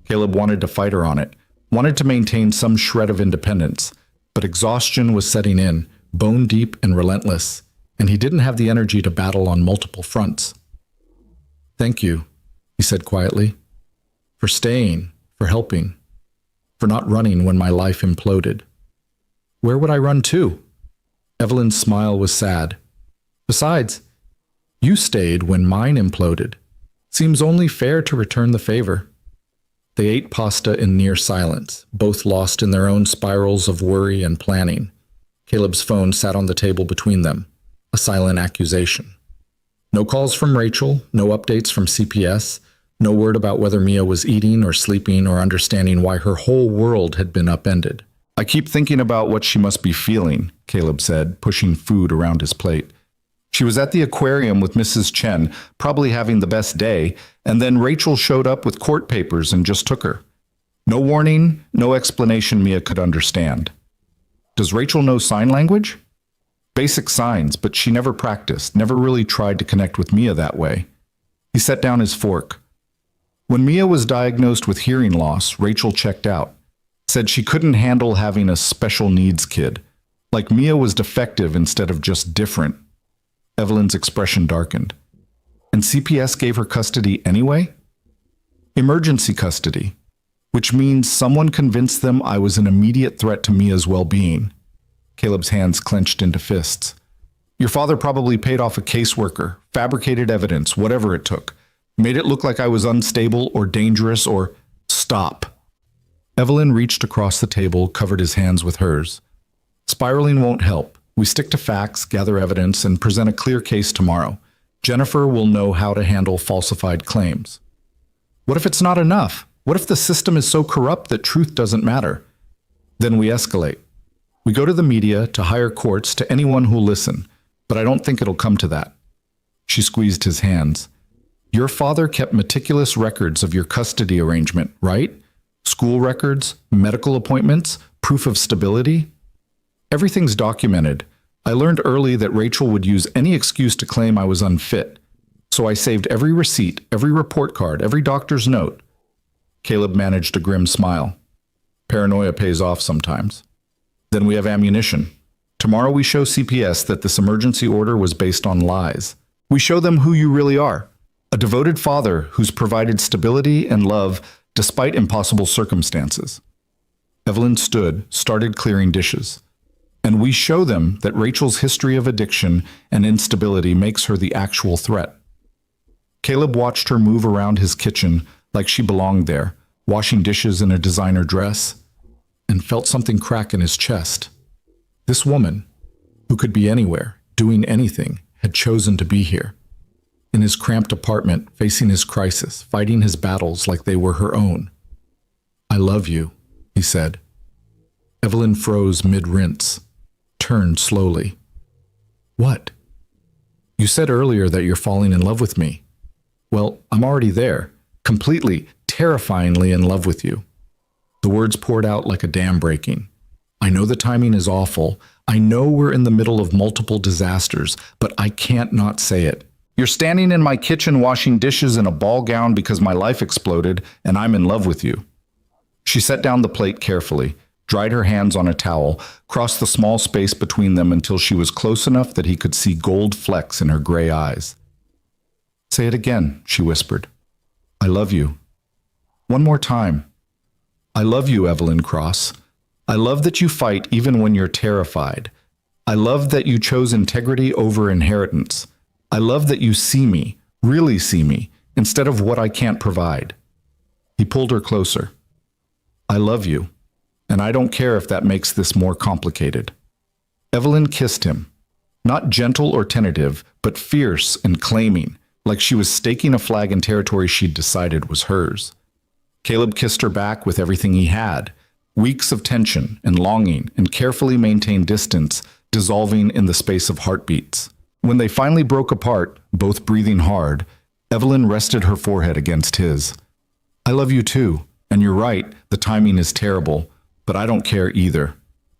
A: Caleb wanted to fight her on it,
B: wanted to maintain some shred of independence, but exhaustion was setting in, bone deep and relentless, and he didn't have the energy to battle on multiple fronts. "Thank you," he said quietly, "for staying, for helping, for not running when my life imploded." "Where would I run to?" Evelyn's smile was sad. "Besides, you stayed when mine imploded. Seems only fair to return the favor." They ate pasta in near silence, both lost in their own spirals of worry and planning. Caleb's phone sat on the table between them, a silent accusation. No calls from Rachel, no updates from CPS, no word about whether Mia was eating or sleeping or understanding why her whole world had been upended.
A: "I keep thinking about what she must be feeling," Caleb said, pushing food around his plate. "She was at the aquarium with Mrs. Chen, probably having the best day, and then Rachel showed up with court papers and just took her. No warning, no explanation Mia could understand. Does Rachel know sign language? Basic signs, but she never practiced, never really tried to connect with Mia that way." He set down his fork. "When Mia was diagnosed with hearing loss, Rachel checked out. Said she couldn't handle having a special needs kid. Like Mia was defective instead of just different." Evelyn's expression darkened. "And CPS gave her custody anyway?" "Emergency custody, which means someone convinced them I was an immediate threat to Mia's well-being." Caleb's hands clenched into fists. "Your father probably paid off a caseworker, fabricated evidence, whatever it took. Made it look like I was unstable or dangerous or—" "Stop." Evelyn reached across the table, covered his hands with hers. "Spiraling won't help. We stick to facts, gather evidence, and present a clear case tomorrow. Jennifer will know how to handle falsified claims." "What if it's not enough? What if the system is so corrupt that truth doesn't matter?" "Then we escalate. We go to the media, to higher courts, to anyone who'll listen, but I don't think it'll come to that." She squeezed his hands. "Your father kept meticulous records of your custody arrangement, right? School records, medical appointments, proof of stability. Everything's documented. I learned early that Rachel would use any excuse to claim I was unfit. So I saved every receipt, every report card, every doctor's note." Caleb managed a grim smile. "Paranoia pays off sometimes. Then we have ammunition. Tomorrow we show CPS that this emergency order was based on lies. We show them who you really are. A devoted father who's provided stability and love despite impossible circumstances." Evelyn stood, started clearing dishes. "And we show them that Rachel's history of addiction and instability makes her the actual threat." Caleb watched her move around his kitchen like she belonged there, washing dishes in a designer dress, and felt something crack in his chest. This woman, who could be anywhere, doing anything, had chosen to be here. In his cramped apartment, facing his crisis, fighting his battles like they were her own. "I love you," he said. Evelyn froze mid-rinse, turned slowly. "What?" "You said earlier that you're falling in love with me. Well, I'm already there, completely, terrifyingly in love with you." The words poured out like a dam breaking. "I know the timing is awful. I know we're in the middle of multiple disasters, but I can't not say it. You're standing in my kitchen washing dishes in a ball gown because my life exploded, and I'm in love with you." She set down the plate carefully, dried her hands on a towel, crossed the small space between them until she was close enough that he could see gold flecks in her gray eyes. "Say it again," she whispered. "I love you." "One more time." "I love you, Evelyn Cross. I love that you fight even when you're terrified. I love that you chose integrity over inheritance. I love that you see me, really see me, instead of what I can't provide." He pulled her closer. "I love you, and I don't care if that makes this more complicated." Evelyn kissed him, not gentle or tentative, but fierce and claiming, like she was staking a flag in territory she'd decided was hers. Caleb kissed her back with everything he had, weeks of tension and longing and carefully maintained distance, dissolving in the space of heartbeats. When they finally broke apart, both breathing hard, Evelyn rested her forehead against his. "I love you too, and you're right, the timing is terrible, but I don't care either.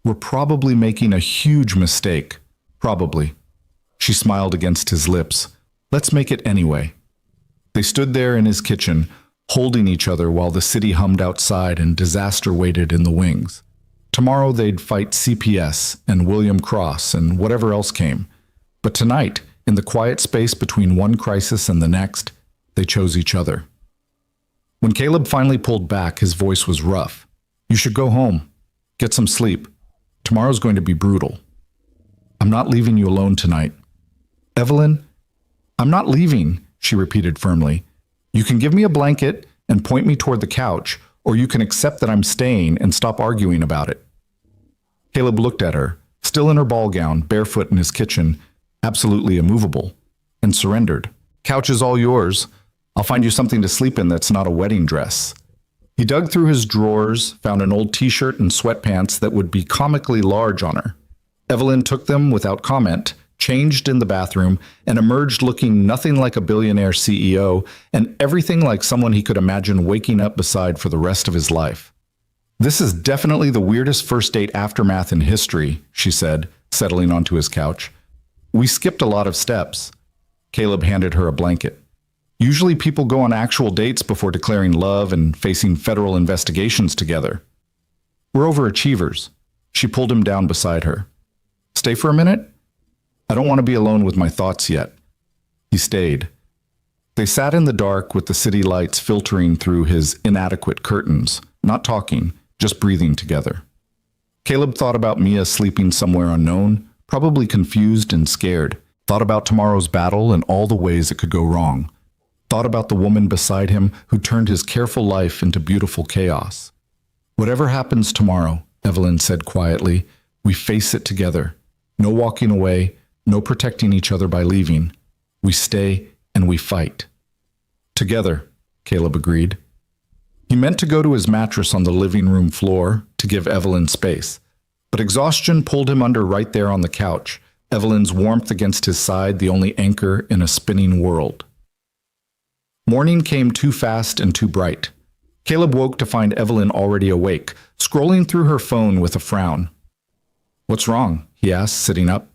A: We're probably making a huge mistake. Probably." She smiled against his lips. "Let's make it anyway." They stood there in his kitchen, holding each other while the city hummed outside and disaster waited in the wings. Tomorrow they'd fight CPS and William Cross and whatever else came. But tonight, in the quiet space between one crisis and the next, they chose each other. When Caleb finally pulled back, his voice was rough. "You should go home. Get some sleep. Tomorrow's going to be brutal." "I'm not leaving you alone tonight." "Evelyn, I'm not leaving," she repeated firmly. "You can give me a blanket and point me toward the couch, or you can accept that I'm staying and stop arguing about it." Caleb looked at her, still in her ball gown, barefoot in his kitchen, absolutely immovable, and surrendered. "Couch is all yours. I'll find you something to sleep in that's not a wedding dress." He dug through his drawers, found an old t-shirt and sweatpants that would be comically large on her. Evelyn took them without comment, changed in the bathroom, and emerged looking nothing like a billionaire CEO and everything like someone he could imagine waking up beside for the rest of his life. "This is definitely the weirdest first date aftermath in history," she said, settling onto his couch. "We skipped a lot of steps." Caleb handed her a blanket. "Usually people go on actual dates before declaring love and facing federal investigations together. We're overachievers." She pulled him down beside her. "Stay for a minute? I don't want to be alone with my thoughts yet." He stayed. They sat in the dark with the city lights filtering through his inadequate curtains, not talking, just breathing together. Caleb thought about Mia sleeping somewhere unknown, probably confused and scared. Thought about tomorrow's battle and all the ways it could go wrong. Thought about the woman beside him who turned his careful life into beautiful chaos. "Whatever happens tomorrow," Evelyn said quietly, "we face it together. No walking away, no protecting each other by leaving. We stay and we fight." "Together," Caleb agreed. He meant to go to his mattress on the living room floor to give Evelyn space, but exhaustion pulled him under right there on the couch, Evelyn's warmth against his side the only anchor in a spinning world. Morning came too fast and too bright. Caleb woke to find Evelyn already awake, scrolling through her phone with a frown. "What's wrong?" he asked, sitting up.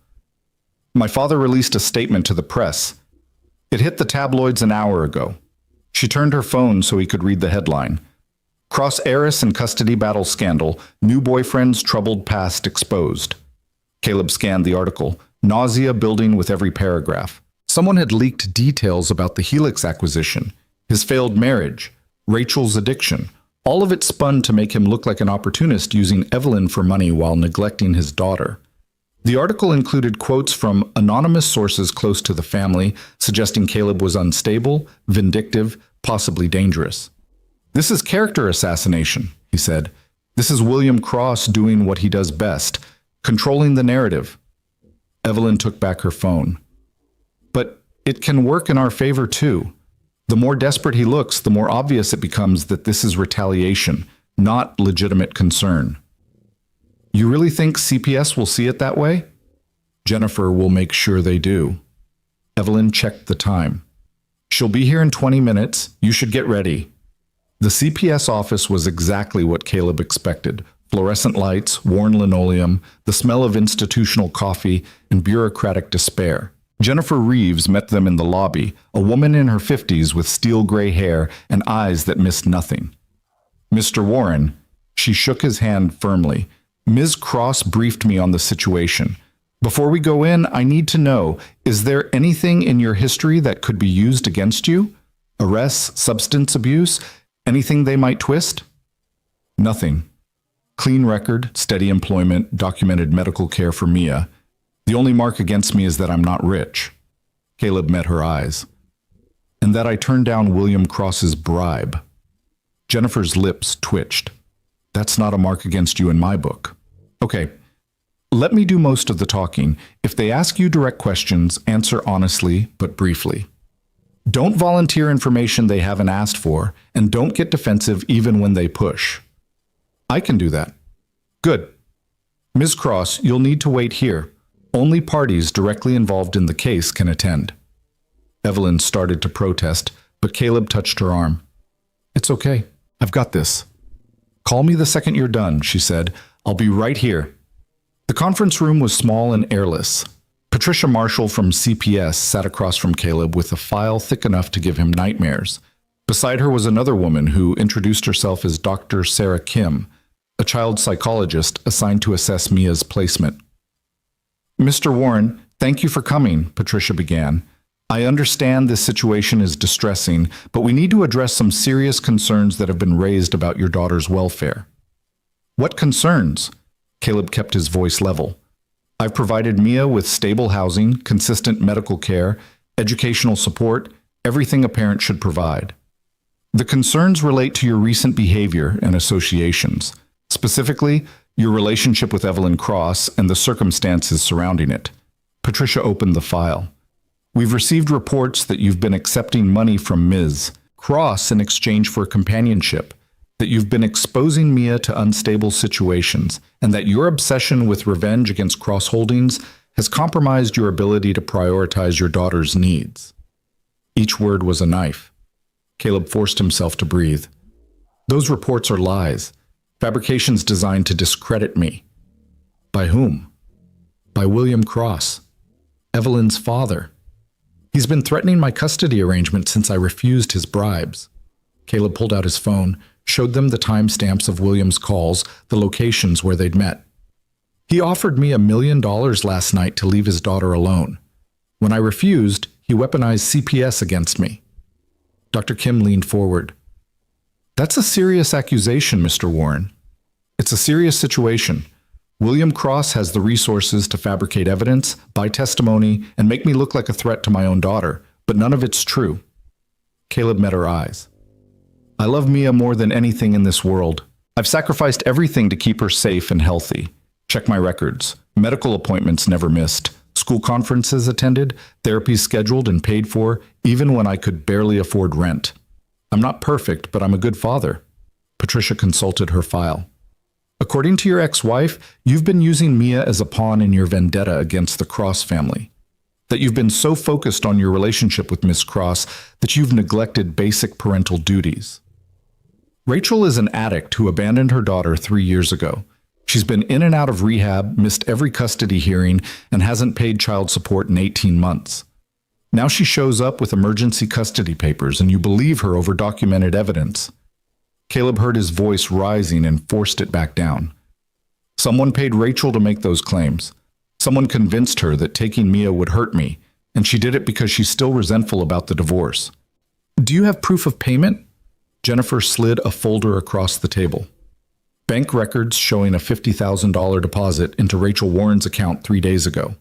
A: "My father released a statement to the press. It hit the tabloids an hour ago." She turned her phone so he could read the headline. "Cross heiress and custody battle scandal. New boyfriend's troubled past exposed." Caleb scanned the article, nausea building with every paragraph. Someone had leaked details about the Helix acquisition, his failed marriage, Rachel's addiction. All of it spun to make him look like an opportunist using Evelyn for money while neglecting his daughter. The article included quotes from anonymous sources close to the family, suggesting Caleb was unstable, vindictive, possibly dangerous. "This is character assassination," he said. "This is William Cross doing what he does best, controlling the narrative." Evelyn took back her phone. "But it can work in our favor too. The more desperate he looks, the more obvious it becomes that this is retaliation, not legitimate concern." "You really think CPS will see it that way?" "Jennifer will make sure they do." Evelyn checked the time. "She'll be here in 20 minutes. You should get ready." The CPS office was exactly what Caleb expected. Fluorescent lights, worn linoleum, the smell of institutional coffee, and bureaucratic despair. Jennifer Reeves met them in the lobby, a woman in her 50s with steel gray hair and eyes that missed nothing. "Mr. Warren," she shook his hand firmly. "Ms. Cross briefed me on the situation. Before we go in, I need to know, is there anything in your history that could be used against you? Arrests, substance abuse, anything they might twist?" "Nothing. Clean record, steady employment, documented medical care for Mia. The only mark against me is that I'm not rich." Caleb met her eyes. "And that I turned down William Cross's bribe." Jennifer's lips twitched. "That's not a mark against you in my book." "Okay, let me do most of the talking. If they ask you direct questions, answer honestly but briefly. Don't volunteer information they haven't asked for, and don't get defensive even when they push." "I can do that." "Good. Ms. Cross, you'll need to wait here. Only parties directly involved in the case can attend." Evelyn started to protest, but Caleb touched her arm. "It's okay. I've got this." "Call me the second you're done," she said. "I'll be right here." The conference room was small and airless. Patricia Marshall from CPS sat across from Caleb with a file thick enough to give him nightmares. Beside her was another woman who introduced herself as Dr. Sarah Kim, a child psychologist assigned to assess Mia's placement. Mr. Warren, thank you for coming, Patricia began. I understand this situation is distressing, but we need to address some serious concerns that have been raised about your daughter's welfare. What concerns? Caleb kept his voice level. I've provided Mia with stable housing, consistent medical care, educational support, everything a parent should provide. The concerns relate to your recent behavior and associations, specifically your relationship with Evelyn Cross and the circumstances surrounding it. Patricia opened the file. We've received reports that you've been accepting money from Ms. Cross in exchange for companionship, that you've been exposing Mia to unstable situations, and that your obsession with revenge against Cross Holdings has compromised your ability to prioritize your daughter's needs. Each word was a knife. Caleb forced himself to breathe. Those reports are lies, fabrications designed to discredit me. By whom? By William Cross, Evelyn's father. He's been threatening my custody arrangement since I refused his bribes. Caleb pulled out his phone, showed them the timestamps of William's calls, the locations where they'd met. He offered me $1 million last night to leave his daughter alone. When I refused, he weaponized CPS against me. Dr. Kim leaned forward. That's a serious accusation, Mr. Warren. It's a serious situation. William Cross has the resources to fabricate evidence, buy testimony, and make me look like a threat to my own daughter, but none of it's true. Caleb met her eyes. I love Mia more than anything in this world. I've sacrificed everything to keep her safe and healthy. Check my records. Medical appointments never missed. School conferences attended, therapies scheduled and paid for, even when I could barely afford rent. I'm not perfect, but I'm a good father. Patricia consulted her file. According to your ex-wife, you've been using Mia as a pawn in your vendetta against the Cross family. That you've been so focused on your relationship with Miss Cross that you've neglected basic parental duties. Rachel is an addict who abandoned her daughter 3 years ago. She's been in and out of rehab, missed every custody hearing, and hasn't paid child support in 18 months. Now she shows up with emergency custody papers, and you believe her over documented evidence. Caleb heard his voice rising and forced it back down. Someone paid Rachel to make those claims. Someone convinced her that taking Mia would hurt me, and she did it because she's still resentful about the divorce. Do you have proof of payment? Jennifer slid a folder across the table. Bank records showing a $50,000 deposit into Rachel Warren's account 3 days ago.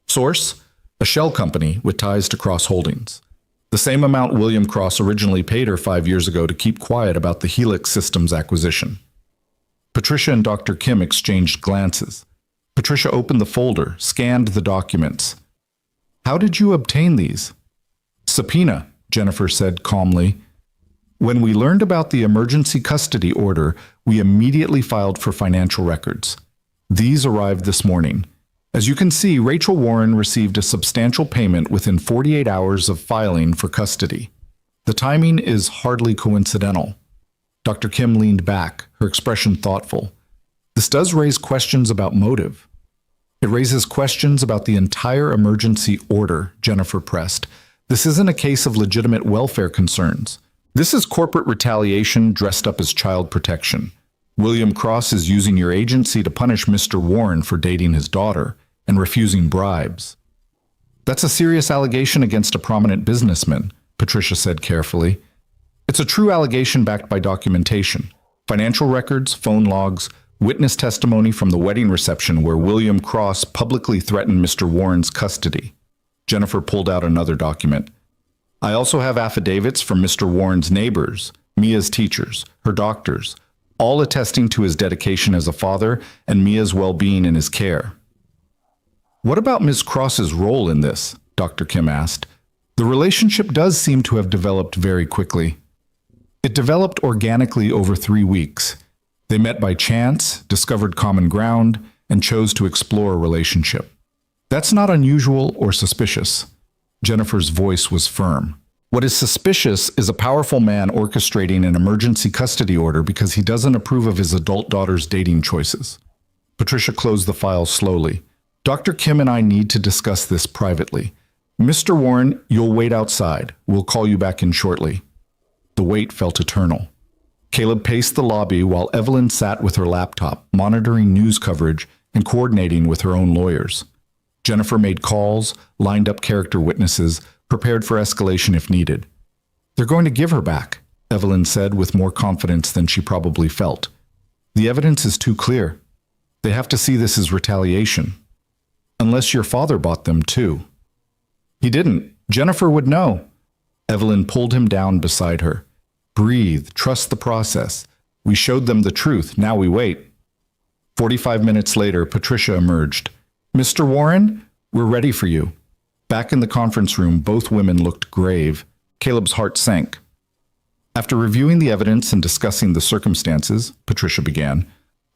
A: Source? A shell company with ties to Cross Holdings. The same amount William Cross originally paid her 5 years ago to keep quiet about the Helix Systems acquisition. Patricia and Dr. Kim exchanged glances. Patricia opened the folder, scanned the documents. How did you obtain these? Subpoena, Jennifer said calmly. When we learned about the emergency custody order, we immediately filed for financial records. These arrived this morning. As you can see, Rachel Warren received a substantial payment within 48 hours of filing for custody. The timing is hardly coincidental. Dr. Kim leaned back, her expression thoughtful. This does raise questions about motive. It raises questions about the entire emergency order, Jennifer pressed. This isn't a case of legitimate welfare concerns. This is corporate retaliation dressed up as child protection. William Cross is using your agency to punish Mr. Warren for dating his daughter and refusing bribes. That's a serious allegation against a prominent businessman, Patricia said carefully. It's a true allegation backed by documentation, financial records, phone logs, witness testimony from the wedding reception where William Cross publicly threatened Mr. Warren's custody. Jennifer pulled out another document. I also have affidavits from Mr. Warren's neighbors, Mia's teachers, her doctors, all attesting to his dedication as a father and Mia's well-being in his care. What about Ms. Cross's role in this? Dr. Kim asked. The relationship does seem to have developed very quickly. It developed organically over 3 weeks. They met by chance, discovered common ground, and chose to explore a relationship. That's not unusual or suspicious. Jennifer's voice was firm. What is suspicious is a powerful man orchestrating an emergency custody order because he doesn't approve of his adult daughter's dating choices. Patricia closed the file slowly. Dr. Kim and I need to discuss this privately. Mr. Warren, you'll wait outside. We'll call you back in shortly. The wait felt eternal. Caleb paced the lobby while Evelyn sat with her laptop, monitoring news coverage and coordinating with her own lawyers. Jennifer made calls, lined up character witnesses, prepared for escalation if needed. "They're going to give her back," Evelyn said with more confidence than she probably felt. "The evidence is too clear. They have to see this as retaliation. Unless your father bought them too." "He didn't. Jennifer would know." Evelyn pulled him down beside her. "Breathe. Trust the process. We showed them the truth. Now we wait." 45 minutes later, Patricia emerged. "Mr. Warren, we're ready for you." Back in the conference room, both women looked grave. Caleb's heart sank. "After reviewing the evidence and discussing the circumstances," Patricia began,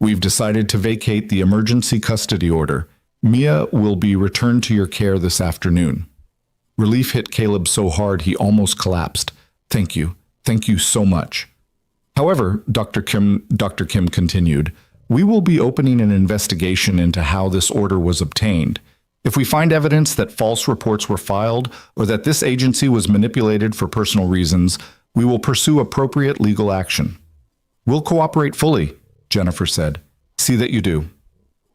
A: "we've decided to vacate the emergency custody order. Mia will be returned to your care this afternoon." Relief hit Caleb so hard he almost collapsed. "Thank you. Thank you so much." "However," Dr. Kim continued, "we will be opening an investigation into how this order was obtained. If we find evidence that false reports were filed or that this agency was manipulated for personal reasons, we will pursue appropriate legal action." "We'll cooperate fully," Jennifer said. "See that you do."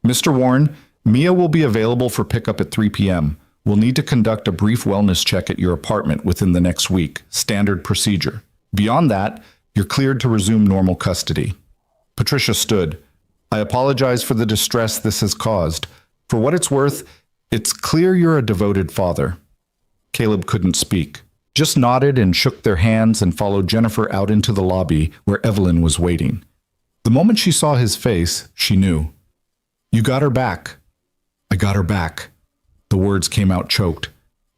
A: "Mr. Warren, Mia will be available for pickup at 3 p.m. We'll need to conduct a brief wellness check at your apartment within the next week, standard procedure. Beyond that, you're cleared to resume normal custody." Patricia stood. "I apologize for the distress this has caused. For what it's worth, it's clear you're a devoted father." Caleb couldn't speak, just nodded and shook their hands and followed Jennifer out into the lobby where Evelyn was waiting. The moment she saw his face, she knew. "You got her back." "I got her back." The words came out choked.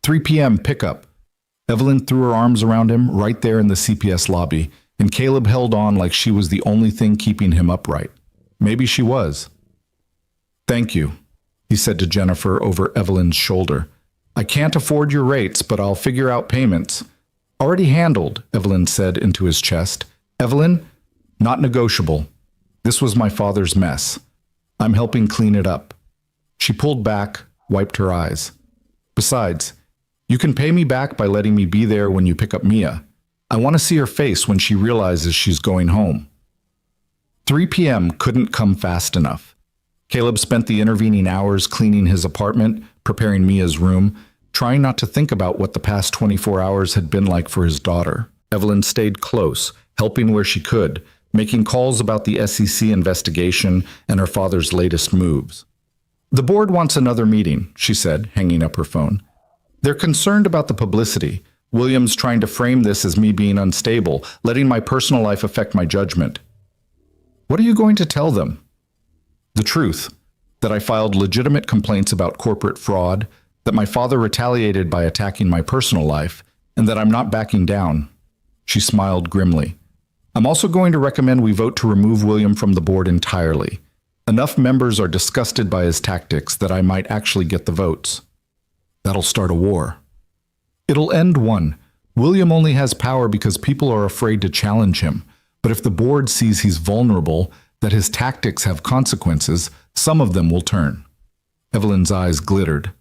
A: 3 p.m. pickup. Evelyn threw her arms around him right there in the CPS lobby, and Caleb held on like she was the only thing keeping him upright. Maybe she was. "Thank you," he said to Jennifer over Evelyn's shoulder. "I can't afford your rates, but I'll figure out payments." "Already handled," Evelyn said into his chest. "Evelyn, not negotiable. This was my father's mess. I'm helping clean it up." She pulled back, wiped her eyes. "Besides, you can pay me back by letting me be there when you pick up Mia. I want to see her face when she realizes she's going home." 3 p.m. couldn't come fast enough. Caleb spent the intervening hours cleaning his apartment, preparing Mia's room, trying not to think about what the past 24 hours had been like for his daughter. Evelyn stayed close, helping where she could, making calls about the SEC investigation and her father's latest moves. "The board wants another meeting," she said, hanging up her phone. "They're concerned about the publicity. William's trying to frame this as me being unstable, letting my personal life affect my judgment." "What are you going to tell them?" "The truth, that I filed legitimate complaints about corporate fraud, that my father retaliated by attacking my personal life, and that I'm not backing down." She smiled grimly. "I'm also going to recommend we vote to remove William from the board entirely. Enough members are disgusted by his tactics that I might actually get the votes." "That'll start a war." "It'll end one. William only has power because people are afraid to challenge him. But if the board sees he's vulnerable, that his tactics have consequences, some of them will turn." Evelyn's eyes glittered.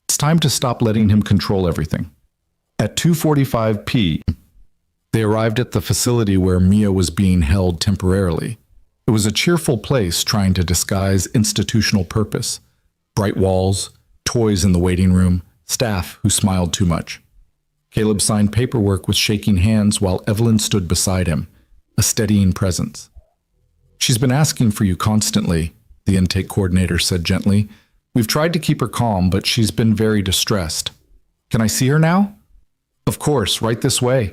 A: "It's time to stop letting him control everything." At 2:45 p.m., they arrived at the facility where Mia was being held temporarily. It was a cheerful place trying to disguise institutional purpose. Bright walls, toys in the waiting room, staff who smiled too much. Caleb signed paperwork with shaking hands while Evelyn stood beside him, a steadying presence. "She's been asking for you constantly," the intake coordinator said gently. "We've tried to keep her calm, but she's been very distressed." "Can I see her now?" "Of course, right this way."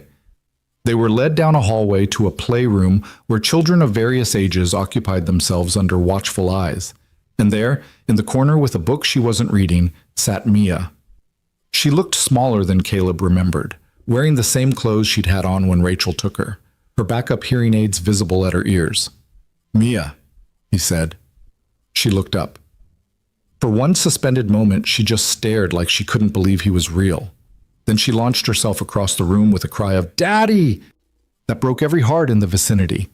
A: They were led down a hallway to a playroom where children of various ages occupied themselves under watchful eyes. And there, in the corner with a book she wasn't reading, sat Mia. She looked smaller than Caleb remembered, wearing the same clothes she'd had on when Rachel took her, her backup hearing aids visible at her ears. "Mia," he said. She looked up. For one suspended moment, she just stared like she couldn't believe he was real. Then she launched herself across the room with a cry of "Daddy!" that broke every heart in the vicinity.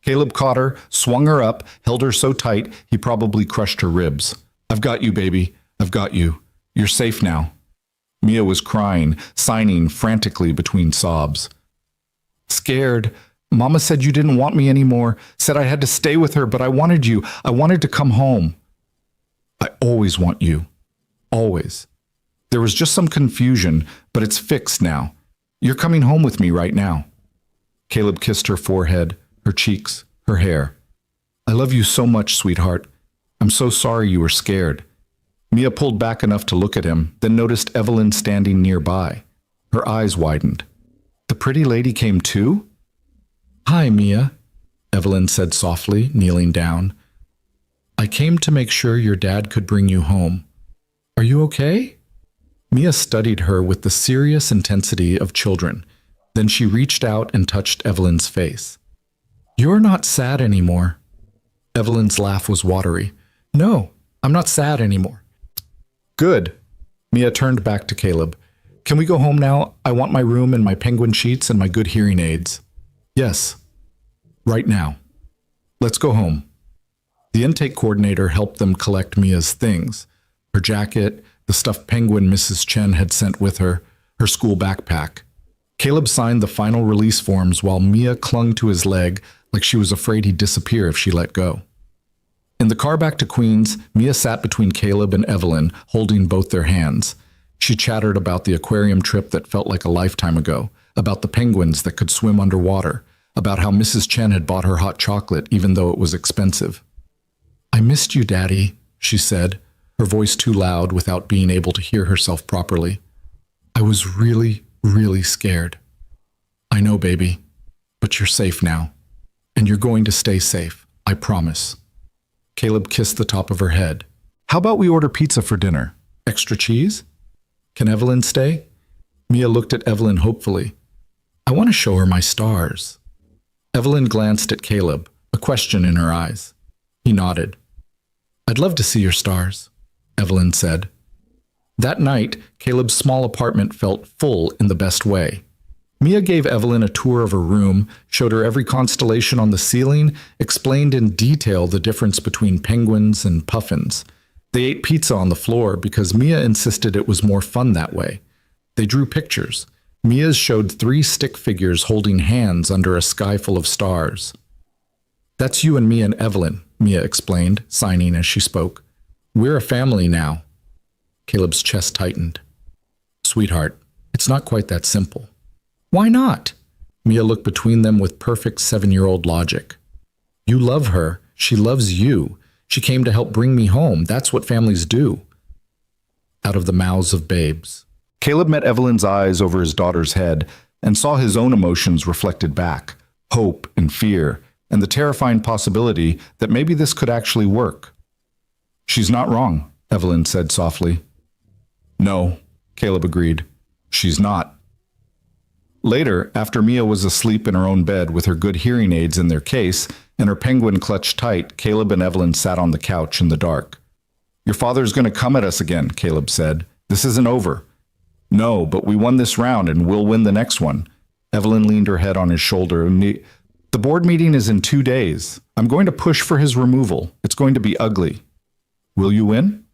A: Caleb caught her, swung her up, held her so tight he probably crushed her ribs. "I've got you, baby. I've got you. You're safe now." Mia was crying, signing frantically between sobs. Scared. Mama said you didn't want me anymore, said I had to stay with her, but I wanted you. I wanted to come home. I always want you. Always. There was just some confusion, but it's fixed now. You're coming home with me right now. Caleb kissed her forehead, her cheeks, her hair. I love you so much, sweetheart. I'm so sorry you were scared. Mia pulled back enough to look at him, then noticed Evelyn standing nearby. Her eyes widened. The pretty lady came too?
B: Hi, Mia, Evelyn said softly, kneeling down. I came to make sure your dad could bring you home. Are you okay? Mia studied her with the serious intensity of children. Then she reached out and touched Evelyn's face. You're not sad anymore. Evelyn's laugh was watery. No, I'm not sad anymore. Good. Mia turned back to Caleb. Can we go home now? I want my room and my penguin sheets and my good hearing aids. Yes. Right now. Let's go home. The intake coordinator helped them collect Mia's things. Her jacket, the stuffed penguin Mrs. Chen had sent with her, her school backpack. Caleb signed the final release forms while Mia clung to his leg like she was afraid he'd disappear if she let go. In the car back to Queens, Mia sat between Caleb and Evelyn, holding both their hands. She chattered about the aquarium trip that felt like a lifetime ago, about the penguins that could swim underwater, about how Mrs. Chen had bought her hot chocolate even though it was expensive. I missed you, Daddy, she said, her voice too loud without being able to hear herself properly. I was really, really scared. I know, baby, but you're safe now. And you're going to stay safe, I promise. Caleb kissed the top of her head. How about we order pizza for dinner? Extra cheese? Can Evelyn stay? Mia looked at Evelyn hopefully. I want to show her my stars. Evelyn glanced at Caleb, a question in her eyes. He nodded. I'd love to see your stars, Evelyn said. That night, Caleb's small apartment felt full in the best way. Mia gave Evelyn a tour of her room, showed her every constellation on the ceiling, explained in detail the difference between penguins and puffins. They ate pizza on the floor because Mia insisted it was more fun that way. They drew pictures. Mia's showed 3 stick figures holding hands under a sky full of stars. That's you and me and Evelyn, Mia explained, signing as she spoke. We're a family now. Caleb's chest tightened. Sweetheart, it's not quite that simple. Why not? Mia looked between them with perfect 7-year-old logic. You love her. She loves you. She came to help bring me home. That's what families do. Out of the mouths of babes.
A: Caleb met Evelyn's eyes over his daughter's head and saw his own emotions reflected back, hope and fear, and the terrifying possibility that maybe this could actually work. She's not wrong, Evelyn said softly. No, Caleb agreed. She's not. Later, after Mia was asleep in her own bed with her good hearing aids in their case and her penguin clutched tight, Caleb and Evelyn sat on the couch in the dark. Your father's going to come at us again, Caleb said. This isn't over. No, but we won this round and we'll win the next one. Evelyn leaned her head on his shoulder. The board meeting is in 2 days. I'm going to push for his removal. It's going to be ugly. Will you win?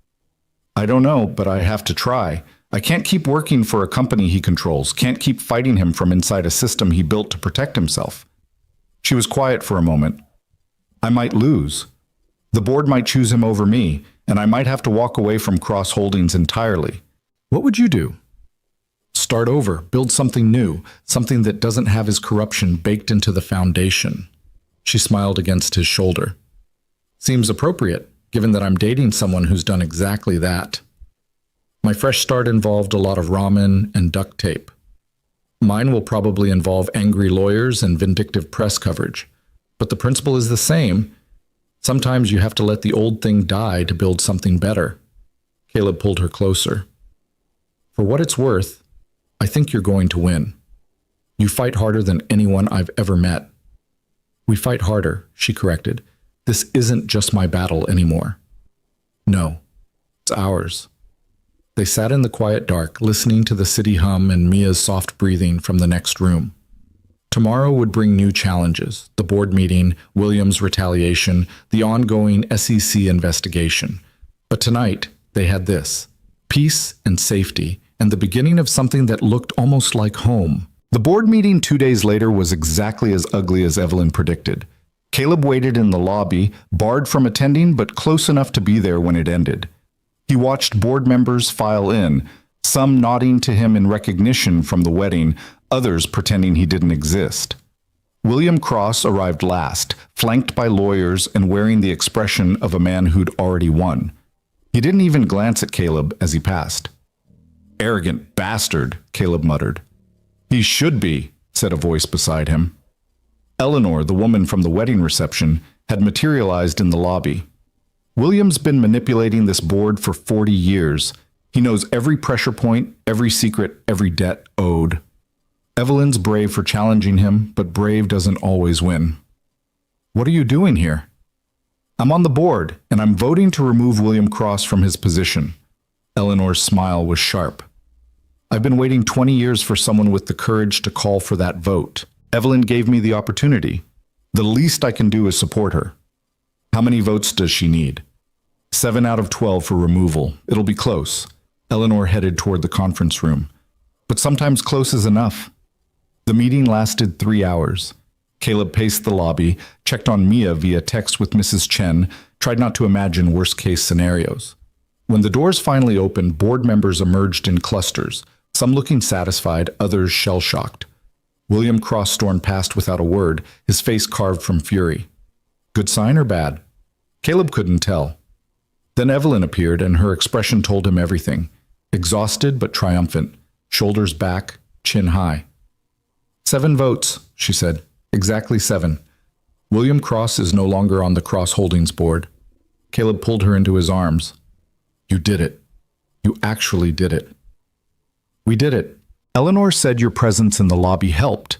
A: I don't know, but I have to try. I can't keep working for a company he controls, can't keep fighting him from inside a system he built to protect himself. She was quiet for a moment. I might lose. The board might choose him over me, and I might have to walk away from Cross Holdings entirely.
B: What would you do? Start over, build something new, something that doesn't have his corruption baked into the foundation. She smiled against his shoulder. Seems appropriate, given that I'm dating someone who's done exactly that. My fresh start involved a lot of ramen and duct tape. Mine will probably involve angry lawyers and vindictive press coverage. But the principle is the same. Sometimes you have to let the old thing die to build something better. Caleb pulled her closer. For what it's worth, I think you're going to win. You fight harder than anyone I've ever met. We fight harder, she corrected. This isn't just my battle anymore. No, it's ours. They sat in the quiet dark, listening to the city hum and Mia's soft breathing from the next room. Tomorrow would bring new challenges, the board meeting, William's retaliation, the ongoing SEC investigation. But tonight, they had this, peace and safety, and the beginning of something that looked almost like home.
A: The board meeting 2 days later was exactly as ugly as Evelyn predicted. Caleb waited in the lobby, barred from attending but close enough to be there when it ended. He watched board members file in, some nodding to him in recognition from the wedding, others pretending he didn't exist. William Cross arrived last, flanked by lawyers and wearing the expression of a man who'd already won. He didn't even glance at Caleb as he passed. "Arrogant bastard," Caleb muttered. "He should be," said a voice beside him. Eleanor, the woman from the wedding reception, had materialized in the lobby. William's been manipulating this board for 40 years. He knows every pressure point, every secret, every debt owed. Evelyn's brave for challenging him, but brave doesn't always win. "What are you doing here?" "I'm on the board, and I'm voting to remove William Cross from his position." Eleanor's smile was sharp. "I've been waiting 20 years for someone with the courage to call for that vote. Evelyn gave me the opportunity. The least I can do is support her." "How many votes does she need?" 7 out of 12 for removal. It'll be close." Eleanor headed toward the conference room. "But sometimes close is enough." The meeting lasted 3 hours. Caleb paced the lobby, checked on Mia via text with Mrs. Chen, tried not to imagine worst-case scenarios. When the doors finally opened, board members emerged in clusters, some looking satisfied, others shell-shocked. William Cross stormed past without a word, his face carved from fury. Good sign or bad? Caleb couldn't tell. Then Evelyn appeared, and her expression told him everything. Exhausted but triumphant, shoulders back, chin high. 7 votes, she said. Exactly 7. William Cross is no longer on the Cross Holdings board. Caleb pulled her into his arms. You did it. You actually did it. We did it. Eleanor said your presence in the lobby helped.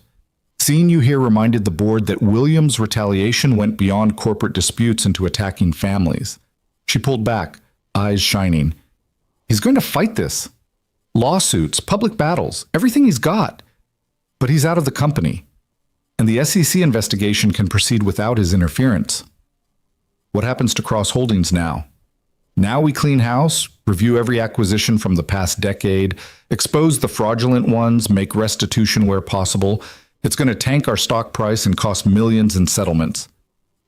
A: Seeing you here reminded the board that William's retaliation went beyond corporate disputes into attacking families. She pulled back, eyes shining. He's going to fight this. Lawsuits, public battles, everything he's got. But he's out of the company. And the SEC investigation can proceed without his interference. What happens to Cross Holdings now? Now we clean house, review every acquisition from the past decade, expose the fraudulent ones, make restitution where possible. It's going to tank our stock price and cost millions in settlements.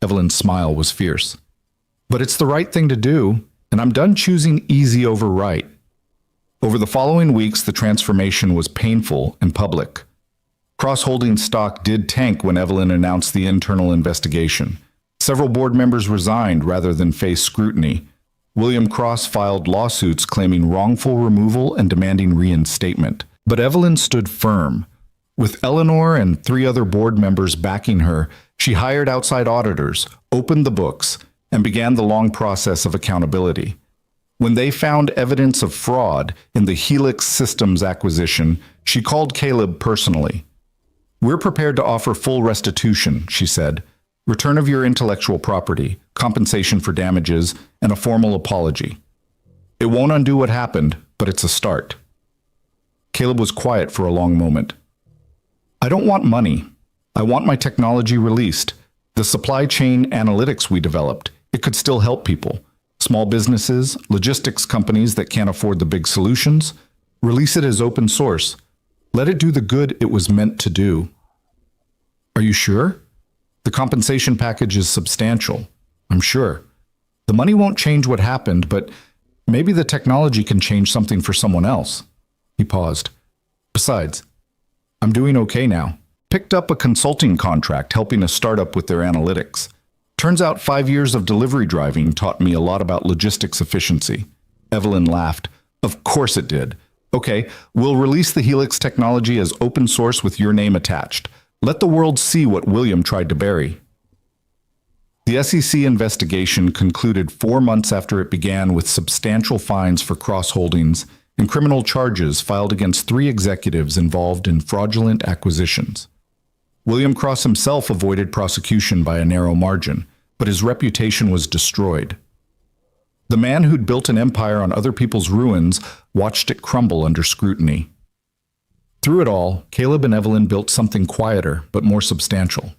A: Evelyn's smile was fierce. But it's the right thing to do, and I'm done choosing easy over right. Over the following weeks, the transformation was painful and public. Cross Holdings stock did tank when Evelyn announced the internal investigation. Several board members resigned rather than face scrutiny. William Cross filed lawsuits claiming wrongful removal and demanding reinstatement. But Evelyn stood firm. With Eleanor and 3 other board members backing her, she hired outside auditors, opened the books, and began the long process of accountability. When they found evidence of fraud in the Helix Systems acquisition, she called Caleb personally. We're prepared to offer full restitution, she said. Return of your intellectual property, compensation for damages, and a formal apology. It won't undo what happened, but it's a start. Caleb was quiet for a long moment. I don't want money. I want my technology released. The supply chain analytics we developed, it could still help people. Small businesses, logistics companies that can't afford the big solutions. Release it as open source. Let it do the good it was meant to do. Are you sure? The compensation package is substantial, I'm sure. The money won't change what happened, but maybe the technology can change something for someone else. He paused. Besides, I'm doing okay now. Picked up a consulting contract helping a startup with their analytics. Turns out 5 years of delivery driving taught me a lot about logistics efficiency. Evelyn laughed. Of course it did. Okay, we'll release the Helix technology as open source with your name attached. Let the world see what William tried to bury. The SEC investigation concluded 4 months after it began with substantial fines for Cross Holdings and criminal charges filed against 3 executives involved in fraudulent acquisitions. William Cross himself avoided prosecution by a narrow margin, but his reputation was destroyed. The man who'd built an empire on other people's ruins watched it crumble under scrutiny. Through it all, Caleb and Evelyn built something quieter but more substantial.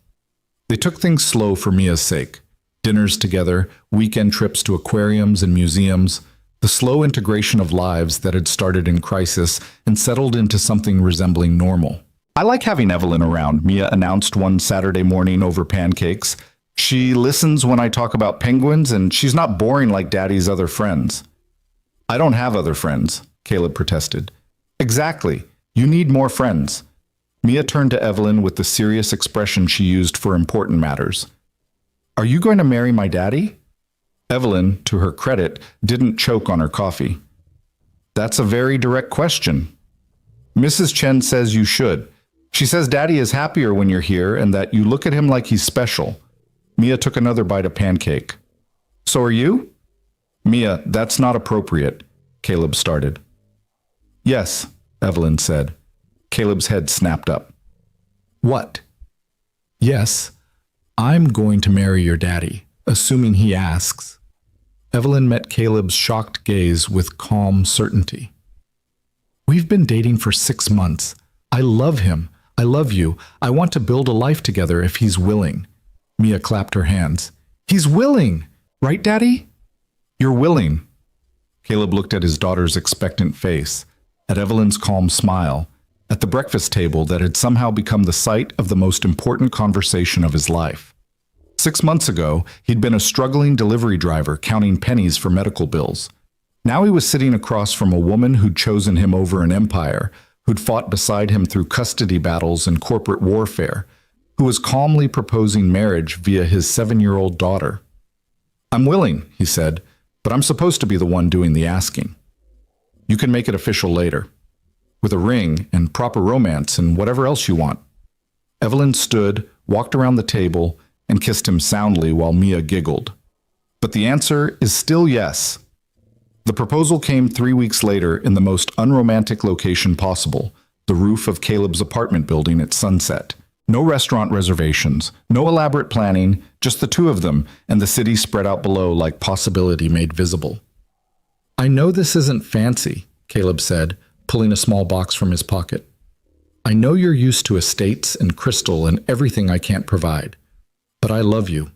A: They took things slow for Mia's sake. Dinners together, weekend trips to aquariums and museums, the slow integration of lives that had started in crisis and settled into something resembling normal. I like having Evelyn around, Mia announced one Saturday morning over pancakes. She listens when I talk about penguins, and she's not boring like Daddy's other friends. I don't have other friends, Caleb protested. Exactly. You need more friends. Mia turned to Evelyn with the serious expression she used for important matters. Are you going to marry my daddy? Evelyn, to her credit, didn't choke on her coffee. That's a very direct question. Mrs. Chen says you should. She says Daddy is happier when you're here and that you look at him like he's special. Mia took another bite of pancake. So are you? Mia, that's not appropriate, Caleb started. Yes, Evelyn said. Caleb's head snapped up. What? Yes, I'm going to marry your daddy, assuming he asks. Evelyn met Caleb's shocked gaze with calm certainty. We've been dating for 6 months. I love him. I love you. I want to build a life together if he's willing. Mia clapped her hands. He's willing! Right, Daddy? You're willing. Caleb looked at his daughter's expectant face, at Evelyn's calm smile, at the breakfast table that had somehow become the site of the most important conversation of his life. 6 months ago, he'd been a struggling delivery driver counting pennies for medical bills. Now he was sitting across from a woman who'd chosen him over an empire, who'd fought beside him through custody battles and corporate warfare, who was calmly proposing marriage via his 7-year-old daughter. I'm willing, he said, but I'm supposed to be the one doing the asking. You can make it official later, with a ring and proper romance and whatever else you want. Evelyn stood, walked around the table, and kissed him soundly while Mia giggled. But the answer is still yes. The proposal came 3 weeks later in the most unromantic location possible, the roof of Caleb's apartment building at sunset. No restaurant reservations, no elaborate planning, just the two of them and the city spread out below like possibility made visible. I know this isn't fancy, Caleb said, pulling a small box from his pocket. I know you're used to estates and crystal and everything I can't provide, but I love you.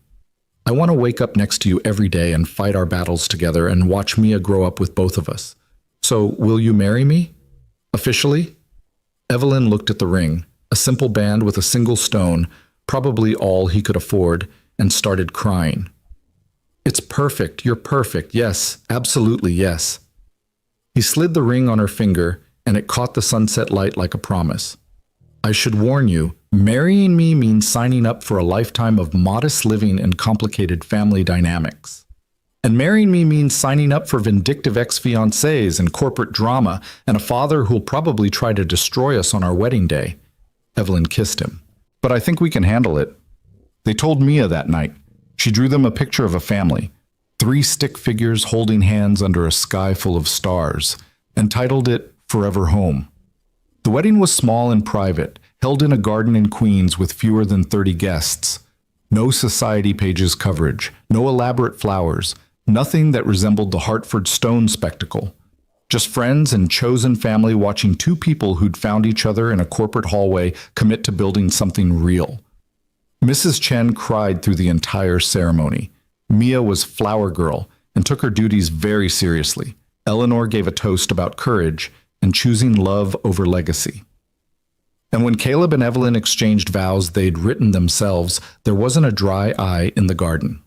A: I want to wake up next to you every day and fight our battles together and watch Mia grow up with both of us. So, will you marry me? Officially? Evelyn looked at the ring, a simple band with a single stone, probably all he could afford, and started crying. It's perfect, you're perfect, yes, absolutely yes. He slid the ring on her finger, and it caught the sunset light like a promise. I should warn you, marrying me means signing up for a lifetime of modest living and complicated family dynamics. And marrying me means signing up for vindictive ex-fiancés and corporate drama and a father who'll probably try to destroy us on our wedding day. Evelyn kissed him. But I think we can handle it. They told Mia that night. She drew them a picture of a family, 3 stick figures holding hands under a sky full of stars, and titled it Forever Home. The wedding was small and private, held in a garden in Queens with fewer than 30 guests. No society pages coverage, no elaborate flowers, nothing that resembled the Hartford Stone spectacle. Just friends and chosen family watching 2 people who'd found each other in a corporate hallway commit to building something real. Mrs. Chen cried through the entire ceremony. Mia was flower girl and took her duties very seriously. Eleanor gave a toast about courage and choosing love over legacy. And when Caleb and Evelyn exchanged vows they'd written themselves, there wasn't a dry eye in the garden.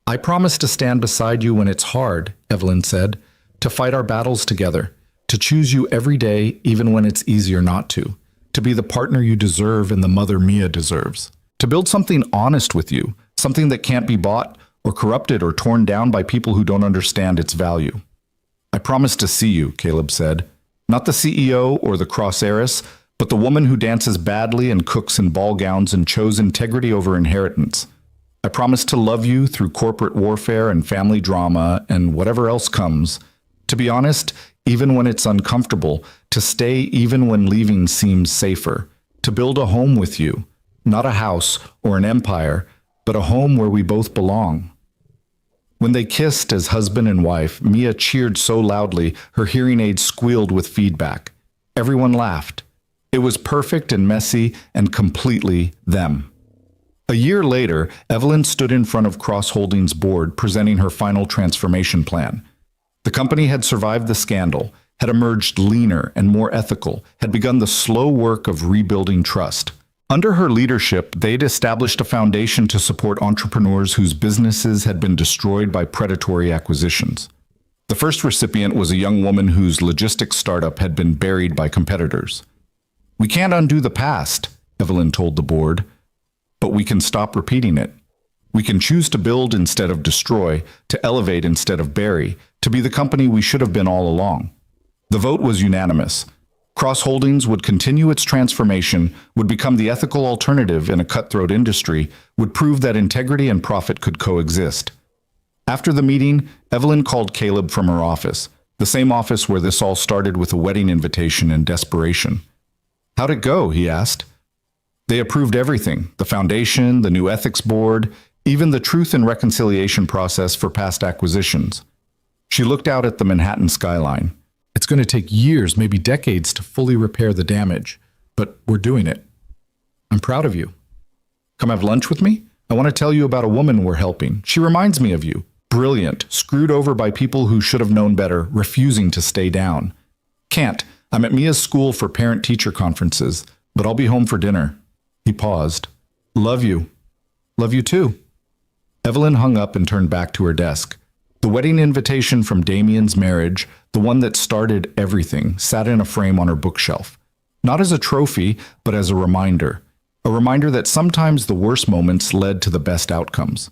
A: I promise to stand beside you when it's hard, Evelyn said, to fight our battles together, to choose you every day even when it's easier not to be the partner you deserve and the mother Mia deserves, to build something honest with you, something that can't be bought or corrupted or torn down by people who don't understand its value. I promise to see you, Caleb said, not the CEO or the cross-heiress, but the woman who dances badly and cooks in ball gowns and chose integrity over inheritance. I promise to love you through corporate warfare and family drama and whatever else comes. To be honest, even when it's uncomfortable, to stay even when leaving seems safer, to build a home with you, not a house or an empire, but a home where we both belong. When they kissed as husband and wife, Mia cheered so loudly her hearing aids squealed with feedback. Everyone laughed. It was perfect and messy and completely them. A year later, Evelyn stood in front of Cross Holdings' board presenting her final transformation plan. The company had survived the scandal, had emerged leaner and more ethical, had begun the slow work of rebuilding trust. Under her leadership, they'd established a foundation to support entrepreneurs whose businesses had been destroyed by predatory acquisitions. The first recipient was a young woman whose logistics startup had been buried by competitors. "We can't undo the past," Evelyn told the board, "but we can stop repeating it. We can choose to build instead of destroy, to elevate instead of bury, to be the company we should have been all along." The vote was unanimous. Cross Holdings would continue its transformation, would become the ethical alternative in a cutthroat industry, would prove that integrity and profit could coexist. After the meeting, Evelyn called Caleb from her office, the same office where this all started with a wedding invitation in desperation. "How'd it go?" he asked. "They approved everything, the foundation, the new ethics board, even the truth and reconciliation process for past acquisitions." She looked out at the Manhattan skyline.
B: It's going to take years, maybe decades, to fully repair the damage, but we're doing it. I'm proud of you.
A: "Come have lunch with me? I want to tell you about a woman we're helping. She reminds me of you. Brilliant, screwed over by people who should have known better, refusing to stay down. Can't. I'm at Mia's school for parent-teacher conferences, but I'll be home for dinner." He paused. "Love you." "Love you too." Evelyn hung up and turned back to her desk. The wedding invitation from Damien's marriage, the one that started everything, sat in a frame on her bookshelf. Not as a trophy, but as a reminder. A reminder that sometimes the worst moments led to the best outcomes.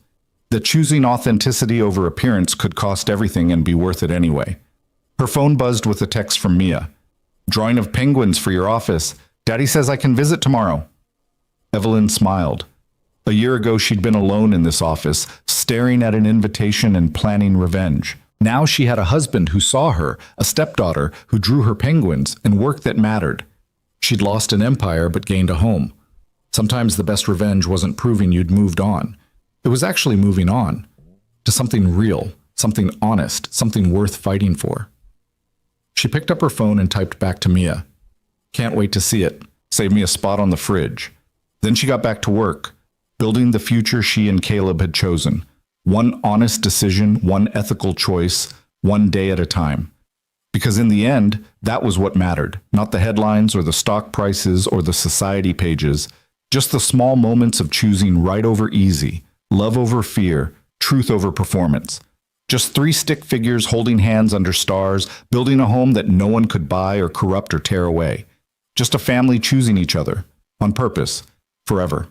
A: That choosing authenticity over appearance could cost everything and be worth it anyway. Her phone buzzed with a text from Mia. "Drawing of penguins for your office. Daddy says I can visit tomorrow." Evelyn smiled. A year ago, she'd been alone in this office, staring at an invitation and planning revenge. Now she had a husband who saw her, a stepdaughter who drew her penguins, and work that mattered. She'd lost an empire but gained a home. Sometimes the best revenge wasn't proving you'd moved on. It was actually moving on to something real, something honest, something worth fighting for. She picked up her phone and typed back to Mia. "Can't wait to see it. Save me a spot on the fridge." Then she got back to work, building the future she and Caleb had chosen. One honest decision, one ethical choice, one day at a time. Because in the end, that was what mattered, not the headlines or the stock prices or the society pages, just the small moments of choosing right over easy, love over fear, truth over performance. Just three stick figures holding hands under stars, building a home that no one could buy or corrupt or tear away. Just a family choosing each other, on purpose, forever.